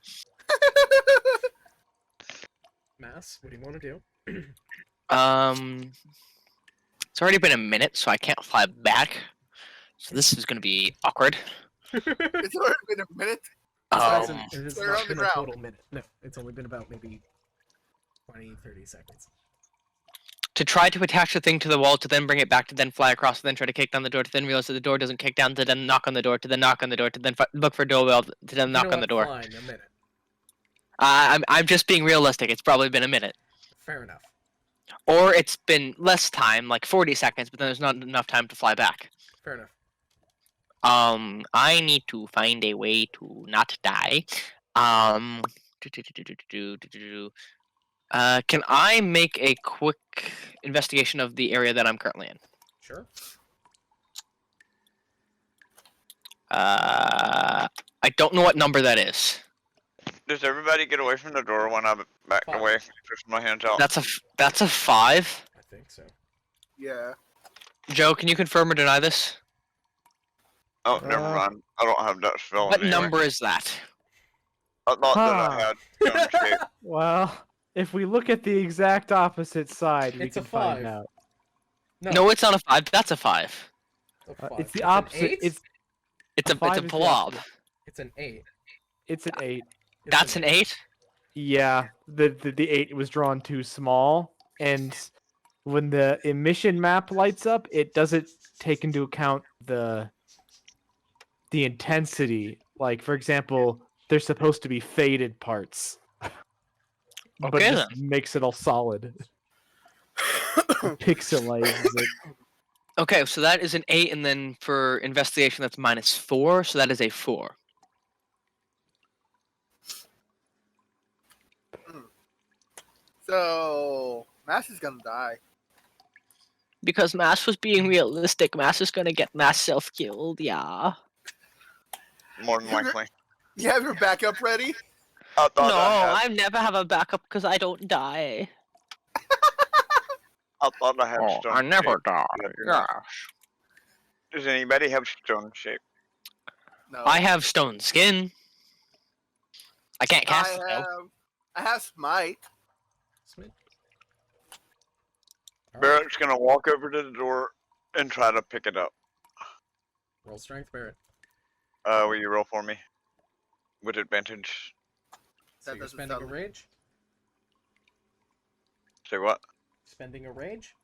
Speaker 3: Mass, what do you want to do?
Speaker 1: It's already been a minute, so I can't fly back. So this is gonna be awkward.
Speaker 4: It's already been a minute.
Speaker 3: It
Speaker 1: Um,
Speaker 3: has
Speaker 4: We're on
Speaker 3: not
Speaker 4: the
Speaker 3: been a
Speaker 4: ground.
Speaker 3: total minute. No, it's only been about maybe 20, 30 seconds.
Speaker 1: to try to attach the thing to the wall, to then bring it back, to then fly across, to then try to kick down the door, to then realize that the door doesn't kick down, to then knock on the door, to then knock on the door, to then look for a doorbell, to then
Speaker 3: You
Speaker 1: knock
Speaker 3: know
Speaker 1: on the
Speaker 3: what?
Speaker 1: door.
Speaker 3: Fine, a minute.
Speaker 1: I'm just being realistic. It's probably been a minute,
Speaker 3: Fair enough.
Speaker 1: or it's been less time, like 40 seconds, but then there's not enough time to fly back.
Speaker 3: Fair enough.
Speaker 1: I need to find a way to not die. Um, can I make a quick investigation of the area that I'm currently in?
Speaker 3: Sure.
Speaker 1: I don't know what number that is.
Speaker 5: Does everybody get away from the door when I back
Speaker 3: Fine.
Speaker 5: away? Push my hands out.
Speaker 1: That's a 5.
Speaker 3: I think so.
Speaker 4: Yeah.
Speaker 1: Joe, can you confirm or deny this?
Speaker 5: Oh, never mind. I don't have that spell.
Speaker 1: What
Speaker 5: anyway.
Speaker 1: number is that?
Speaker 5: I thought that I
Speaker 2: Huh.
Speaker 5: had cone shape.
Speaker 2: Well, if we look at the exact opposite side, we
Speaker 3: It's a
Speaker 2: can find
Speaker 3: 5.
Speaker 2: out.
Speaker 1: No, it's not a 5. That's a 5.
Speaker 3: a 5.
Speaker 2: It's the
Speaker 3: an
Speaker 2: opposite.
Speaker 3: 8?
Speaker 1: It's
Speaker 2: A
Speaker 1: a
Speaker 2: 5 is the
Speaker 1: blob.
Speaker 2: opposite.
Speaker 3: It's an 8.
Speaker 2: It's an 8.
Speaker 3: It's
Speaker 1: That's an 8.
Speaker 2: Yeah, the 8 was drawn too small, and when the emission map lights up, it doesn't take into account the intensity. Like, for example, there's supposed to be faded parts, but
Speaker 1: Okay,
Speaker 2: it just makes it all solid. Pixelizes it.
Speaker 1: Okay, so that is an 8, and then for investigation, that's -4, so that is a 4.
Speaker 4: So Mass is gonna die.
Speaker 8: Because Mass was being realistic, Mass is gonna get Mass self-killed, yeah.
Speaker 5: More than likely.
Speaker 4: You have your backup ready?
Speaker 5: I thought
Speaker 8: No,
Speaker 5: I
Speaker 8: I never have a backup because I don't die.
Speaker 5: thought I had stone
Speaker 1: I never
Speaker 5: shape.
Speaker 1: die.
Speaker 5: Yeah, you're not.
Speaker 1: Gosh.
Speaker 5: Does anybody have stone shape?
Speaker 4: No.
Speaker 1: I have stone skin. I can't cast it, though.
Speaker 4: I have smite.
Speaker 3: Smith.
Speaker 5: Barrett's gonna walk over to the door and try to pick it up.
Speaker 3: Roll strength, Barrett.
Speaker 5: Will you roll for me? With advantage.
Speaker 3: So
Speaker 4: That
Speaker 3: you're
Speaker 4: doesn't
Speaker 3: spending a
Speaker 4: sound-
Speaker 3: rage?
Speaker 5: Say what?
Speaker 3: Spending a rage?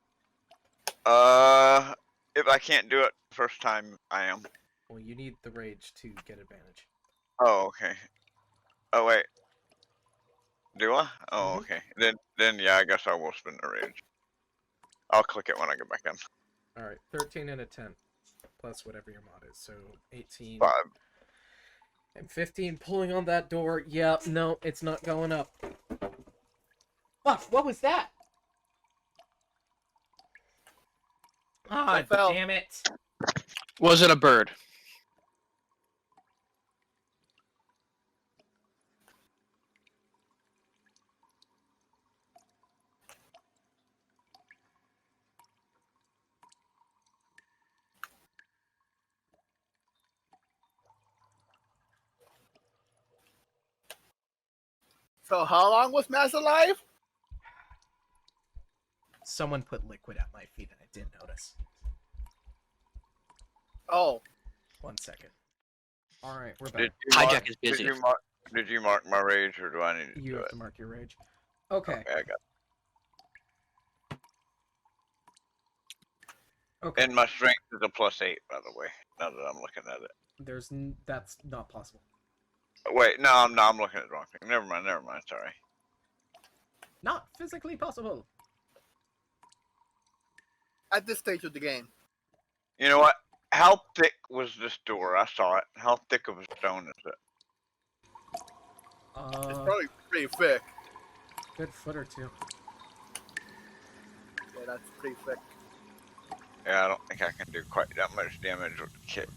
Speaker 5: If I can't do it first time, I am.
Speaker 3: Well, you need the rage to get advantage.
Speaker 5: Oh, okay. Oh, wait. Do I? Oh,
Speaker 3: Mhm.
Speaker 5: okay. Then yeah, I guess I will spend the rage. I'll click it when I get back in.
Speaker 3: Alright, 13 and a 10. Plus whatever your mod is. So 18.
Speaker 5: 5.
Speaker 3: And 15 pulling on that door. Yeah, no, it's not going up. Fuck, what was that? Ah,
Speaker 4: I fell.
Speaker 3: damn it.
Speaker 1: Was it a bird?
Speaker 4: So how long was Mass alive?
Speaker 3: Someone put liquid at my feet and I didn't notice.
Speaker 4: Oh,
Speaker 3: 1 second. Alright, we're
Speaker 5: Did
Speaker 3: back.
Speaker 5: you mark,
Speaker 1: Hijack is busy.
Speaker 5: Did you mark my rage, or do I need to
Speaker 3: You
Speaker 5: do
Speaker 3: have
Speaker 5: it?
Speaker 3: to mark your rage. Okay.
Speaker 5: Okay, I got it.
Speaker 3: Okay.
Speaker 5: And my strength is a +8, by the way. Now that I'm looking at it.
Speaker 3: That's not possible.
Speaker 5: Wait, no, I'm looking at the wrong thing. Never mind. Sorry.
Speaker 3: Not physically possible.
Speaker 4: at this stage of the game.
Speaker 5: You know what? How thick was this door? I saw it. How thick of a stone is it?
Speaker 4: It's probably pretty thick.
Speaker 3: Good foot or two.
Speaker 4: Yeah, that's pretty thick.
Speaker 5: Yeah, I don't think I can do quite that much damage with the kick.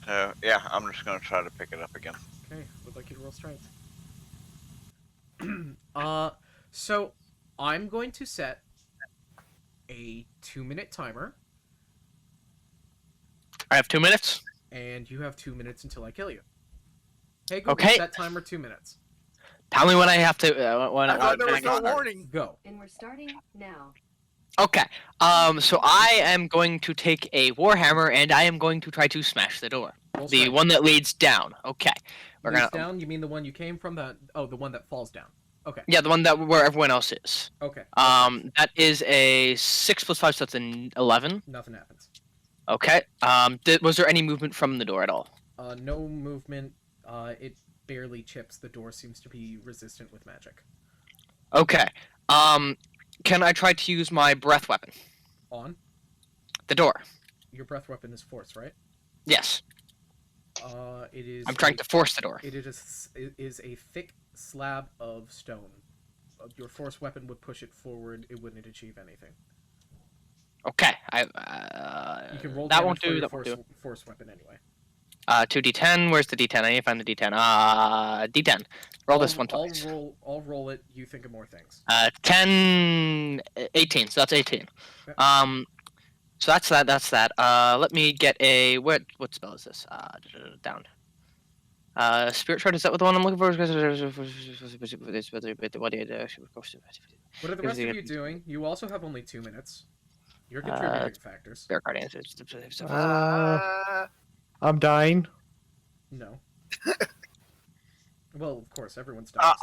Speaker 5: So, yeah, I'm just gonna try to pick it up again.
Speaker 3: Okay, would like you to roll strength. So I'm going to set a 2-minute timer
Speaker 1: I have 2 minutes.
Speaker 3: And you have 2 minutes until I kill you. Hey Google,
Speaker 1: Okay.
Speaker 3: set timer 2 minutes.
Speaker 1: Tell me when I have to. When
Speaker 4: I thought there
Speaker 1: when
Speaker 4: was no
Speaker 1: start.
Speaker 4: warning.
Speaker 3: Go.
Speaker 9: And we're starting now.
Speaker 1: Okay. So I am going to take a warhammer and I am going to try to smash the door.
Speaker 3: Roll
Speaker 1: The
Speaker 3: strength.
Speaker 1: one that leads down. Okay. We're
Speaker 3: Leads
Speaker 1: gonna.
Speaker 3: down, you mean the one you came from? The one that falls down. Okay.
Speaker 1: Yeah, the one that where everyone else is.
Speaker 3: Okay.
Speaker 1: That is a 6 + 5, so that's an 11.
Speaker 3: Nothing happens.
Speaker 1: Okay. Was there any movement from the door at all?
Speaker 3: No movement. It barely chips. The door seems to be resistant with magic.
Speaker 1: Okay. Can I try to use my breath weapon?
Speaker 3: On.
Speaker 1: The door.
Speaker 3: Your breath weapon is force, right?
Speaker 1: Yes.
Speaker 3: It is.
Speaker 1: I'm trying to force the door.
Speaker 3: It is a thick slab of stone. Your force weapon would push it forward. It wouldn't achieve anything.
Speaker 1: Okay.
Speaker 3: You can roll
Speaker 1: that
Speaker 3: damage
Speaker 1: won't
Speaker 3: for
Speaker 1: do.
Speaker 3: your
Speaker 1: That won't do.
Speaker 3: force weapon anyway.
Speaker 1: 2d10. Where's the d10? I need to find the d10. D10. Roll this one twice.
Speaker 3: I'll roll it. You think of more things.
Speaker 1: 10, 18. So that's 18.
Speaker 3: Okay.
Speaker 1: So that's that. That's that. Let me get a what spell is this? Down. Spirit shard, is that what the one I'm looking for?
Speaker 3: What are the rest of you doing? You also have only 2 minutes. You're contributing factors.
Speaker 1: Spirit guardians.
Speaker 2: I'm dying.
Speaker 3: No. Well, of course, everyone's dying.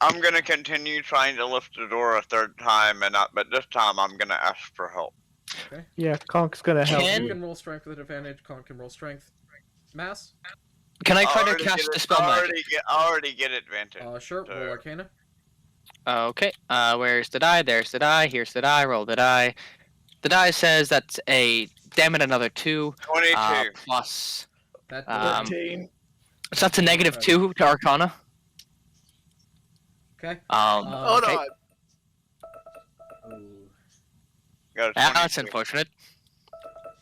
Speaker 5: I'm gonna continue trying to lift the door a third time, but this time I'm gonna ask for help.
Speaker 3: Okay.
Speaker 2: Yeah, Conk's gonna help
Speaker 1: Can-
Speaker 3: You
Speaker 2: you.
Speaker 3: can roll strength with advantage. Con can roll strength. Mass?
Speaker 1: Can I try to
Speaker 5: Already
Speaker 1: cast
Speaker 5: get it-
Speaker 1: dispel magic?
Speaker 5: already get advantage.
Speaker 3: Sure. Roll Arcana.
Speaker 1: Okay. Where's the die? There's the die. Here's the die. Roll the die. The die says that's a damn it another 2
Speaker 5: 22.
Speaker 1: plus.
Speaker 3: That
Speaker 1: Um,
Speaker 2: 13.
Speaker 1: So that's a -2 to Arcana.
Speaker 3: Okay.
Speaker 4: Hold
Speaker 1: Okay.
Speaker 4: on.
Speaker 3: Ooh.
Speaker 5: Got a
Speaker 1: That's
Speaker 5: 22.
Speaker 1: unfortunate.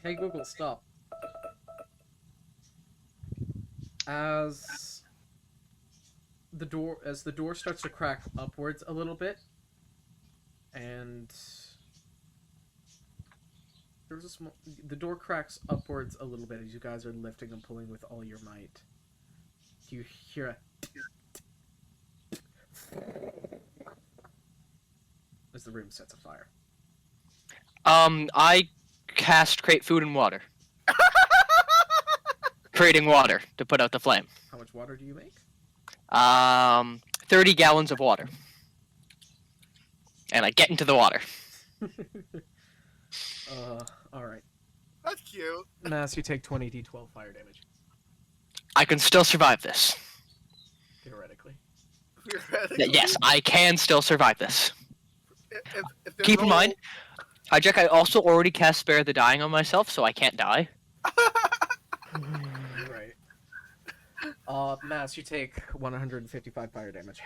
Speaker 3: Hey Google, stop. As the door starts to crack upwards a little bit, and the door cracks upwards a little bit as you guys are lifting and pulling with all your might. You hear as the room sets afire.
Speaker 1: I cast create food and water. Creating water to put out the flame.
Speaker 3: How much water do you make?
Speaker 1: 30 gallons of water. And I get into the water.
Speaker 3: Alright.
Speaker 4: That's cute.
Speaker 3: Mass, you take 20d12 fire damage.
Speaker 1: I can still survive this.
Speaker 3: Theoretically.
Speaker 1: Yes, I can still survive this.
Speaker 4: If they
Speaker 1: Keep in
Speaker 4: roll-
Speaker 1: mind, Hijack, I also already cast Spare the Dying on myself, so I can't die.
Speaker 3: Right. Mass, you take 155 fire damage.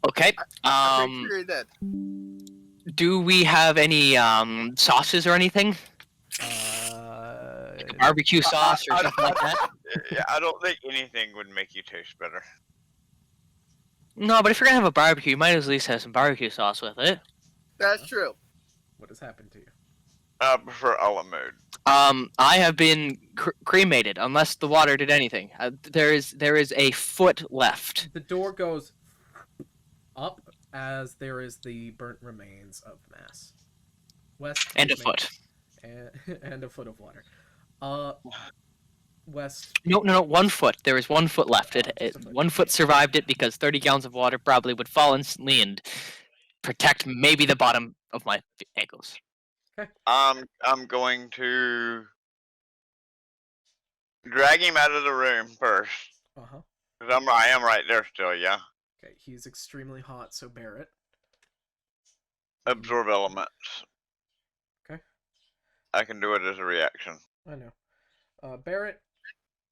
Speaker 1: Okay.
Speaker 4: I'm pretty sure you're dead.
Speaker 1: Do we have any sauces or anything? Barbecue sauce or something like that?
Speaker 5: Yeah, I don't think anything would make you taste better.
Speaker 1: No, but if you're gonna have a barbecue, you might at least have some barbecue sauce with it.
Speaker 4: That's true.
Speaker 3: What has happened to you?
Speaker 5: I prefer a la mode.
Speaker 1: I have been cremated, unless the water did anything. There is a foot left.
Speaker 3: The door goes up as there is the burnt remains of Mass. West
Speaker 1: And a
Speaker 3: please
Speaker 1: foot.
Speaker 3: and a foot of water. West.
Speaker 1: No, 1 foot. There is 1 foot left.
Speaker 3: Just a foot.
Speaker 1: 1 foot survived it because 30 gallons of water probably would fall instantly and protect maybe the bottom of my ankles.
Speaker 5: I'm going to drag him out of the room first.
Speaker 3: Uh-huh.
Speaker 5: 'Cause I am right there still, yeah.
Speaker 3: Okay, he's extremely hot, so bear it.
Speaker 5: Absorb elements.
Speaker 3: Okay.
Speaker 5: I can do it as a reaction.
Speaker 3: I know. Barrett,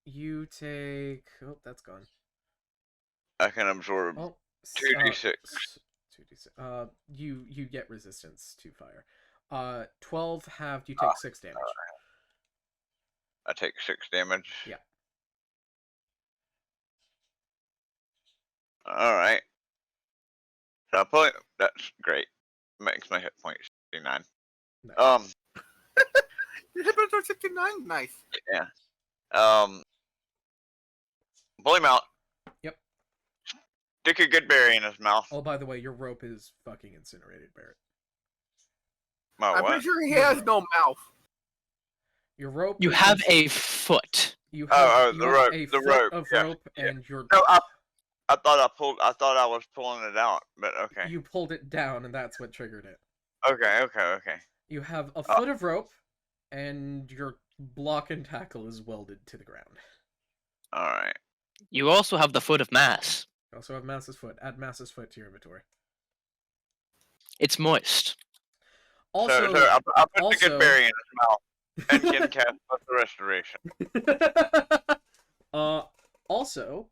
Speaker 3: you take. Oh, that's gone.
Speaker 5: I can absorb
Speaker 3: Oh,
Speaker 5: 2d6.
Speaker 3: 2d6. You get resistance to fire. 12 halved. You take 6 damage.
Speaker 5: I take 6 damage.
Speaker 3: Yeah.
Speaker 5: Alright. So I put that's great. Makes my hit points 69.
Speaker 3: Nice.
Speaker 4: Your hit points are 69. Nice.
Speaker 5: Yeah. Pull him out.
Speaker 3: Yep.
Speaker 5: Stick a good berry in his mouth.
Speaker 3: Oh, by the way, your rope is fucking incinerated, Barrett.
Speaker 5: My
Speaker 4: I'm
Speaker 5: what?
Speaker 4: pretty sure he has no mouth.
Speaker 3: Your rope.
Speaker 1: You
Speaker 3: is
Speaker 1: have
Speaker 3: inci-
Speaker 1: a foot.
Speaker 3: You
Speaker 5: Oh,
Speaker 3: have,
Speaker 5: oh,
Speaker 3: you
Speaker 5: the
Speaker 3: have
Speaker 5: rope,
Speaker 3: a
Speaker 5: the
Speaker 3: foot
Speaker 5: rope,
Speaker 3: of
Speaker 5: yeah,
Speaker 3: rope,
Speaker 5: yeah.
Speaker 3: and your.
Speaker 5: No, I thought I was pulling it out, but okay.
Speaker 3: You pulled it down, and that's what triggered it.
Speaker 5: Okay.
Speaker 3: You have a foot of rope, and your block and tackle is welded to the ground.
Speaker 5: Alright.
Speaker 1: You also have the foot of mass.
Speaker 3: You also have Mass's foot. Add Mass's foot to your inventory.
Speaker 1: It's moist.
Speaker 3: Also,
Speaker 5: So I put the
Speaker 3: also-
Speaker 5: good berry in his mouth and can cast the restoration.
Speaker 3: also,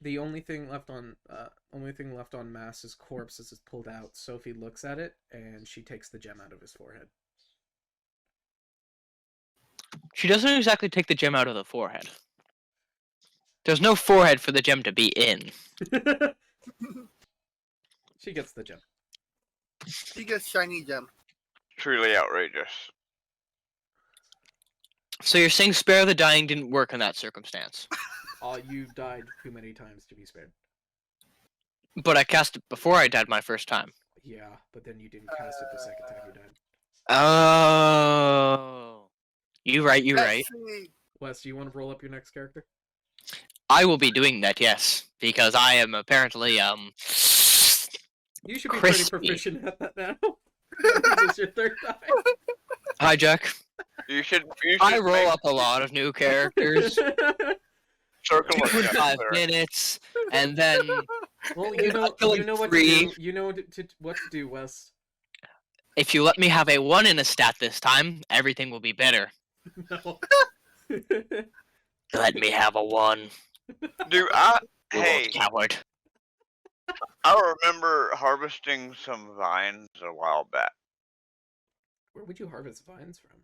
Speaker 3: the only thing left on Mass's corpse is it's pulled out. Sophie looks at it and she takes the gem out of his forehead.
Speaker 1: She doesn't exactly take the gem out of the forehead. There's no forehead for the gem to be in.
Speaker 3: She gets the gem.
Speaker 4: He gets shiny gem.
Speaker 5: Truly outrageous.
Speaker 1: So you're saying spare the dying didn't work in that circumstance.
Speaker 3: You died too many times to be spared.
Speaker 1: But I cast it before I died my first time.
Speaker 3: Yeah, but then you didn't cast it the second time you died.
Speaker 1: Oh. You right.
Speaker 4: Let's see.
Speaker 3: Wes, do you want to roll up your next character?
Speaker 1: I will be doing that, yes. Because I am apparently,
Speaker 3: You should be
Speaker 1: Crispy.
Speaker 3: pretty proficient at that now. This is your third time.
Speaker 1: Hi, Jack.
Speaker 5: You should
Speaker 1: I roll
Speaker 5: make
Speaker 1: up a lot of new characters.
Speaker 5: circle it
Speaker 1: 2 and 5
Speaker 5: down there.
Speaker 1: minutes, and then
Speaker 3: Well, you know what to
Speaker 1: Three.
Speaker 3: do. You know what to do, Wes.
Speaker 1: if you let me have a 1 in a stat this time, everything will be better.
Speaker 3: No.
Speaker 1: Let me have a 1.
Speaker 5: Do
Speaker 1: You
Speaker 5: hey,
Speaker 1: old coward.
Speaker 5: I remember harvesting some vines a while back.
Speaker 3: Where would you harvest vines from?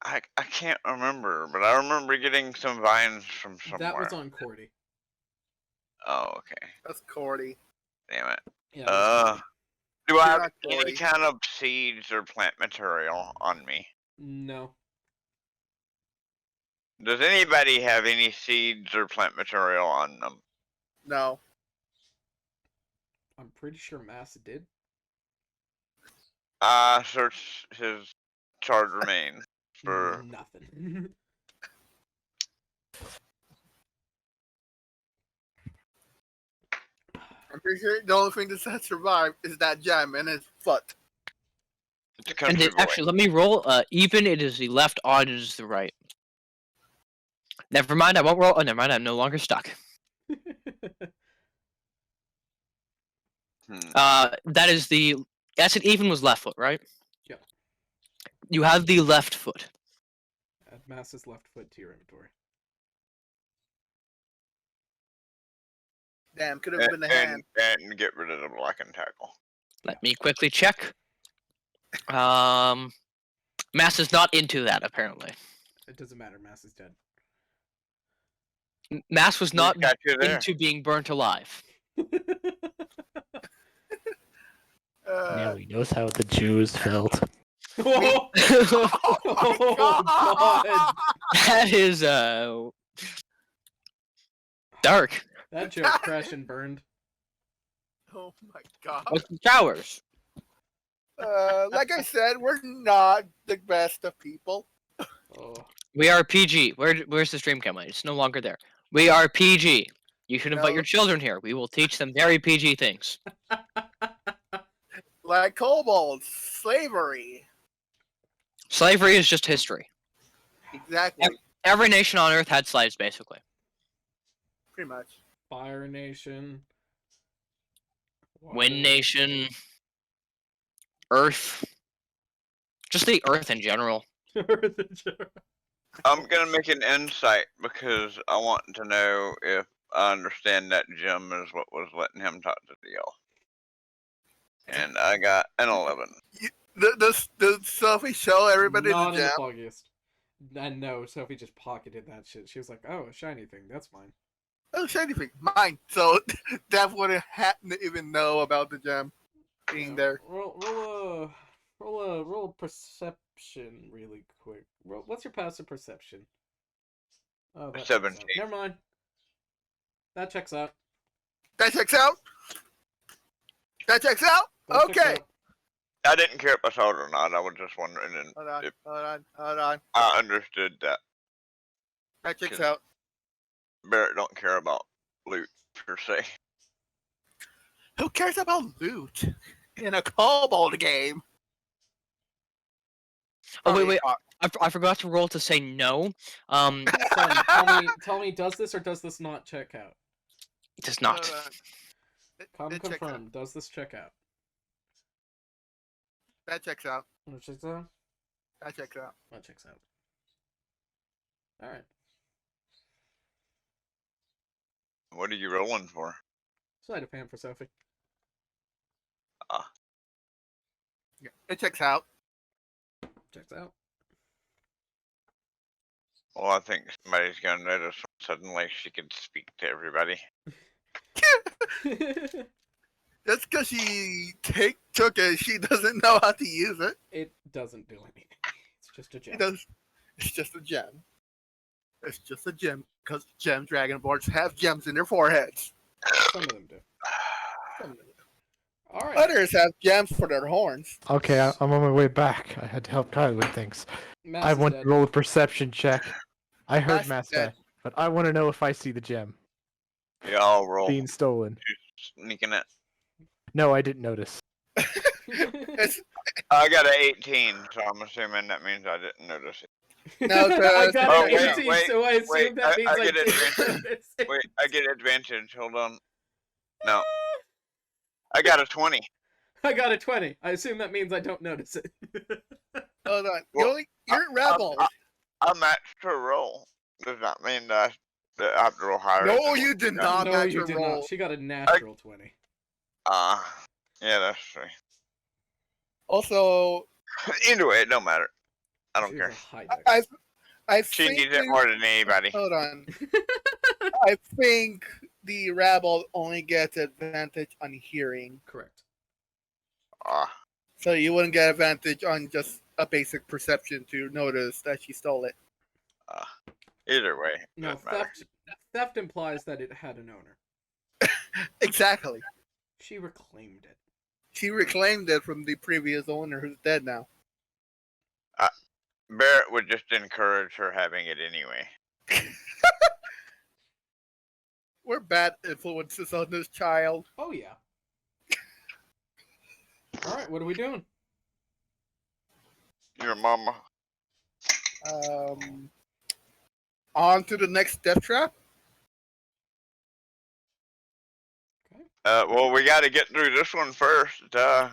Speaker 5: I can't remember, but I remember getting some vines from somewhere.
Speaker 3: That was on Cordy.
Speaker 5: Oh, okay.
Speaker 4: That's Cordy.
Speaker 5: Damn it.
Speaker 3: Yeah. it was Cordy.
Speaker 5: Do I
Speaker 4: You're
Speaker 5: have
Speaker 4: not
Speaker 5: any
Speaker 4: Cordy.
Speaker 5: kind of seeds or plant material on me?
Speaker 3: No.
Speaker 5: Does anybody have any seeds or plant material on them?
Speaker 4: No.
Speaker 3: I'm pretty sure Mass did.
Speaker 5: Search his charred remains for.
Speaker 3: Nothing.
Speaker 4: I'm pretty sure the only thing that has survived is that gem in his foot.
Speaker 5: The
Speaker 1: And
Speaker 5: country
Speaker 1: it,
Speaker 5: boy.
Speaker 1: actually, let me roll. Even it is the left, odd it is the right. Never mind, I won't roll. Oh, never mind, I'm no longer stuck. That is the. That's an even was left foot, right?
Speaker 3: Yep.
Speaker 1: You have the left foot.
Speaker 3: Add Mass's left foot to your inventory.
Speaker 4: Damn, could have been the hand.
Speaker 5: And get rid of the black and tackle.
Speaker 1: Let me quickly check. Mass is not into that, apparently.
Speaker 3: It doesn't matter. Mass is dead.
Speaker 1: Mass was not
Speaker 5: Got you there.
Speaker 1: into being burnt alive.
Speaker 9: Now he knows how the Jews felt.
Speaker 3: Oh,
Speaker 4: Oh
Speaker 3: God!
Speaker 1: That is dark.
Speaker 3: That joke crashed and burned.
Speaker 4: Oh my god.
Speaker 1: With showers.
Speaker 4: Like I said, we're not the best of people.
Speaker 3: Oh.
Speaker 1: We are PG. Where's the stream camera? It's no longer there. We are PG. You should invite
Speaker 4: No.
Speaker 1: your children here. We will teach them very PG things.
Speaker 4: Like kobolds, slavery.
Speaker 1: Slavery is just history.
Speaker 4: Exactly.
Speaker 1: Every nation on Earth had slaves, basically.
Speaker 4: Pretty much.
Speaker 3: Fire Nation.
Speaker 1: Wind Nation, Earth, just the Earth in general.
Speaker 5: I'm gonna make an insight because I want to know if I understand that gem is what was letting him talk to the elf. And I got an 11.
Speaker 4: The Sophie show everybody
Speaker 3: Not
Speaker 4: the
Speaker 3: in the
Speaker 4: gem.
Speaker 3: foggiest. And no, Sophie just pocketed that shit. She was like, "Oh, a shiny thing. That's fine."
Speaker 4: Oh, shiny thing. Mine. So Dev wouldn't even know about the gem being there.
Speaker 3: Roll Roll perception really quick. What's your passive perception? Oh, that checks out.
Speaker 5: 17.
Speaker 3: Never mind. That checks out.
Speaker 4: That checks out. That checks out.
Speaker 3: That checks
Speaker 4: Okay.
Speaker 3: out.
Speaker 5: I didn't care if I saw it or not. I was just wondering
Speaker 4: Hold on.
Speaker 5: if
Speaker 4: Hold on.
Speaker 5: I understood that
Speaker 4: That checks
Speaker 5: Good.
Speaker 4: out.
Speaker 5: Barrett don't care about loot per se.
Speaker 4: Who cares about loot in a kobold game?
Speaker 1: Oh wait,
Speaker 4: Sorry,
Speaker 1: wait.
Speaker 4: Hawk.
Speaker 1: I forgot to roll to say no.
Speaker 3: Son, tell me, does this or does this not check out?
Speaker 1: It does not.
Speaker 4: Hold on. It checks out.
Speaker 3: Confirm. Does this check out?
Speaker 4: That checks out.
Speaker 3: That checks out.
Speaker 4: That checks out.
Speaker 3: That checks out. All right.
Speaker 5: What are you rolling for?
Speaker 3: Sleight of hand for Sophie.
Speaker 4: Yeah, it checks out.
Speaker 3: Checks out.
Speaker 5: Well, I think somebody's gonna notice suddenly she can speak to everybody.
Speaker 4: That's because she took it. She doesn't know how to use it.
Speaker 3: It doesn't do anything. It's just a gem.
Speaker 4: It does. It's just a gem. It's just a gem because gem dragonborns have gems in their foreheads.
Speaker 3: Some of them do.
Speaker 4: Some of them-
Speaker 3: All right.
Speaker 4: Others have gems for their horns.
Speaker 2: Okay, I'm on my way back. I had to help Kylie with things.
Speaker 3: Mass
Speaker 2: I
Speaker 3: is
Speaker 2: want
Speaker 3: dead.
Speaker 2: to roll a perception check. I heard
Speaker 4: Mass
Speaker 2: Mass
Speaker 4: is dead.
Speaker 2: guy, but I want to know if I see the gem
Speaker 5: Yeah, I'll roll.
Speaker 2: being stolen.
Speaker 5: Sneaking it.
Speaker 2: No, I didn't notice.
Speaker 4: It's
Speaker 5: I got an 18, so I'm assuming that means I didn't notice it.
Speaker 4: no,
Speaker 3: I got
Speaker 5: Oh,
Speaker 3: an
Speaker 5: wait,
Speaker 3: 18,
Speaker 5: wait,
Speaker 3: so I assume
Speaker 5: wait,
Speaker 3: that means
Speaker 5: I
Speaker 3: I
Speaker 5: get
Speaker 3: didn't
Speaker 5: advantage.
Speaker 3: notice it.
Speaker 5: Wait, I get advantage. Hold on. No. I got a 20.
Speaker 3: I got a 20. I assume that means I don't notice it.
Speaker 4: hold on.
Speaker 5: Well,
Speaker 4: You're rebel.
Speaker 5: I matched her roll. Does that mean that I have to roll higher?
Speaker 4: No,
Speaker 5: than
Speaker 4: you
Speaker 5: what
Speaker 4: did
Speaker 5: got?
Speaker 4: not
Speaker 3: No,
Speaker 4: match
Speaker 3: you
Speaker 4: your
Speaker 3: did
Speaker 4: roll.
Speaker 3: not. She got a natural 20.
Speaker 5: Yeah, that's true.
Speaker 4: Also,
Speaker 5: Either way, it don't matter. I don't
Speaker 3: She
Speaker 5: care.
Speaker 3: was a high dex.
Speaker 4: I
Speaker 5: She
Speaker 4: think
Speaker 5: needs it more than anybody.
Speaker 4: Hold on. I think the rabble only gets advantage on hearing,
Speaker 3: Correct.
Speaker 5: Ah,
Speaker 4: so you wouldn't get advantage on just a basic perception to notice that she stole it.
Speaker 5: either way, it
Speaker 3: No,
Speaker 5: doesn't matter.
Speaker 3: theft implies that it had an owner.
Speaker 4: Exactly.
Speaker 3: She reclaimed it.
Speaker 4: She reclaimed it from the previous owner who's dead now.
Speaker 5: Barrett would just encourage her having it anyway.
Speaker 4: We're bad influences on this child.
Speaker 3: Oh, yeah. Alright, what are we doing?
Speaker 5: Your mama.
Speaker 4: On to the next death trap.
Speaker 5: Well, we got to get through this one first. Or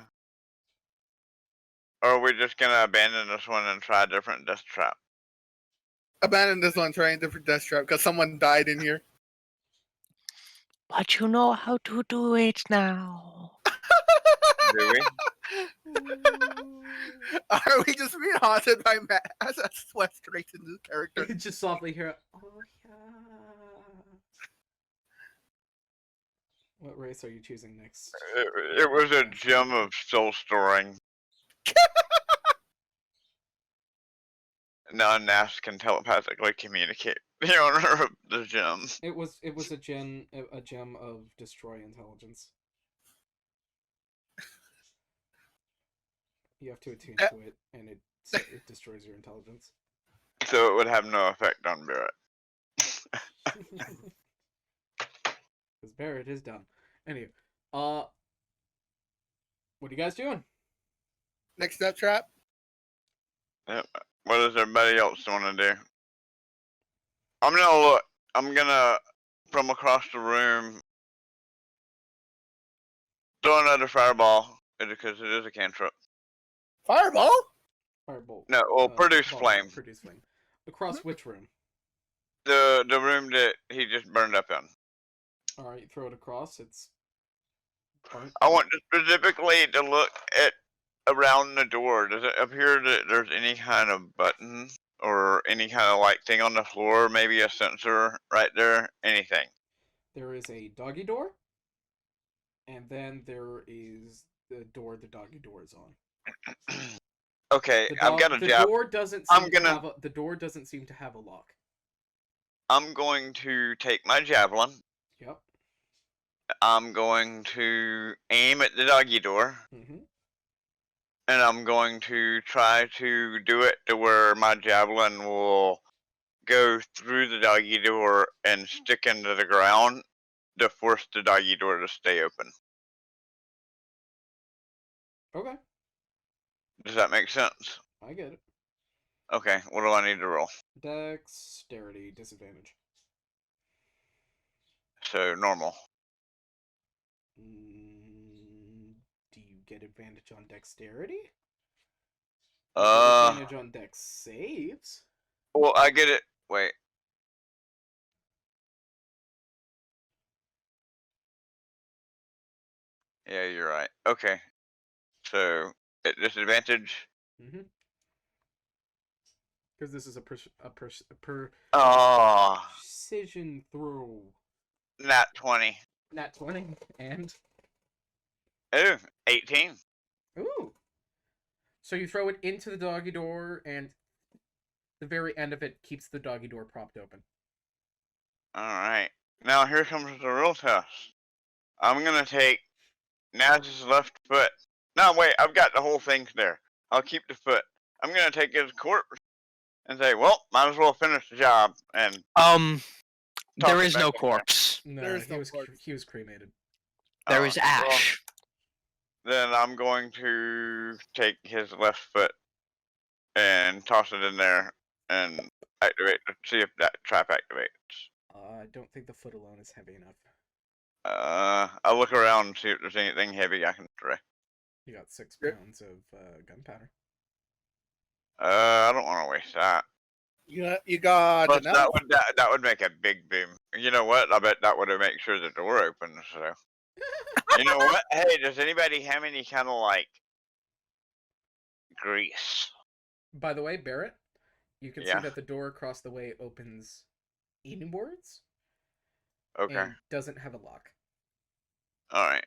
Speaker 5: are we just gonna abandon this one and try a different death trap?
Speaker 4: Abandon this one, trying different death trap because someone died in here.
Speaker 1: But you know how to do it now.
Speaker 5: Do we?
Speaker 4: Are we just being haunted by Matt? As I sweat straight into the character.
Speaker 3: Just softly hear, oh, yeah. What race are you choosing next?
Speaker 5: It was a gem of soul storing. Now Nash can telepathically communicate the owner of the gem.
Speaker 3: It was a gem of destroy intelligence. You have to attune to it, and it destroys your intelligence.
Speaker 5: So it would have no effect on Barrett.
Speaker 3: Because Barrett is dumb. Anyway, what are you guys doing?
Speaker 4: Next death trap.
Speaker 5: Yep. What does everybody else want to do? I'm gonna look. I'm gonna, from across the room, throw another fireball because it is a cantrip.
Speaker 4: Fireball?
Speaker 3: Firebolt.
Speaker 5: No, well, produce
Speaker 3: ball,
Speaker 5: flame.
Speaker 3: Produce flame. Across which room?
Speaker 5: The room that he just burned up in.
Speaker 3: Alright, you throw it across. It's burnt.
Speaker 5: I want specifically to look at around the door. Does it appear that there's any kind of button or any kind of like thing on the floor? Maybe a sensor right there? Anything?
Speaker 3: There is a doggy door. And then there is the door the doggy door is on.
Speaker 5: Okay,
Speaker 3: The,
Speaker 5: I've got a
Speaker 3: the
Speaker 5: jab.
Speaker 3: door doesn't
Speaker 5: I'm
Speaker 3: seem
Speaker 5: gonna-
Speaker 3: to have the door doesn't seem to have a lock.
Speaker 5: I'm going to take my javelin.
Speaker 3: Yep.
Speaker 5: I'm going to aim at the doggy door.
Speaker 3: Mm-hmm.
Speaker 5: And I'm going to try to do it to where my javelin will go through the doggy door and stick into the ground to force the doggy door to stay open.
Speaker 3: Okay,
Speaker 5: Does that make sense?
Speaker 3: I get it.
Speaker 5: Okay, what do I need to roll?
Speaker 3: Dexterity disadvantage.
Speaker 5: So, normal.
Speaker 3: Do you get advantage on dexterity? You get advantage on dex saves.
Speaker 5: Well, I get it. Wait. Yeah, you're right. Okay. So, at disadvantage.
Speaker 3: Mm-hmm. Because this is a
Speaker 5: Oh,
Speaker 3: precision throw.
Speaker 5: nat 20.
Speaker 3: Nat 20 and
Speaker 5: Oh, 18.
Speaker 3: ooh. So you throw it into the doggy door, and the very end of it keeps the doggy door propped open.
Speaker 5: Alright. Now here comes the real test. I'm gonna take Naz's left foot. No, wait, I've got the whole thing there. I'll keep the foot. I'm gonna take his corpse and say, well, might as well finish the job and
Speaker 1: There
Speaker 5: it
Speaker 1: is
Speaker 5: back
Speaker 1: no
Speaker 5: in there.
Speaker 1: corpse.
Speaker 3: No,
Speaker 4: There's
Speaker 3: he
Speaker 4: no
Speaker 3: was
Speaker 4: corpse.
Speaker 3: he was cremated.
Speaker 1: There is
Speaker 5: Well,
Speaker 1: ash.
Speaker 5: then I'm going to take his left foot and toss it in there and activate see if that trap activates.
Speaker 3: I don't think the foot alone is heavy enough.
Speaker 5: I'll look around and see if there's anything heavy I can try.
Speaker 3: You got 6
Speaker 4: Yep.
Speaker 3: pounds of gunpowder.
Speaker 5: I don't want to waste that.
Speaker 4: You got
Speaker 5: Plus,
Speaker 4: an elf?
Speaker 5: that would make a big boom. You know what? I bet that would have made sure the door opens. So, you know what? Hey, does anybody have any kind of like grease?
Speaker 3: By the way, Barrett, you can
Speaker 5: Yeah.
Speaker 3: see that the door across the way opens inwards
Speaker 5: Okay.
Speaker 3: and doesn't have a lock.
Speaker 5: All right.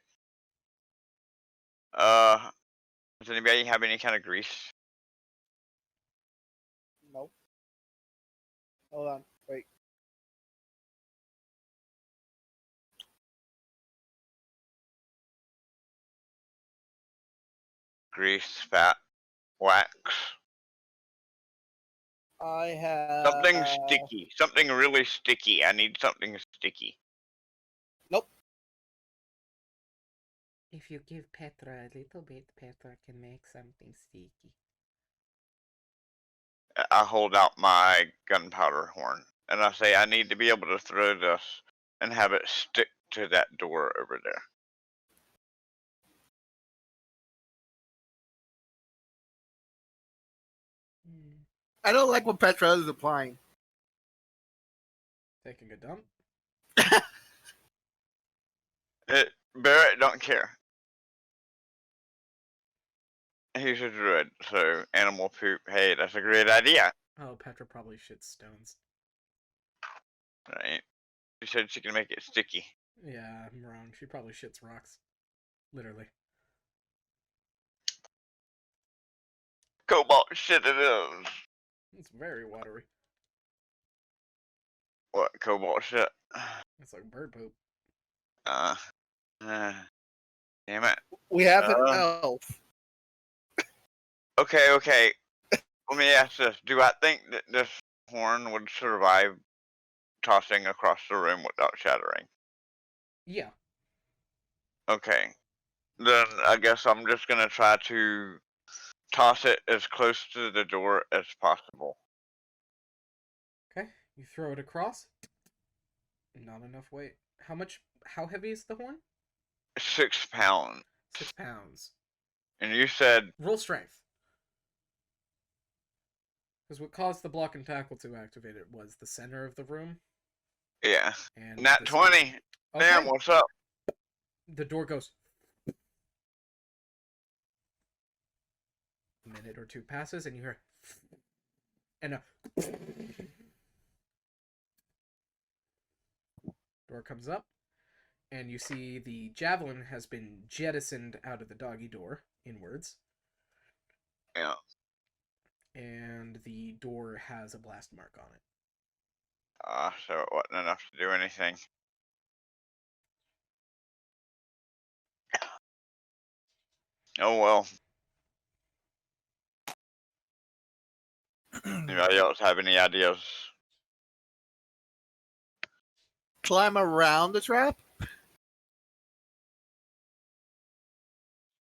Speaker 5: Does anybody have any kind of grease?
Speaker 4: Nope. Hold on. Wait.
Speaker 5: Grease, fat, wax,
Speaker 4: I have
Speaker 5: something sticky, something really sticky. I need something sticky.
Speaker 4: Nope.
Speaker 3: If you give Petra a little bit, Petra can make something sticky.
Speaker 5: I hold out my gunpowder horn and I say I need to be able to throw this and have it stick to that door over there.
Speaker 4: I don't like what Petra is applying.
Speaker 3: Taking a dump?
Speaker 5: Barrett don't care. He's a druid, so animal poop. Hey, that's a great idea,
Speaker 3: Oh, Petra probably shits stones.
Speaker 5: right? She said she can make it sticky.
Speaker 3: Yeah, I'm wrong. She probably shits rocks. Literally.
Speaker 5: Cobalt shit it is.
Speaker 3: It's very watery.
Speaker 5: What cobalt shit?
Speaker 3: It's like bird poop.
Speaker 5: Uh, damn it.
Speaker 4: We have an
Speaker 5: Uh.
Speaker 4: elf.
Speaker 5: Okay. Let me ask this: do I think that this horn would survive tossing across the room without shattering?
Speaker 3: Yeah.
Speaker 5: Okay. Then I guess I'm just gonna try to toss it as close to the door as possible.
Speaker 3: Okay. You throw it across. Not enough weight. How heavy is the horn?
Speaker 5: 6 pounds.
Speaker 3: 6 pounds.
Speaker 5: And you said
Speaker 3: Roll strength. Because what caused the block and tackle to activate it was the center of the room.
Speaker 5: yeah.
Speaker 3: And
Speaker 5: Nat
Speaker 3: this
Speaker 5: 20.
Speaker 3: Okay.
Speaker 5: Damn, what's up?
Speaker 3: The door goes. A minute or two passes, and you hear. And a. Door comes up, and you see the javelin has been jettisoned out of the doggy door inwards.
Speaker 5: Yeah.
Speaker 3: And the door has a blast mark on it.
Speaker 5: So it wasn't enough to do anything. Oh well. Anybody else have any ideas?
Speaker 4: Climb around the trap?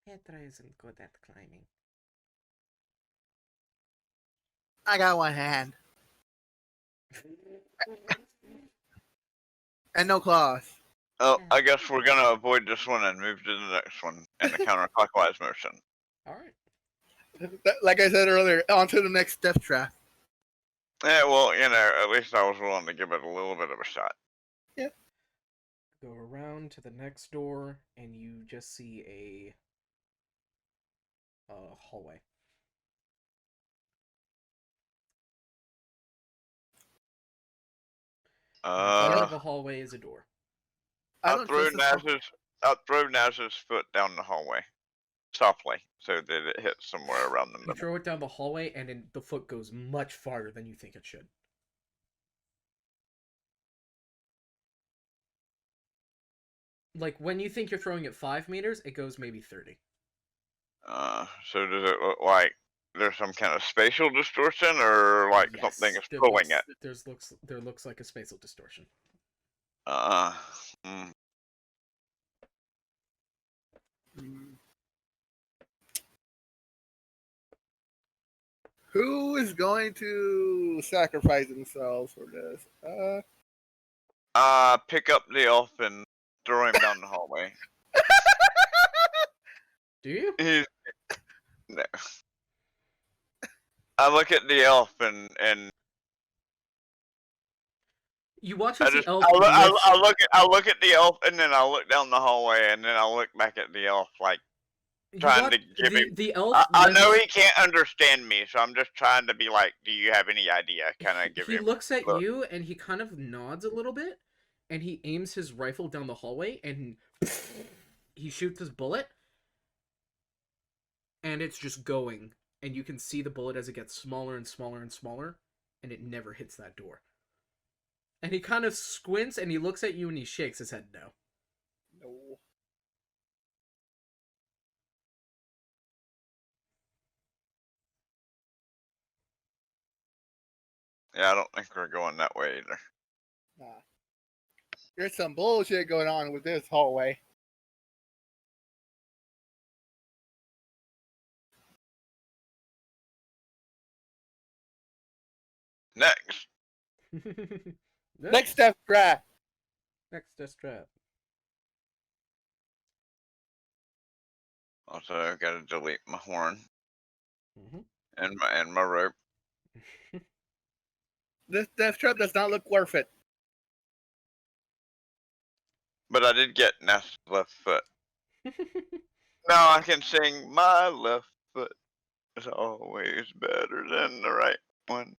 Speaker 3: Petra isn't good at climbing.
Speaker 4: I got one hand. And no claws.
Speaker 5: Oh, I guess we're gonna avoid this one and move to the next one in a counterclockwise motion.
Speaker 3: Alright.
Speaker 4: Like I said earlier, on to the next death trap.
Speaker 5: Yeah, well, at least I was willing to give it a little bit of a shot.
Speaker 3: Go around to the next door, and you just see a hallway. In the end of a hallway is a door.
Speaker 5: I'll throw Naz's foot down the hallway. Softly, so that it hits somewhere around the
Speaker 3: You
Speaker 5: middle.
Speaker 3: throw it down the hallway, and the foot goes much farther than you think it should. Like, when you think you're throwing it 5 meters, it goes maybe 30.
Speaker 5: So does it look like there's some kind of spatial distortion, or like something is pulling it?
Speaker 3: There looks like a spatial distortion.
Speaker 5: Hmm.
Speaker 4: Who is going to sacrifice themselves for this?
Speaker 5: Pick up the elf and throw him down the hallway.
Speaker 3: Do you?
Speaker 5: No. I look at the elf and
Speaker 3: You watch
Speaker 5: I
Speaker 3: as the
Speaker 5: just
Speaker 3: elf
Speaker 5: I look at the elf and then I look down the hallway and then I look back at the elf like trying to give him.
Speaker 3: The elf.
Speaker 5: I know he can't understand me, so I'm just trying to be like, "Do you have any idea?" Kind of give him.
Speaker 3: He looks at you and he kind of nods a little bit, and he aims his rifle down the hallway and he shoots his bullet, and it's just going, and you can see the bullet as it gets smaller and smaller and smaller, and it never hits that door. And he kind of squints and he looks at you and he shakes his head no.
Speaker 4: No.
Speaker 5: Yeah, I don't think we're going that way either.
Speaker 4: Nah. There's some bullshit going on with this hallway.
Speaker 5: Next.
Speaker 4: Next step trap.
Speaker 3: Next death trap.
Speaker 5: Also, I've got to delete my horn
Speaker 3: Mm-hmm.
Speaker 5: and my rope.
Speaker 4: This death trap does not look worth it.
Speaker 5: But I did get Nest's left foot. Now I can sing my left foot is always better than the right one.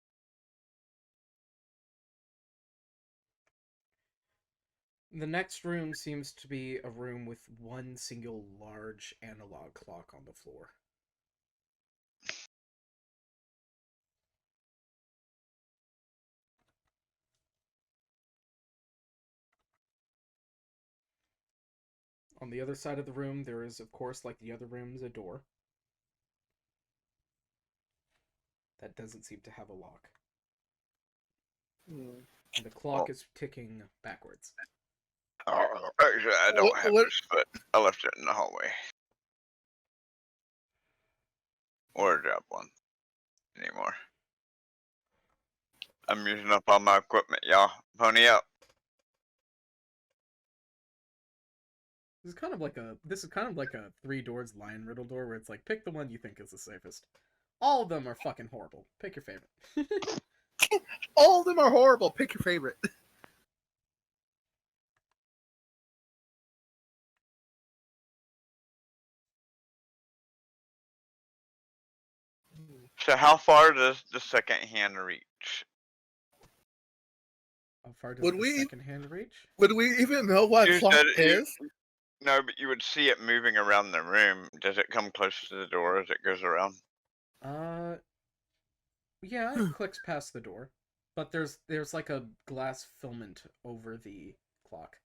Speaker 3: The next room seems to be a room with one single large analog clock on the floor. On the other side of the room, there is, of course, like the other rooms, a door. That doesn't seem to have a lock. And the clock is ticking backwards.
Speaker 5: Oh, actually, I don't have this foot. I left it in the hallway. Or drop one anymore. I'm using up all my equipment, y'all. Pony up.
Speaker 3: This is kind of like a three doors lion riddle door where it's like, pick the one you think is the safest. All of them are fucking horrible. Pick your favorite.
Speaker 4: All of them are horrible. Pick your favorite.
Speaker 5: So how far does the second hand reach?
Speaker 3: How far does the second hand reach?
Speaker 4: Would we even know what
Speaker 5: You
Speaker 4: clock
Speaker 5: said
Speaker 4: is?
Speaker 5: No, but you would see it moving around the room. Does it come close to the door as it goes around?
Speaker 3: Yeah, it clicks past the door, but there's like a glass filament over the clock.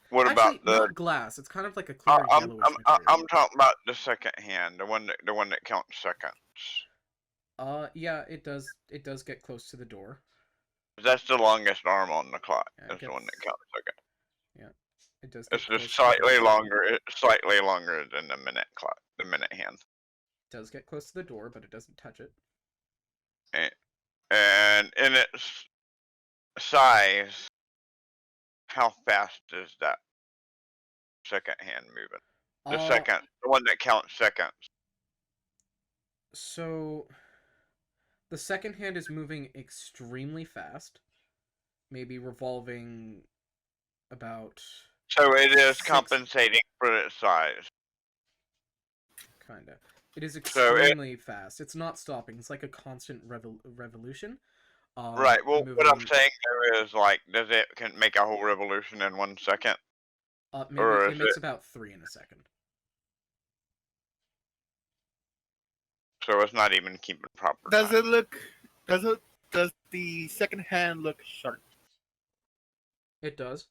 Speaker 5: What
Speaker 3: Actually,
Speaker 5: about the?
Speaker 3: not glass. It's kind of like a clear
Speaker 5: I'm
Speaker 3: yellowish
Speaker 5: I'm
Speaker 3: material.
Speaker 5: I'm talking about the second hand, the one that counts seconds.
Speaker 3: Yeah, it does get close to the door.
Speaker 5: That's the longest arm on the clock.
Speaker 3: Yeah,
Speaker 5: That's the one that counts second.
Speaker 3: Yeah, it does get
Speaker 5: It's
Speaker 3: close
Speaker 5: just
Speaker 3: to the door.
Speaker 5: slightly longer. It's slightly longer than the minute clock, the minute hand.
Speaker 3: It does get close to the door, but it doesn't touch it.
Speaker 5: And in its size, how fast is that second hand moving? The one that counts seconds.
Speaker 3: So the second hand is moving extremely fast, maybe revolving about
Speaker 5: So it is
Speaker 3: 6
Speaker 5: compensating for its size.
Speaker 3: kinda. It is
Speaker 5: So
Speaker 3: extremely fast. It's not stopping. It's like a constant revolution.
Speaker 5: Right. Well, what I'm
Speaker 3: Moving,
Speaker 5: saying there is like, does it can make a whole revolution in 1 second,
Speaker 3: maybe
Speaker 5: or
Speaker 3: it
Speaker 5: is
Speaker 3: makes
Speaker 5: it?
Speaker 3: about 3 in a second.
Speaker 5: So it's not even keeping proper
Speaker 4: Does
Speaker 5: time.
Speaker 4: it look? Does the second hand look sharp?
Speaker 3: It does.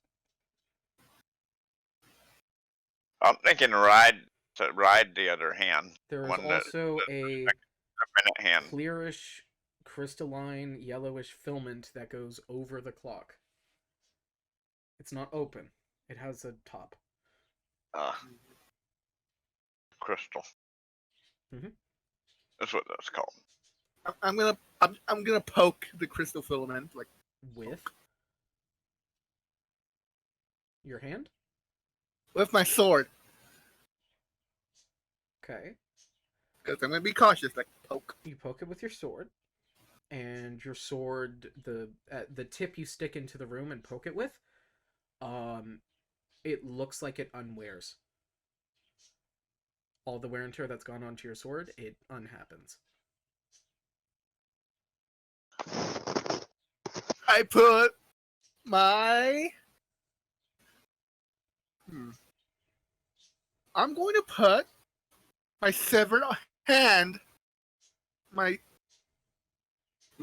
Speaker 5: I'm thinking ride the other hand.
Speaker 3: There is
Speaker 5: One that
Speaker 3: also a
Speaker 5: minute hand.
Speaker 3: clearish, crystalline, yellowish filament that goes over the clock. It's not open. It has a top.
Speaker 5: Crystal.
Speaker 3: Mhm.
Speaker 5: That's what that's called.
Speaker 4: I'm gonna poke the crystal filament like
Speaker 3: With your hand?
Speaker 4: with my sword
Speaker 3: Okay.
Speaker 4: because I'm gonna be cautious. Like poke.
Speaker 3: You poke it with your sword, and your sword, the tip you stick into the room and poke it with, it looks like it unwears. All the wear and tear that's gone onto your sword, it unhappens.
Speaker 4: I put my. I'm going to put my severed hand, my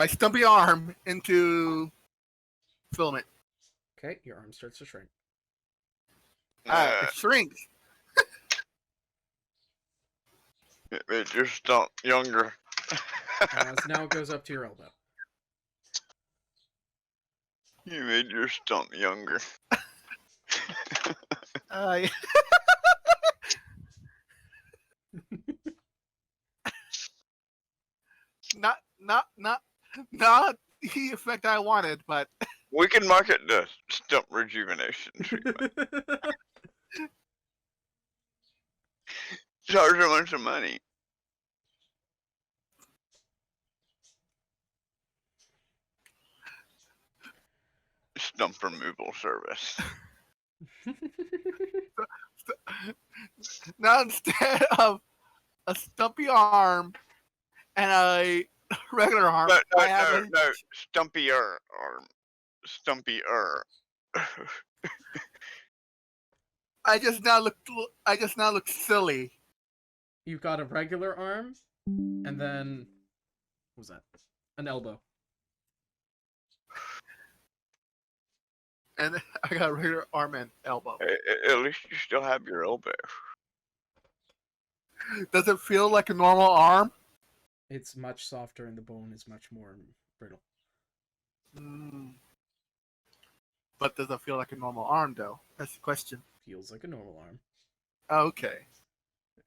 Speaker 4: stumpy arm into filament.
Speaker 3: Okay, your arm starts to shrink.
Speaker 4: It shrinks.
Speaker 5: It made your stump younger.
Speaker 3: So now it goes up to your elbow.
Speaker 5: You made your stump younger.
Speaker 4: Yeah. not the effect I wanted, but
Speaker 5: We can market the stump rejuvenation treatment. Charge a bunch of money. Stump removal service.
Speaker 4: now instead of a stumpy arm and a regular arm, I have
Speaker 5: No, stumpier arm. Stumpier.
Speaker 4: I just now look silly.
Speaker 3: You've got a regular arm, and then what was that? An elbow.
Speaker 4: And I got a regular arm and elbow.
Speaker 5: At least you still have your elbow.
Speaker 4: Does it feel like a normal arm?
Speaker 3: It's much softer, and the bone is much more brittle.
Speaker 4: But does it feel like a normal arm, though? That's the question.
Speaker 3: Feels like a normal arm.
Speaker 4: Okay.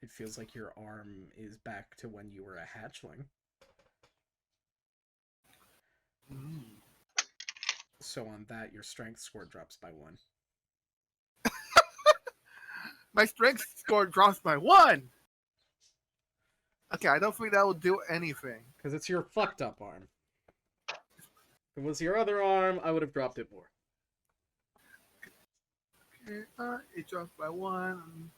Speaker 3: It feels like your arm is back to when you were a hatchling. So on that, your strength score drops by 1.
Speaker 4: My strength score drops by 1! Okay, I don't think that will do anything.
Speaker 3: Because it's your fucked up arm. If it was your other arm, I would have dropped it more.
Speaker 4: Okay, it drops by 1.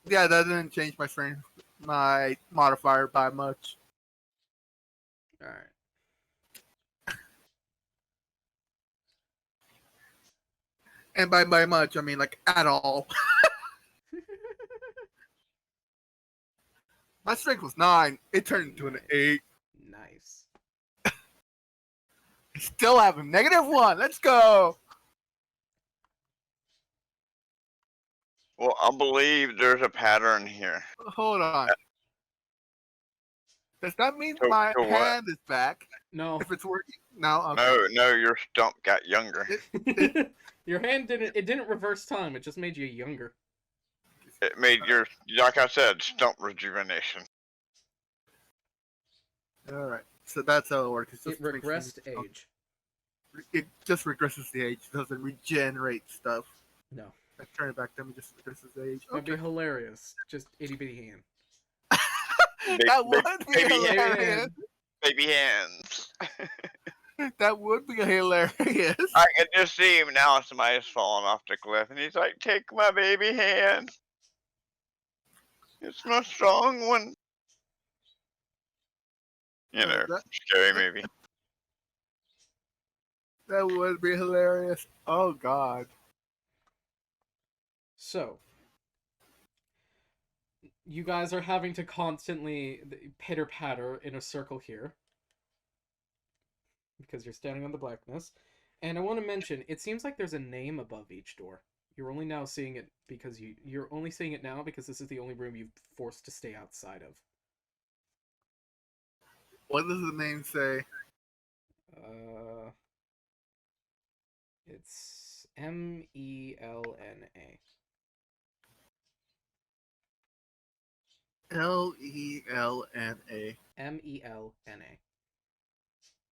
Speaker 4: Yeah, that didn't change my strength, my modifier by much.
Speaker 3: Alright.
Speaker 4: And by much, I mean like at all. My strength was 9. It turned into an 8.
Speaker 3: Nice.
Speaker 4: Still have a -1. Let's go.
Speaker 5: Well, I believe there's a pattern here.
Speaker 4: Hold on. Does that mean
Speaker 5: To-
Speaker 4: my
Speaker 5: to what?
Speaker 4: hand is back?
Speaker 3: No.
Speaker 4: If it's working? No. Okay.
Speaker 5: No, your stump got younger.
Speaker 3: Your hand didn't reverse time. It just made you younger.
Speaker 5: It made your, like I said, stump rejuvenation.
Speaker 4: All right. So that's how it works.
Speaker 3: It
Speaker 4: just makes
Speaker 3: regressed
Speaker 4: things-
Speaker 3: age.
Speaker 4: It just regresses the age. It doesn't regenerate stuff.
Speaker 3: No.
Speaker 4: Let's turn it back. Then it just regresses the age.
Speaker 3: That'd be
Speaker 4: Okay.
Speaker 3: hilarious. Just itty bitty hand.
Speaker 4: That would be
Speaker 5: baby
Speaker 4: hilarious.
Speaker 5: Baby hands.
Speaker 4: That would be hilarious.
Speaker 5: I can just see him now. Somebody's falling off the cliff, and he's like, "Take my baby hand. It's my strong one." You know, scary movie.
Speaker 4: That would be hilarious. Oh God.
Speaker 3: So, you guys are having to constantly pitter patter in a circle here because you're standing on the blackness. And I want to mention, it seems like there's a name above each door. You're only now seeing it because you're only seeing it now because this is the only room you've forced to stay outside of.
Speaker 4: What does the name say?
Speaker 3: It's Melna.
Speaker 4: Lelna.
Speaker 3: Melna.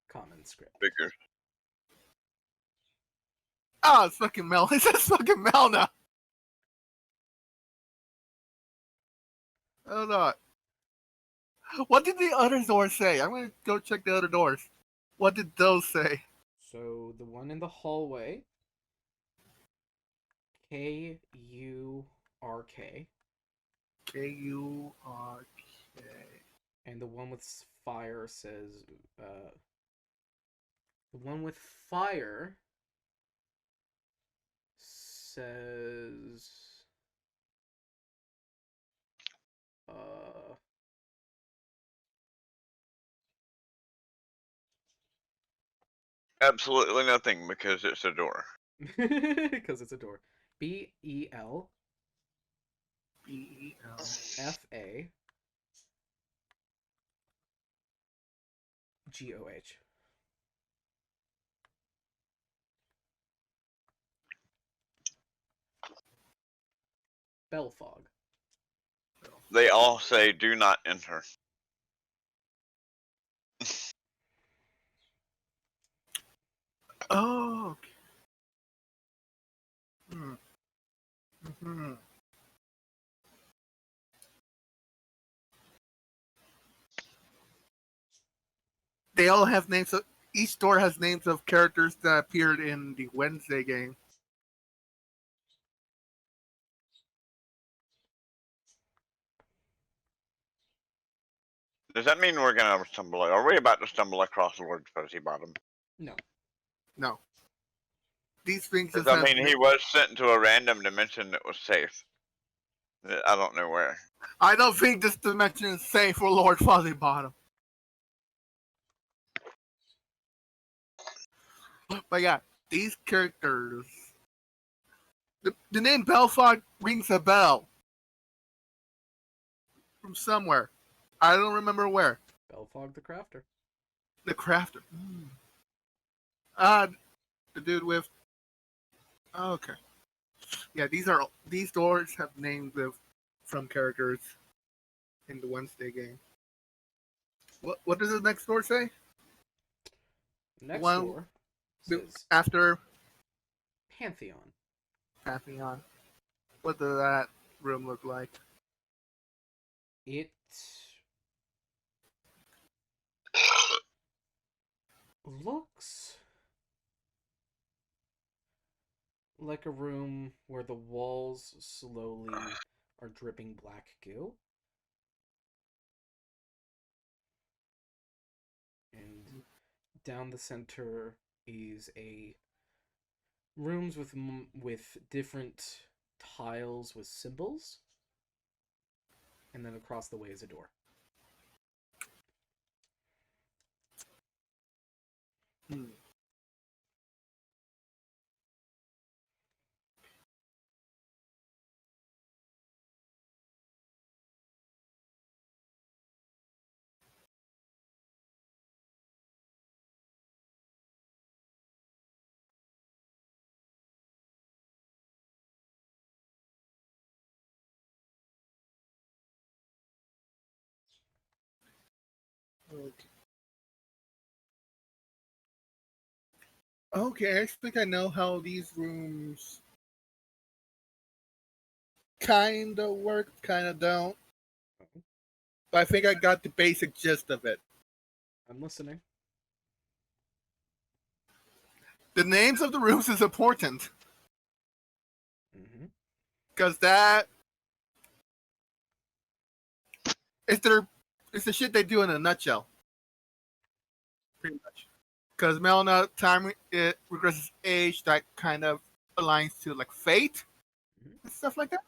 Speaker 3: Common script.
Speaker 5: Figures.
Speaker 4: Oh, it's fucking Mel. It says fucking Melna. Hold on. What did the other doors say? I'm gonna go check the other doors. What did those say?
Speaker 3: So the one in the hallway, Kurk.
Speaker 4: Kurk.
Speaker 3: And the one with fire says, the one with fire says,
Speaker 5: Absolutely nothing because it's a door.
Speaker 3: because it's a door. BEL
Speaker 4: BEL.
Speaker 3: FA GOH. Belfog.
Speaker 5: They all say, "Do not enter."
Speaker 4: Oh. Okay. Hmm. They all have names of. Each door has names of characters that appeared in the Wednesday game.
Speaker 5: Does that mean we're gonna stumble? Are we about to stumble across Lord Fuzzy Bottom?
Speaker 3: No.
Speaker 4: No. These things
Speaker 5: Does
Speaker 4: just
Speaker 5: that
Speaker 4: have
Speaker 5: mean he was sent to a random dimension that was safe? I don't know where.
Speaker 4: I don't think this dimension is safe for Lord Fuzzy Bottom. But yeah, these characters. The name Belfog rings a bell. From somewhere. I don't remember where.
Speaker 3: Belfog the Crafter.
Speaker 4: The Crafter. The dude with. Oh, okay. Yeah, these doors have names of from characters in the Wednesday game. What does the next door say?
Speaker 3: Next
Speaker 4: One-
Speaker 3: door says
Speaker 4: After
Speaker 3: Pantheon.
Speaker 4: Pantheon. What does that room look like?
Speaker 3: It looks like a room where the walls slowly are dripping black goo. And down the center is a rooms with different tiles with symbols. And then across the way is a door.
Speaker 4: Okay, I think I know how these rooms kind of work, kind of don't. But I think I got the basic gist of it.
Speaker 3: I'm listening.
Speaker 4: The names of the rooms is important
Speaker 3: Mm-hmm.
Speaker 4: because that is it's the shit they do in a nutshell, pretty much. Because Melna time it regresses age that kind of aligns to like fate and stuff like that.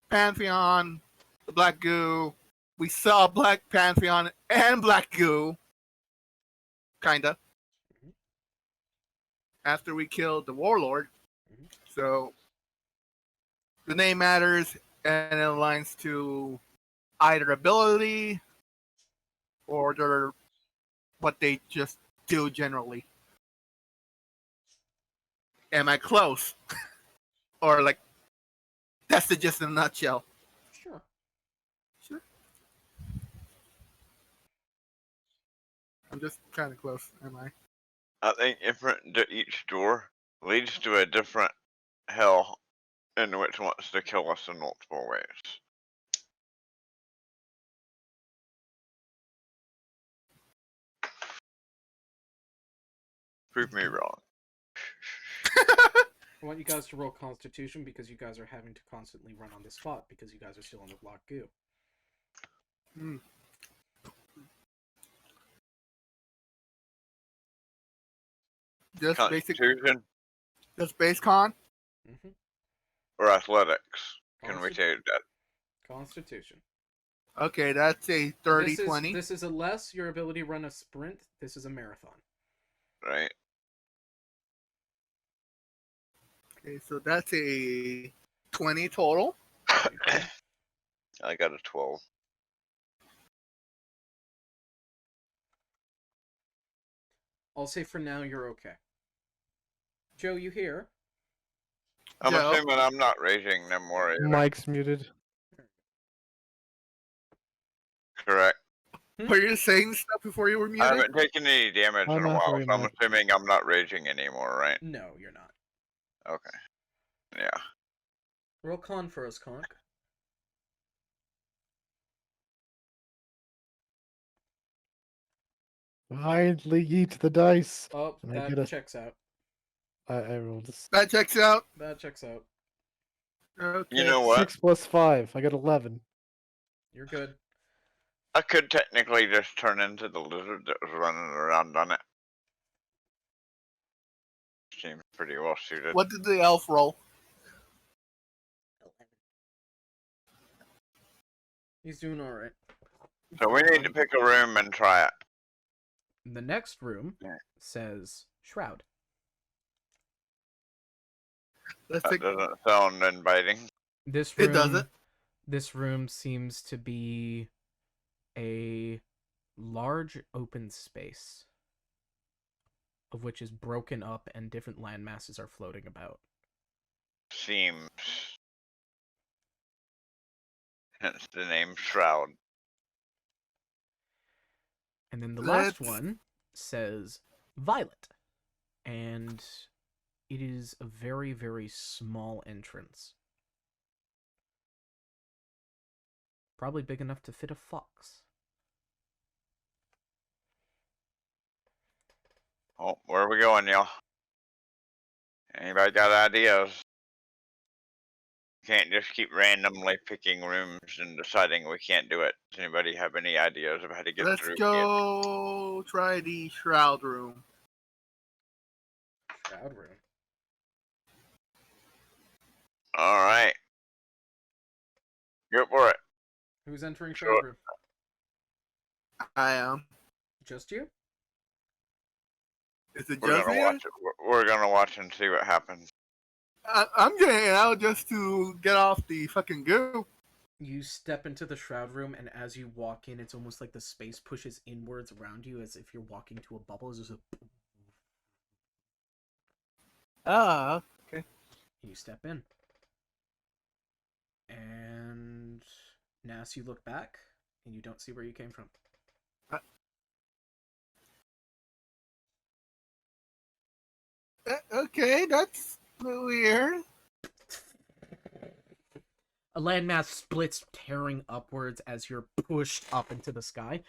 Speaker 4: Pantheon, the Black Goo. We saw Black Pantheon and Black Goo, kinda, after we killed the Warlord. So the name matters and it aligns to either ability or their what they just do generally. Am I close? Or like that's the just in a nutshell.
Speaker 3: Sure.
Speaker 4: Sure. I'm just kind of close, am I?
Speaker 5: I think each door leads to a different hell in which wants to kill us in multiple ways. Prove me wrong.
Speaker 3: I want you guys to roll Constitution because you guys are having to constantly run on the spot because you guys are still on the block goo.
Speaker 4: Just basic,
Speaker 5: Constitution
Speaker 4: just base con.
Speaker 3: Mm-hmm.
Speaker 5: or athletics? Can we take that?
Speaker 3: Constitution.
Speaker 4: Okay, that's a 30-20.
Speaker 3: This is unless your ability to run a sprint. This is a marathon.
Speaker 5: Right.
Speaker 4: Okay, so that's a 20 total.
Speaker 5: I got a 12.
Speaker 3: I'll say for now you're okay. Joe, you here?
Speaker 5: I'm
Speaker 4: Joe?
Speaker 5: assuming I'm not raging no more either.
Speaker 2: Mike's muted.
Speaker 5: Correct.
Speaker 4: Were you saying stuff before you were
Speaker 5: I
Speaker 4: muted?
Speaker 5: haven't taken any damage
Speaker 2: I'm
Speaker 5: in a
Speaker 2: not
Speaker 5: while,
Speaker 2: very
Speaker 5: so I'm
Speaker 2: much.
Speaker 5: assuming I'm not raging anymore, right?
Speaker 3: No, you're not.
Speaker 5: Okay. Yeah.
Speaker 3: Roll con for us, Conk.
Speaker 2: Blindly eat the dice.
Speaker 3: Oh,
Speaker 2: And I
Speaker 3: that
Speaker 2: get a-
Speaker 3: checks out.
Speaker 2: I rolled a
Speaker 4: That checks out.
Speaker 3: That checks out.
Speaker 4: Okay.
Speaker 5: You know what?
Speaker 2: 6 plus 5. I got 11.
Speaker 3: You're good.
Speaker 5: I could technically just turn into the lizard that was running around on it. Seems pretty well suited.
Speaker 4: What did the elf roll?
Speaker 3: He's doing alright.
Speaker 5: So we need to pick a room and try it.
Speaker 3: The next room
Speaker 5: Yeah.
Speaker 3: says Shroud.
Speaker 4: Let's
Speaker 5: That
Speaker 4: take.
Speaker 5: doesn't sound inviting.
Speaker 3: This room,
Speaker 4: It doesn't.
Speaker 3: This room seems to be a large open space of which is broken up and different land masses are floating about.
Speaker 5: Seems. Hence the name Shroud.
Speaker 3: And then the last
Speaker 4: Let's-
Speaker 3: one says Violet. And it is a very, very small entrance. Probably big enough to fit a fox.
Speaker 5: Oh, where are we going, y'all? Anybody got ideas? Can't just keep randomly picking rooms and deciding we can't do it. Does anybody have any ideas of how to get
Speaker 4: Let's
Speaker 5: through?
Speaker 4: go try the shroud room.
Speaker 3: Shroud room.
Speaker 5: All right. Go for it.
Speaker 3: Who's entering
Speaker 5: Sure.
Speaker 3: Shroud room?
Speaker 4: I am.
Speaker 3: Just you?
Speaker 4: Is it
Speaker 5: We're
Speaker 4: just
Speaker 5: gonna
Speaker 4: me?
Speaker 5: watch it. We're gonna watch and see what happens.
Speaker 4: I'm getting out just to get off the fucking goo.
Speaker 3: You step into the Shroud room, and as you walk in, it's almost like the space pushes inwards around you as if you're walking to a bubble. There's just a...
Speaker 4: Ah, okay.
Speaker 3: You step in. And now as you look back, and you don't see where you came from.
Speaker 4: Okay, that's weird.
Speaker 3: A landmass splits, tearing upwards as you're pushed up into the sky.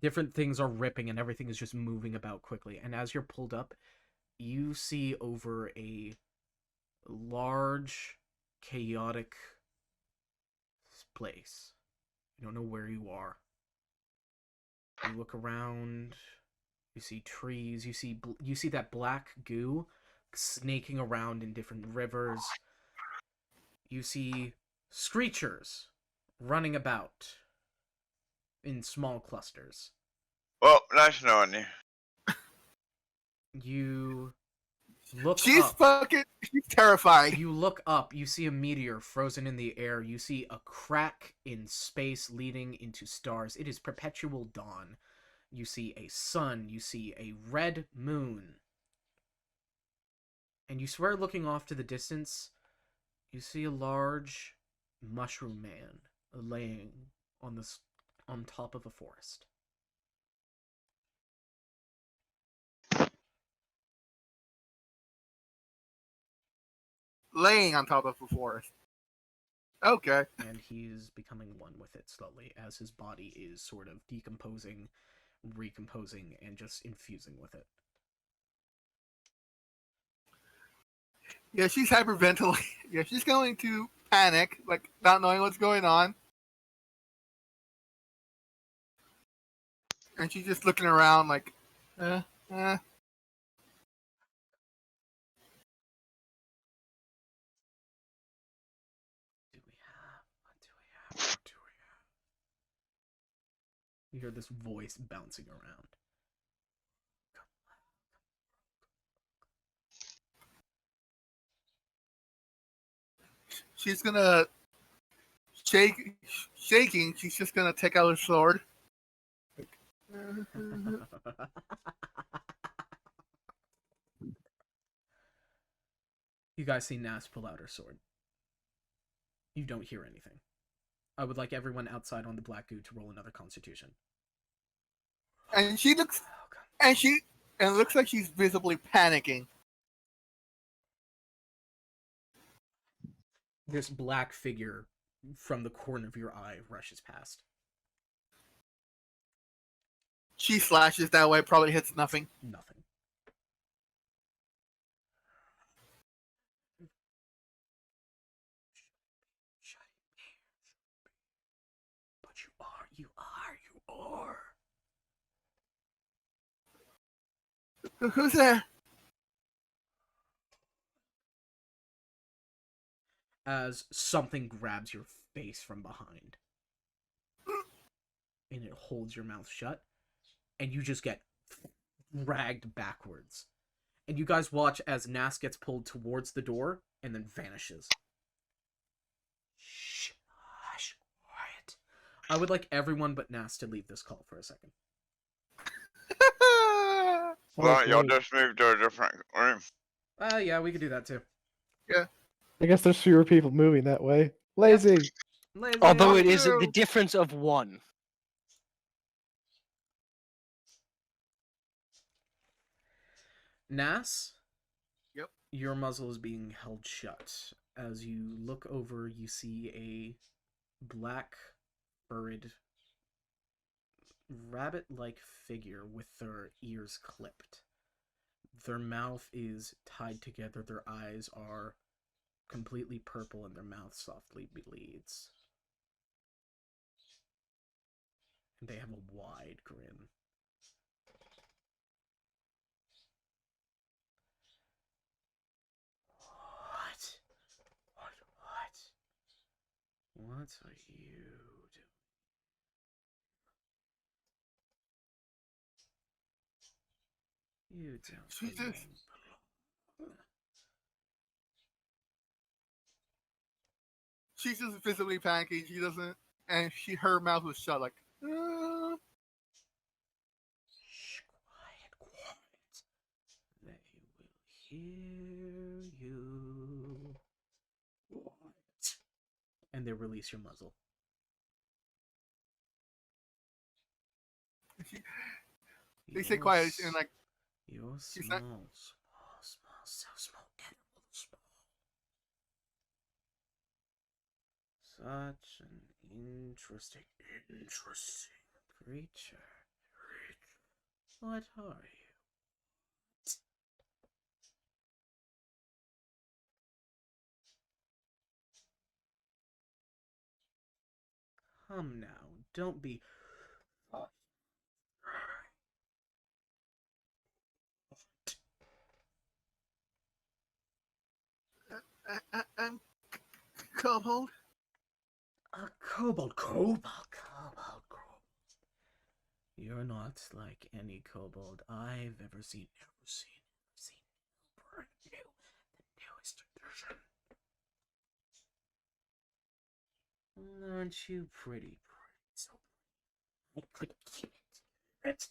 Speaker 3: Different things are ripping and everything is just moving about quickly. And as you're pulled up, you see over a large, chaotic place. You don't know where you are. You look around. You see trees. You see that black goo snaking around in different rivers. You see screechers running about in small clusters.
Speaker 5: Well, nice knowing you.
Speaker 3: You look
Speaker 4: She's
Speaker 3: up.
Speaker 4: she's terrified.
Speaker 3: You look up. You see a meteor frozen in the air. You see a crack in space leading into stars. It is perpetual dawn. You see a sun. You see a red moon. And you swear, looking off to the distance, you see a large mushroom man laying on top of a forest.
Speaker 4: Laying on top of a forest. Okay.
Speaker 3: And he's becoming one with it slowly as his body is sort of decomposing, recomposing, and just infusing with it.
Speaker 4: Yeah, she's hyperventilating. Yeah, she's going to panic, like not knowing what's going on. And she's just looking around like,
Speaker 3: Do we have? What do we have? What do we have? You hear this voice bouncing around.
Speaker 4: she's gonna shaking. She's just gonna take out her sword.
Speaker 3: You guys see Nas pull out her sword. You don't hear anything. I would like everyone outside on the black goo to roll another constitution.
Speaker 4: And she looks, and it looks like she's visibly panicking.
Speaker 3: This black figure from the corner of your eye rushes past.
Speaker 4: She slashes that way, probably hits nothing.
Speaker 3: Nothing. But you are.
Speaker 4: Who's there?
Speaker 3: As something grabs your face from behind. And it holds your mouth shut. And you just get dragged backwards. And you guys watch as Nas gets pulled towards the door and then vanishes. Shh. Hush. Quiet. I would like everyone but Nas to leave this call for a second.
Speaker 5: Well, y'all just moved to a different room.
Speaker 3: Yeah, we could do that too.
Speaker 4: Yeah.
Speaker 2: I guess there's fewer people moving that way. Lazy.
Speaker 3: Lazy.
Speaker 1: Although it is the difference of one.
Speaker 3: Nas?
Speaker 4: Yep.
Speaker 3: Your muzzle is being held shut. As you look over, you see a black, furred, rabbit-like figure with their ears clipped. Their mouth is tied together, their eyes are completely purple, and their mouth softly bleeds. And they have a wide grin. What are you doing? You don't belong.
Speaker 4: She's just visibly panicking. She doesn't, and her mouth was shut. Like,
Speaker 3: Shh, quiet. They will hear you. What? And they release your muzzle.
Speaker 4: They say
Speaker 3: You're
Speaker 4: quiet
Speaker 3: s-
Speaker 4: and like
Speaker 3: You're
Speaker 4: she's
Speaker 3: small,
Speaker 4: not.
Speaker 3: small, so small, animal small. Such an interesting creature. What are you? Come now, don't be.
Speaker 4: I'm kobold.
Speaker 3: A kobold. You're not like any kobold I've ever seen. Brand new, the newest edition. Aren't you pretty? So I could keep it.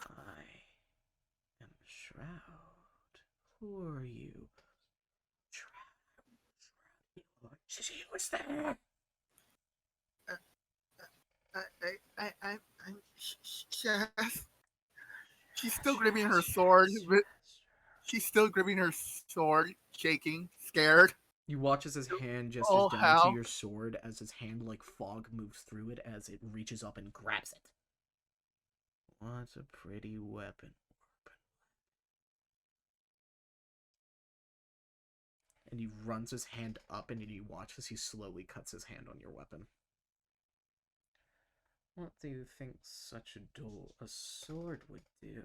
Speaker 3: I am Shroud. Who are you? Shroud. She was there.
Speaker 4: I'm Chef. She's still gripping her sword. She's still gripping her sword, shaking, scared.
Speaker 3: You watch as his hand gestures
Speaker 4: Oh,
Speaker 3: down to
Speaker 4: how?
Speaker 3: your sword as his hand like fog moves through it as it reaches up and grabs it. What a pretty weapon. And he runs his hand up and you watch as he slowly cuts his hand on your weapon. What do you think such a sword would do?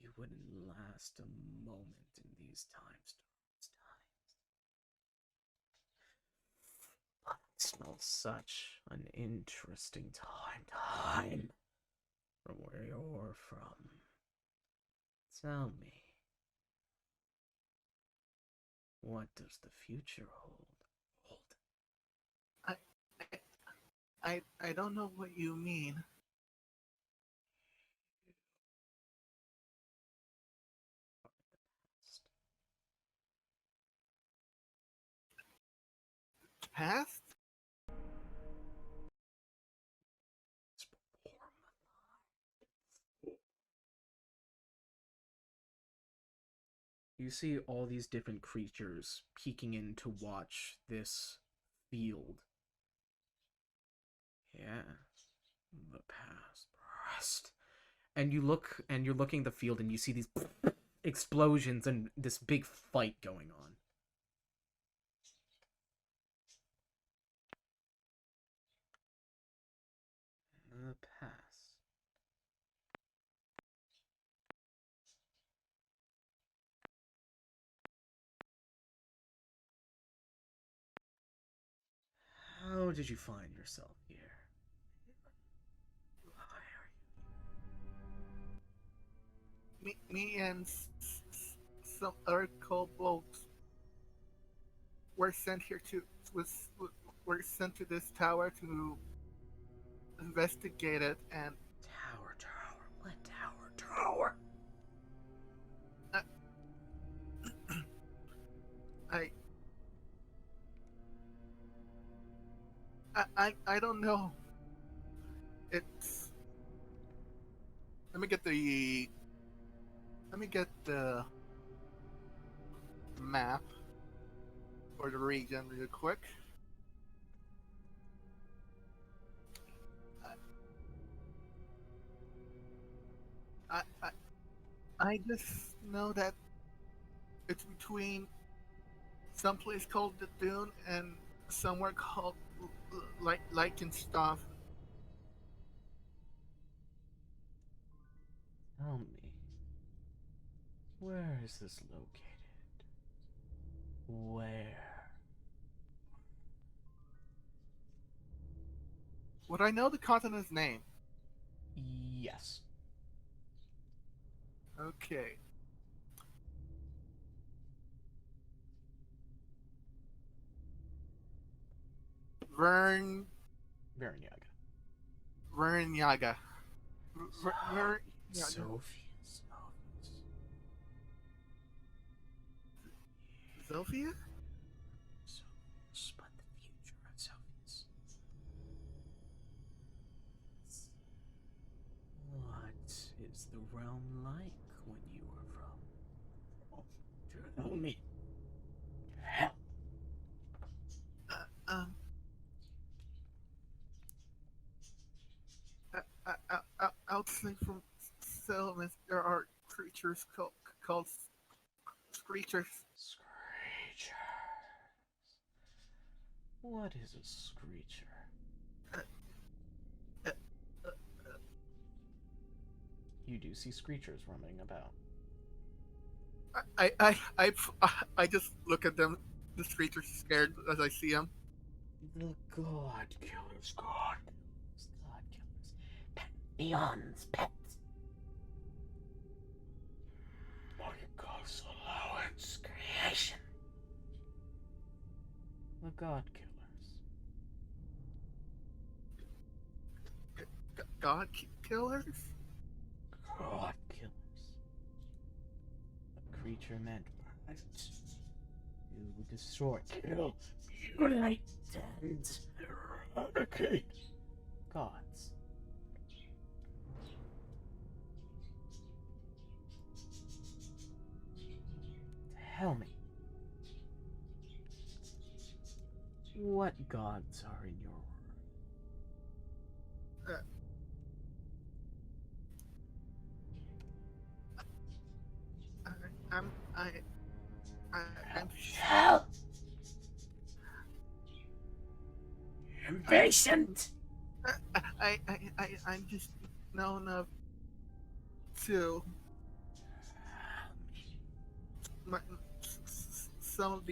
Speaker 3: You wouldn't last a moment in these times. But it smells such an interesting time from where you're from. Tell me, what does the future hold?
Speaker 4: I don't know what you mean. Past?
Speaker 3: You see all these different creatures peeking in to watch this field. Yeah, the past. And you're looking at the field and you see these explosions and this big fight going on. The past. How did you find yourself here? Why are
Speaker 4: Me and some other kobolds were sent here to was were sent to this tower to investigate it, and
Speaker 3: Tower? What tower?
Speaker 4: I I I don't know. It's let me get the map or the region real quick. I I, I just know that it's between some place called the Dune and somewhere called like and stuff.
Speaker 3: Tell me, where is this located? Where?
Speaker 4: Would I know the continent's name?
Speaker 3: Yes.
Speaker 4: Okay. Vern
Speaker 3: Varanyaga.
Speaker 4: Vernyaga. Vern
Speaker 3: Sophie.
Speaker 4: Sophia?
Speaker 3: Sophos, but the future of Sophos. What is the realm like when you are from? Tell me.
Speaker 4: Um. Outside from settlements, there are creatures called screechers.
Speaker 3: Screecher. What is a screecher?
Speaker 4: Uh,
Speaker 3: You do see screechers roaming about.
Speaker 4: I just look at them. The screechers scared as I see them.
Speaker 3: The God Killers, God Killers, God Killers. Pantheon's pets. My God's allowance. Creation. The God Killers.
Speaker 4: God killers?
Speaker 3: God Killers. A creature meant to destroy, kill, mutilate, and eradicate gods. Tell me, what gods are in your world?
Speaker 4: I'm
Speaker 3: Hell! Impatient!
Speaker 4: I'm just known of to my, some of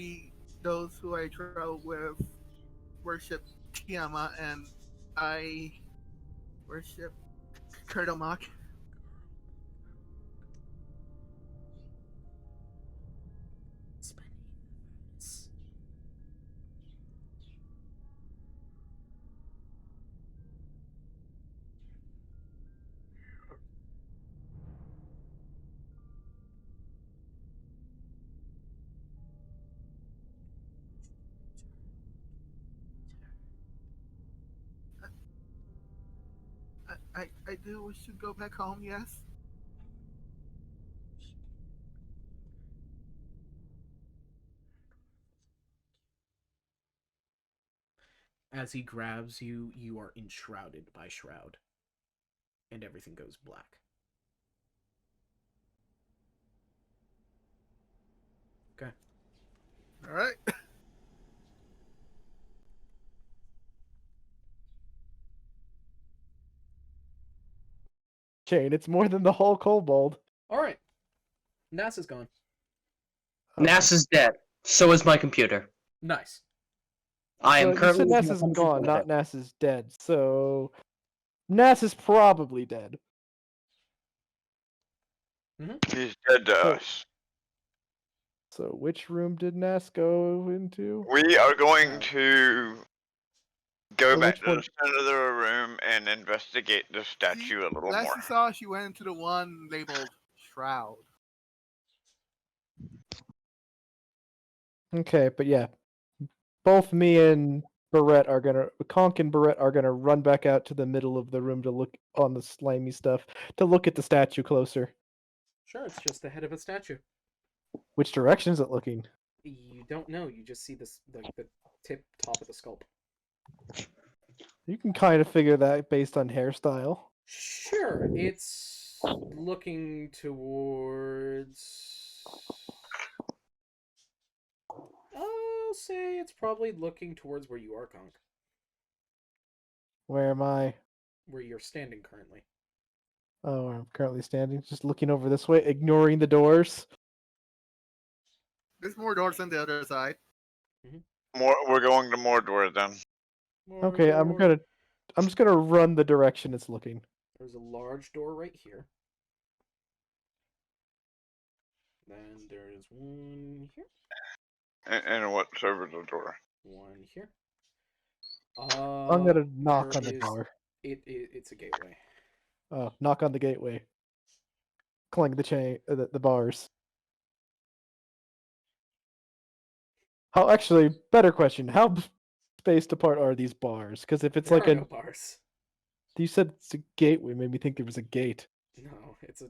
Speaker 4: those who I travel with worship Tiamat, and I worship Kurdomak. I do wish to go back home, yes.
Speaker 3: As he grabs you, you are enshrouded by shroud. And everything goes black. Okay.
Speaker 4: Alright.
Speaker 2: Chain, it's more than the whole kobold.
Speaker 3: Alright. NASA's gone.
Speaker 10: NASA's dead. So is my computer.
Speaker 3: Nice.
Speaker 10: I am
Speaker 2: You said
Speaker 10: currently using
Speaker 2: NASA's
Speaker 10: 100
Speaker 2: gone,
Speaker 10: of
Speaker 2: not
Speaker 10: it.
Speaker 2: NASA's dead. So NASA's probably dead.
Speaker 5: He's dead to
Speaker 2: So-
Speaker 5: us.
Speaker 2: So which room did Nas go into?
Speaker 5: We are going to go
Speaker 2: Or
Speaker 5: back
Speaker 2: which
Speaker 5: to the
Speaker 2: one?
Speaker 5: center of the room and investigate the statue a little
Speaker 4: Last
Speaker 5: more.
Speaker 4: you saw, she went into the one labeled Shroud.
Speaker 2: Okay, but yeah. Both me and Barrett are gonna Conk and Barrett are gonna run back out to the middle of the room to look on the slimy stuff, to look at the statue closer.
Speaker 3: Sure, it's just the head of a statue.
Speaker 2: Which direction is it looking?
Speaker 3: You don't know, you just see this like the top of the sculpt.
Speaker 2: You can kind of figure that based on hairstyle.
Speaker 3: Sure, it's looking towards. I'll say it's probably looking towards where you are, Conk.
Speaker 2: Where am I?
Speaker 3: Where you're standing currently.
Speaker 2: Oh, I'm currently standing, just looking over this way, ignoring the doors.
Speaker 4: There's more doors on the other side.
Speaker 5: We're going to Mordor then.
Speaker 2: Okay, I'm just gonna run the direction it's looking.
Speaker 3: There's a large door right here. Then there's one here.
Speaker 5: And what's over the door?
Speaker 3: One here.
Speaker 2: I'm gonna knock on the door.
Speaker 3: It's a gateway.
Speaker 2: Oh, knock on the gateway. Clang the chain, the bars. How actually better question? How spaced apart are these bars? Because if it's
Speaker 3: There
Speaker 2: like
Speaker 3: are
Speaker 2: a,
Speaker 3: no bars.
Speaker 2: you said it's a gateway, made me think there was a gate.
Speaker 3: No, it's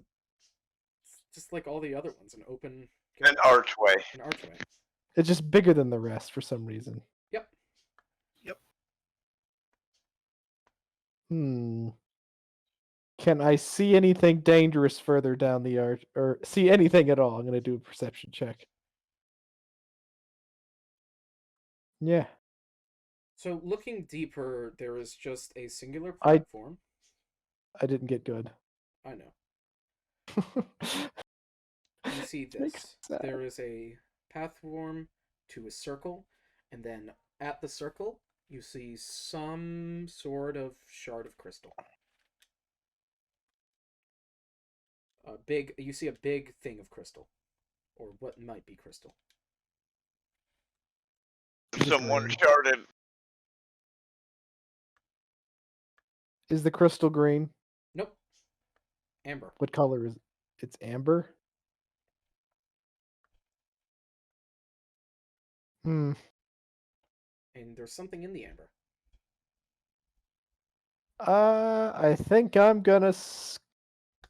Speaker 3: just like all the other ones, an open
Speaker 5: An archway.
Speaker 3: an archway.
Speaker 2: It's just bigger than the rest for some reason.
Speaker 3: Yep.
Speaker 2: Can I see anything dangerous further down the arch, or see anything at all? I'm gonna do a perception check. Yeah,
Speaker 3: So looking deeper, there is just a singular
Speaker 2: I-
Speaker 3: platform.
Speaker 2: I didn't get good.
Speaker 3: I know. You see
Speaker 2: Makes
Speaker 3: this.
Speaker 2: me sad.
Speaker 3: There is a platform to a circle, and then at the circle, you see some sort of shard of crystal. You see a big thing of crystal, or what might be crystal.
Speaker 5: Someone
Speaker 2: green?
Speaker 5: sharded.
Speaker 2: Is the crystal green?
Speaker 3: Nope. Amber.
Speaker 2: What color is it? It's amber? Hmm.
Speaker 3: And there's something in the amber.
Speaker 2: I think I'm gonna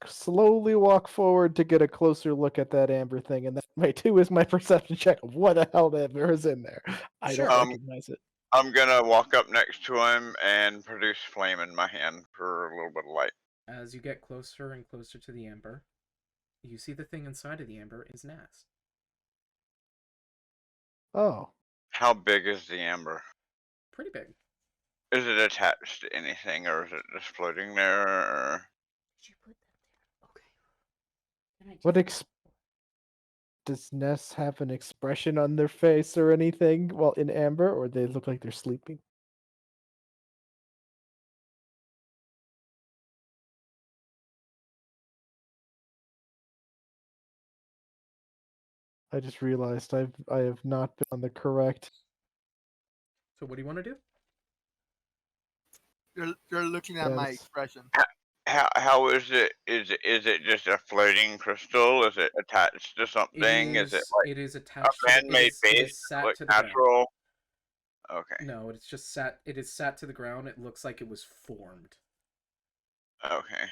Speaker 2: slowly walk forward to get a closer look at that amber thing, and that my 2 is my perception check of what the hell that there is in there. I
Speaker 3: Sure.
Speaker 2: don't recognize it.
Speaker 5: I'm gonna walk up next to him and produce flame in my hand for a little bit of light.
Speaker 3: As you get closer and closer to the amber, you see the thing inside of the amber is Nas.
Speaker 2: Oh,
Speaker 5: How big is the amber?
Speaker 3: Pretty big.
Speaker 5: Is it attached to anything, or is it just floating there? Or...
Speaker 7: Did you put that there? Okay. Then I
Speaker 2: what
Speaker 7: just-
Speaker 2: does Ness have an expression on their face or anything while in amber, or they look like they're sleeping? I just realized I have not been on the correct.
Speaker 3: So what do you want to do?
Speaker 4: You're looking at my
Speaker 2: Yes.
Speaker 4: expression.
Speaker 5: How is it? Is it just a floating crystal? Is it attached to something? Is it like
Speaker 3: it is
Speaker 5: a
Speaker 3: attached to the,
Speaker 5: man-made
Speaker 3: it
Speaker 5: base?
Speaker 3: is sat
Speaker 5: Like
Speaker 3: to the ground.
Speaker 5: natural? Okay.
Speaker 3: No, it's just sat. It is sat to the ground. It looks like it was formed.
Speaker 5: Okay.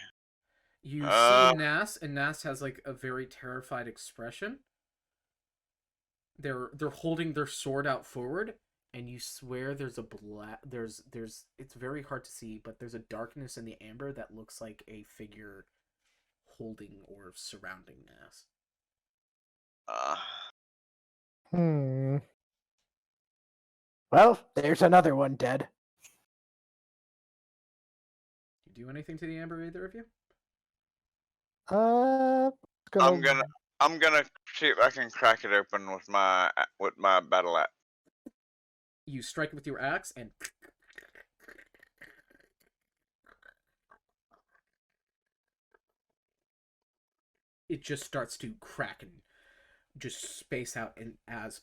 Speaker 3: You see Nas, and Nas has like a very terrified expression. They're holding their sword out forward, and you swear there's a there's it's very hard to see, but there's a darkness in the amber that looks like a figure holding or surrounding Nas.
Speaker 2: Well, there's another one dead.
Speaker 3: Do you do anything to the amber, either of you?
Speaker 5: I'm gonna see if I can crack it open with my battle axe.
Speaker 3: You strike it with your axe, and it just starts to crack and just space out, and as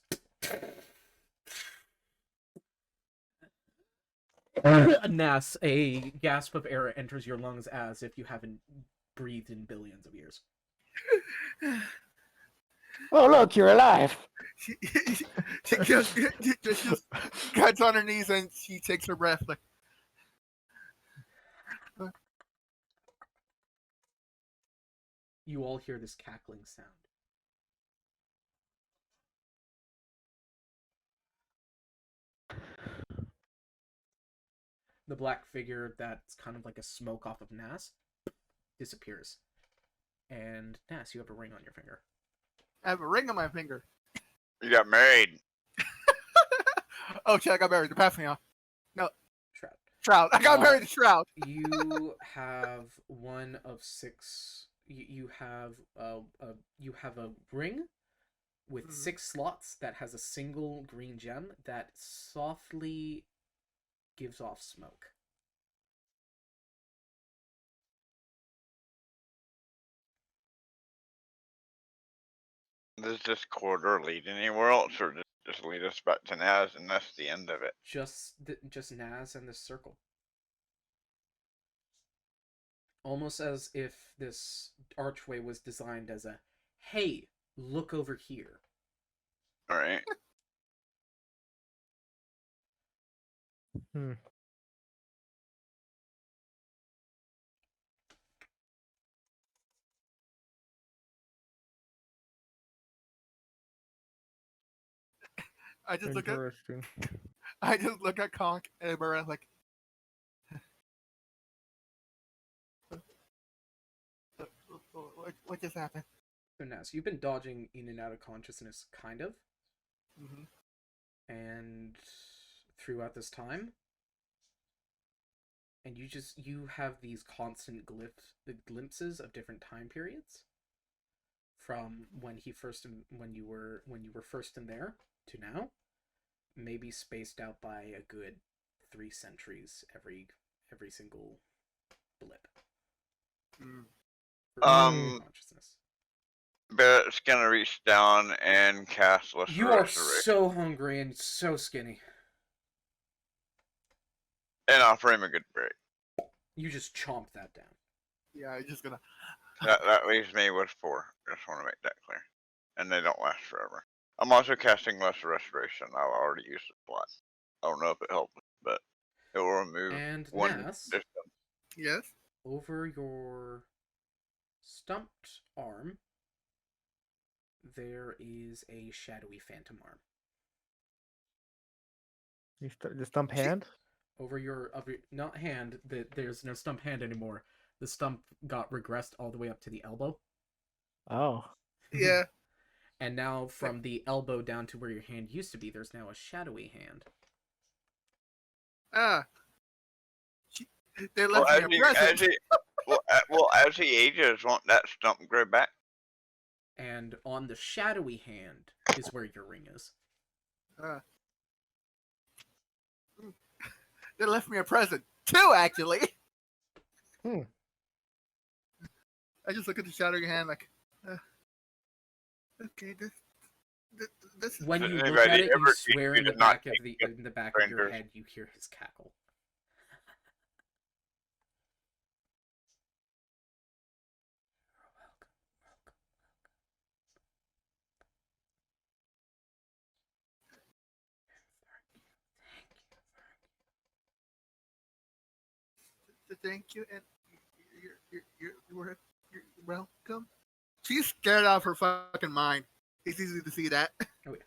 Speaker 3: Nas, a gasp of air enters your lungs as if you haven't breathed in billions of years.
Speaker 2: Oh, look, you're alive.
Speaker 4: She just gets on her knees and she takes her breath like.
Speaker 3: You all hear this cackling sound. The black figure that's kind of like a smoke off of Nas disappears. And Nas, you have a ring on your finger.
Speaker 4: I have a ring on my finger.
Speaker 5: You got married.
Speaker 4: Oh shit! I got married. They're passing me off. No.
Speaker 3: Shroud.
Speaker 4: I got married to Shroud.
Speaker 3: You have one of 6. You have a ring with 6 slots that has a single green gem that softly gives off smoke.
Speaker 5: Does this corridor lead anywhere else, or just lead us back to Naz, and that's the end of it?
Speaker 3: Just Naz and this circle. Almost as if this archway was designed as a, hey, look over here.
Speaker 5: All right.
Speaker 4: I just look at
Speaker 2: Interesting.
Speaker 4: Conk and Mara like, what just happened?
Speaker 3: So Ness, you've been dodging in and out of consciousness, kind of,
Speaker 4: Mm-hmm.
Speaker 3: and throughout this time, and you have these constant glimpses of different time periods, from when you were first in there to now, maybe spaced out by a good 3 centuries every single blip.
Speaker 4: Mm.
Speaker 3: For consciousness.
Speaker 5: Barrett's gonna reach down and cast Lesser
Speaker 3: You are
Speaker 5: Restoration.
Speaker 3: so hungry and so skinny.
Speaker 5: And offer him a good break.
Speaker 3: You just chomp that down.
Speaker 4: Yeah, I'm just gonna.
Speaker 5: That leaves me with 4. Just want to make that clear. And they don't last forever. I'm also casting Lesser Restoration. I've already used it a lot. I don't know if it helped, but it will remove
Speaker 3: And
Speaker 5: one
Speaker 3: Nas,
Speaker 5: distance.
Speaker 4: Yes.
Speaker 3: over your stumped arm, there is a shadowy phantom arm.
Speaker 2: The stump hand?
Speaker 3: Over your not hand. There's no stump hand anymore. The stump got regressed all the way up to the elbow.
Speaker 2: Oh.
Speaker 4: Yeah.
Speaker 3: And now from the elbow down to where your hand used to be, there's now a shadowy hand.
Speaker 4: Ah. They
Speaker 5: Well,
Speaker 4: left me a present.
Speaker 5: as he ages, won't that stump grow back?
Speaker 3: And on the shadowy hand is where your ring is.
Speaker 4: They left me a present. 2, actually.
Speaker 2: Hmm.
Speaker 4: I just look at the shadow of your hand like, okay, this is...
Speaker 3: When you look
Speaker 5: Anybody
Speaker 3: at it, you
Speaker 5: ever
Speaker 3: swear
Speaker 5: teach
Speaker 3: in
Speaker 5: you
Speaker 3: the
Speaker 5: to not
Speaker 3: back of
Speaker 5: take
Speaker 3: in the back of your
Speaker 5: strangers?
Speaker 3: head you hear his cackle.
Speaker 4: Thank you, and you're welcome. She's scared out of her fucking mind. It's easy to see that.
Speaker 3: Oh yeah.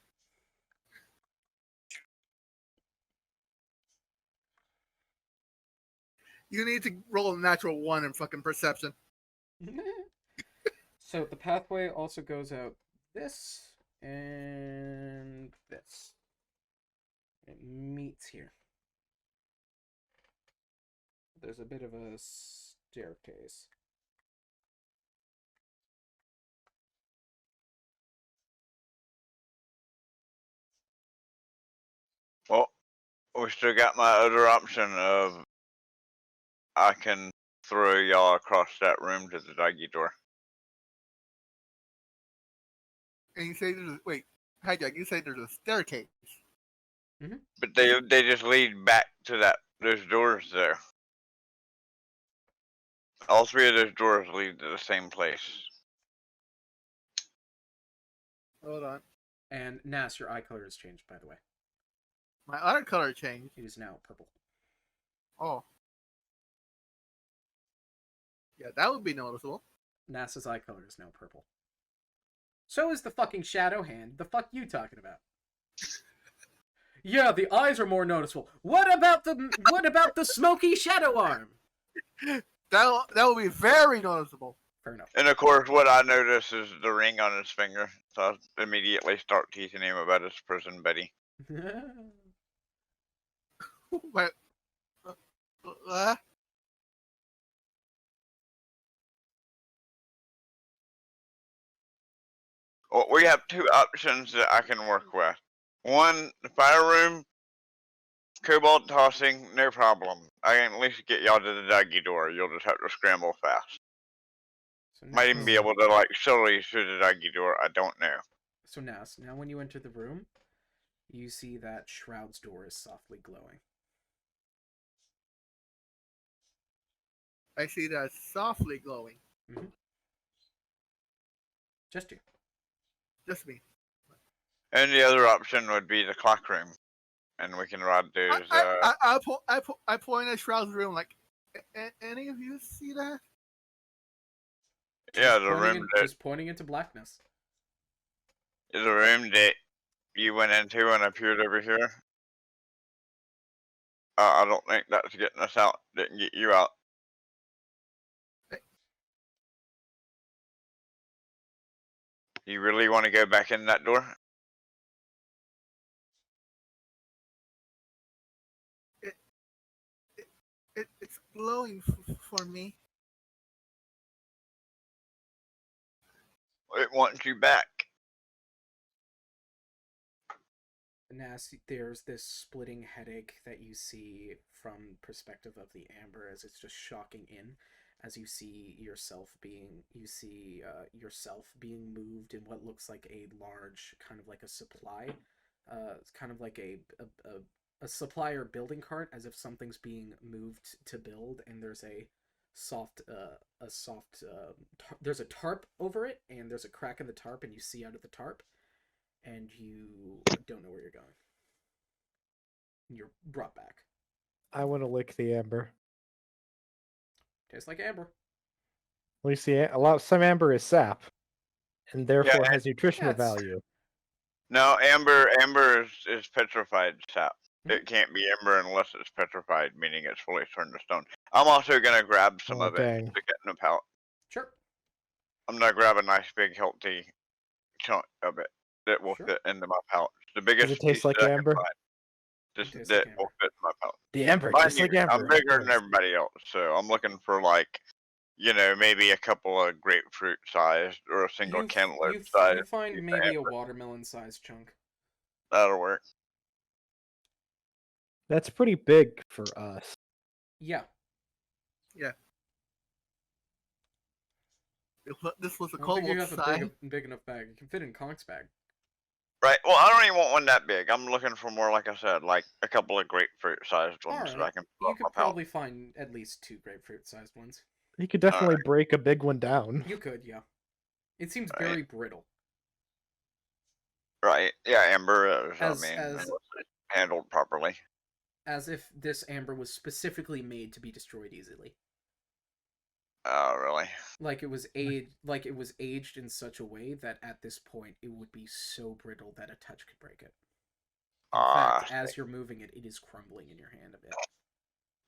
Speaker 4: You need to roll a natural 1 in fucking perception.
Speaker 3: So the pathway also goes out this and this. It meets here. There's a bit of a staircase.
Speaker 5: Well, we still got my other option of I can throw y'all across that room to the doggy door.
Speaker 4: And you say there's a... Wait, Hijack, you say there's a staircase.
Speaker 5: But they just lead back to those doors there. All 3 of those doors lead to the same place.
Speaker 4: Hold on.
Speaker 3: And Nas, your eye color has changed, by the way.
Speaker 4: My other color changed.
Speaker 3: It is now purple.
Speaker 4: Oh. Yeah, that would be noticeable.
Speaker 3: Nas's eye color is now purple. So is the fucking shadow hand. The fuck you talking about? Yeah, the eyes are more noticeable. What about the smoky shadow arm?
Speaker 4: That will be very noticeable.
Speaker 3: Fair enough.
Speaker 5: And of course, what I notice is the ring on his finger. So I immediately start teasing him about his prison buddy.
Speaker 4: But,
Speaker 5: Well, we have 2 options that I can work with. One, the fire room, kobold tossing, no problem. I can at least get y'all to the doggy door. You'll just have to scramble fast.
Speaker 3: So
Speaker 5: Might even be able to slowly through the doggy door. I don't know.
Speaker 3: So Nas, now when you enter the room, you see that Shroud's door is softly glowing.
Speaker 4: I see that softly glowing.
Speaker 3: Mm-hmm. Just you.
Speaker 4: Just me.
Speaker 5: And the other option would be the clock room. and we can ride those.
Speaker 4: I point at Shroud's room like, any of you see that?
Speaker 5: Yeah, the room that
Speaker 3: Just pointing into blackness.
Speaker 5: is a room that you went into and appeared over here. I don't think that's getting us out. Didn't get you out. You really want to go back in that door?
Speaker 4: It's glowing for me.
Speaker 5: It wants you back.
Speaker 3: Nas, there's this splitting headache that you see from perspective of the amber as it's just shocking in, as you see yourself being moved in what looks like a large kind of like a supply, kind of like a supplier building cart, as if something's being moved to build, and there's there's a tarp over it, and there's a crack in the tarp, and you see out of the tarp. And you don't know where you're going. You're brought back.
Speaker 2: I want to lick the amber.
Speaker 3: Tastes like amber.
Speaker 2: We see some amber is sap, and therefore has nutritional
Speaker 3: that's-
Speaker 2: value.
Speaker 5: No, amber is petrified sap. It can't be amber unless it's petrified, meaning it's fully turned to stone. I'm also gonna grab some of it
Speaker 2: dang.
Speaker 5: to get in the pouch.
Speaker 3: Sure.
Speaker 5: I'm gonna grab a nice big healthy chunk of it that will fit into my pouch. The biggest
Speaker 2: Does it taste
Speaker 5: piece
Speaker 2: like
Speaker 5: that I can
Speaker 2: amber?
Speaker 5: find.
Speaker 3: It tastes
Speaker 5: That
Speaker 3: like
Speaker 5: will fit in my pouch.
Speaker 2: The amber
Speaker 5: Mind
Speaker 2: tastes like
Speaker 5: you,
Speaker 2: amber.
Speaker 5: I'm bigger than everybody else, so I'm looking for like, maybe a couple of grapefruit sized or a single cantaloupe sized.
Speaker 3: You find maybe a watermelon sized chunk.
Speaker 5: That'll work.
Speaker 2: That's pretty big for us.
Speaker 3: Yeah.
Speaker 4: Yeah. This was a
Speaker 3: I don't think you
Speaker 4: kobold
Speaker 3: have
Speaker 4: size.
Speaker 3: a big enough bag. It can fit in Conk's bag.
Speaker 5: Right. Well, I don't even want one that big. I'm looking for more, like I said, like a couple of grapefruit sized ones that I can put
Speaker 3: You
Speaker 5: in my
Speaker 3: could
Speaker 5: pouch.
Speaker 3: probably find at least 2 grapefruit sized ones.
Speaker 2: You could definitely break a big one down.
Speaker 3: You could, yeah. It seems very brittle.
Speaker 5: Right. Yeah, amber is,
Speaker 3: As
Speaker 5: handled properly.
Speaker 3: As if this amber was specifically made to be destroyed easily.
Speaker 5: Oh, really?
Speaker 3: Like it was aged in such a way that at this point it would be so brittle that a touch could break it. In fact, as you're moving it, it is crumbling in your hand a bit.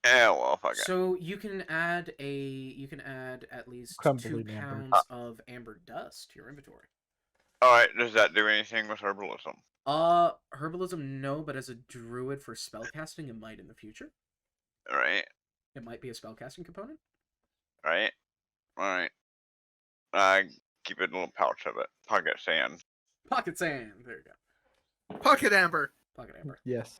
Speaker 5: Yeah, well, fuck it.
Speaker 3: So you can add at least
Speaker 2: Crumbling
Speaker 3: 2
Speaker 2: amber.
Speaker 3: pounds of amber dust to your inventory.
Speaker 5: Alright, does that do anything with herbalism?
Speaker 3: Herbalism, no, but as a druid for spellcasting, it might in the future.
Speaker 5: Right.
Speaker 3: It might be a spellcasting component.
Speaker 5: Right. Alright. I keep a little pouch of it. Pocket sand.
Speaker 3: Pocket sand. There you go.
Speaker 4: Pocket amber.
Speaker 3: Pocket amber.
Speaker 2: Yes.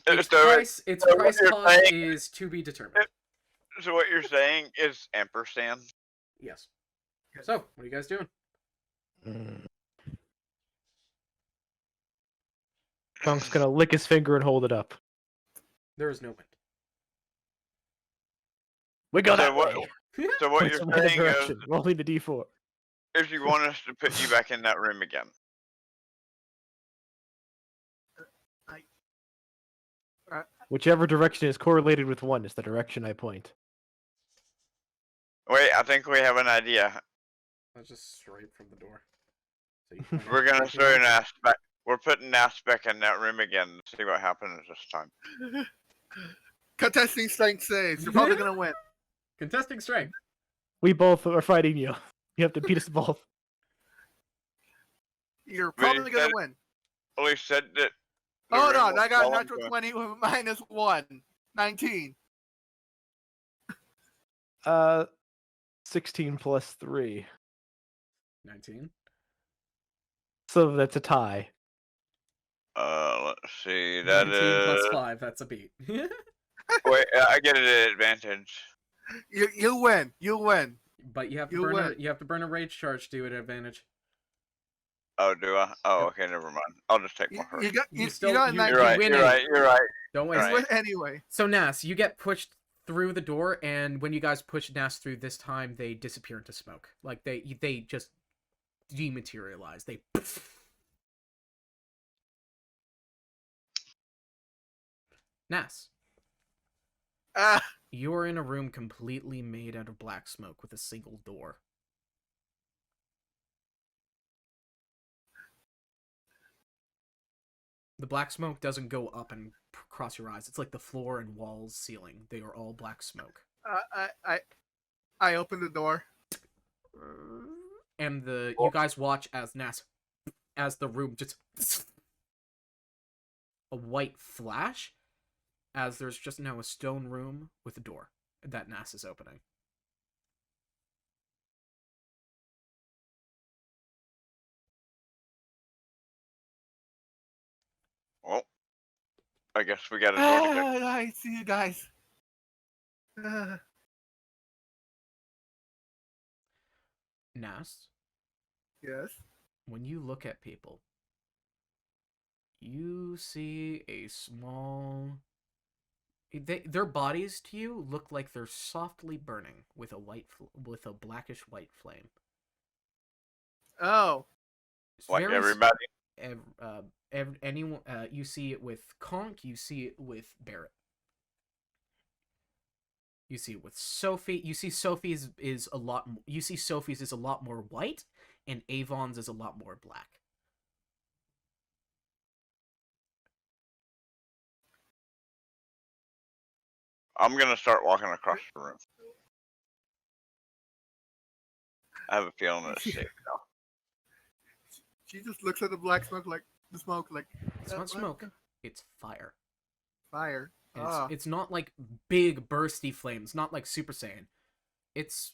Speaker 3: Its price cost is to be determined.
Speaker 5: So what you're saying is ampersand?
Speaker 3: Yes. So, what are you guys doing?
Speaker 2: Conk's gonna lick his finger and hold it up.
Speaker 3: There is no wind.
Speaker 2: We go
Speaker 5: So
Speaker 2: that
Speaker 5: what-
Speaker 2: way.
Speaker 5: So what
Speaker 2: Points
Speaker 5: you're
Speaker 2: in my
Speaker 5: saying
Speaker 2: direction. Rolling the d4.
Speaker 5: is you want us to put you back in that room again.
Speaker 2: Whichever direction is correlated with 1 is the direction I point.
Speaker 5: Wait, I think we have an idea.
Speaker 3: That's just straight from the door. So
Speaker 5: We're gonna throw an aspect. We're putting an aspect in that room again to see what happens this time.
Speaker 4: Contesting strength saves. You're probably gonna win.
Speaker 3: Contesting strength.
Speaker 2: We both are fighting you. You have to beat us both.
Speaker 4: You're probably gonna win.
Speaker 5: Well, he said that.
Speaker 4: Hold on, I got a natural 20 with -1. 19.
Speaker 2: 16 plus 3.
Speaker 3: 19.
Speaker 2: So that's a tie.
Speaker 5: Let's see. That
Speaker 3: 19 plus
Speaker 5: is.
Speaker 3: 5. That's a beat.
Speaker 5: Wait, I get it at advantage.
Speaker 4: You win. You win.
Speaker 3: But you have to burn a rage charge to do it at advantage.
Speaker 5: Oh, do I? Oh, okay, never mind. I'll just take my hurt.
Speaker 4: You got
Speaker 5: You're
Speaker 4: 19.
Speaker 5: right. You're right.
Speaker 3: Don't waste
Speaker 4: You win anyway.
Speaker 3: So Nas, you get pushed through the door, and when you guys push Nas through this time, they disappear into smoke. Like they just dematerialize. They Nas,
Speaker 4: Ah,
Speaker 3: you're in a room completely made out of black smoke with a single door. The black smoke doesn't go up and cross your eyes. It's like the floor and walls, ceiling. They are all black smoke.
Speaker 4: I opened the door.
Speaker 3: And you guys watch as the room just a white flash, as there's just now a stone room with a door that Nas is opening.
Speaker 5: Well, I guess we got a door to go.
Speaker 4: I see you guys.
Speaker 3: Nas,
Speaker 4: Yes.
Speaker 3: when you look at people, you see a small... their bodies to you look like they're softly burning with a blackish white flame.
Speaker 4: Oh.
Speaker 3: It's
Speaker 5: Like
Speaker 3: very
Speaker 5: everybody.
Speaker 3: anyone you see it with Conk, you see it with Barrett. You see it with Sophie. You see Sophie's is a lot. You see Sophie's is a lot more white, and Avon's is a lot more black.
Speaker 5: I'm gonna start walking across the room. I have a feeling it's safe now.
Speaker 4: She just looks at the black smoke like the smoke like
Speaker 3: It's not smoke. It's fire.
Speaker 4: fire.
Speaker 3: And it's not like big bursty flames. Not like Super Saiyan. It's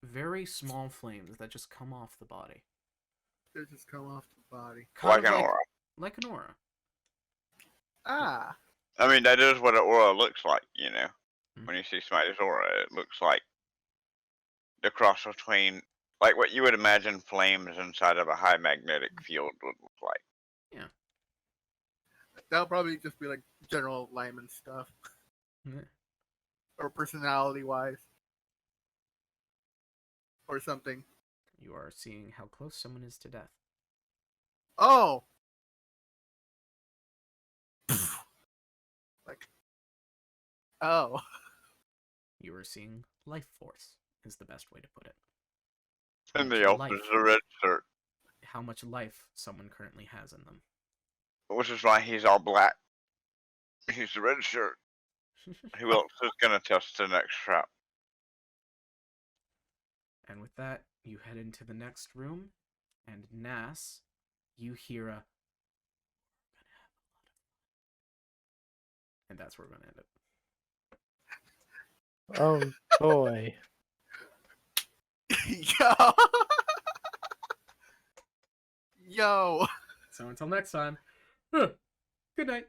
Speaker 3: very small flames that just come off the body.
Speaker 4: They just come off the body.
Speaker 5: Like an aura.
Speaker 3: Like an aura.
Speaker 4: Ah.
Speaker 5: I mean, that is what an aura looks like, you know.
Speaker 3: Mhm.
Speaker 5: When you see somebody's aura, it looks like the cross between, like what you would imagine flames inside of a high magnetic field would look like.
Speaker 3: Yeah.
Speaker 4: That'll probably just be like general layman stuff.
Speaker 3: Yeah.
Speaker 4: Or personality wise. Or something.
Speaker 3: You are seeing how close someone is to death.
Speaker 4: Oh! Like, oh.
Speaker 3: You are seeing life force, is the best way to put it.
Speaker 5: And
Speaker 3: much
Speaker 5: the elf
Speaker 3: life-
Speaker 5: is a red shirt,
Speaker 3: How much life someone currently has in them.
Speaker 5: which is why he's all black. He's a red shirt. Who else is gonna test the next trap?
Speaker 3: And with that, you head into the next room, and Nas, you hear a... And that's where we're going to end it.
Speaker 2: Oh boy.
Speaker 4: Yo! Yo!
Speaker 3: So until next time, good night.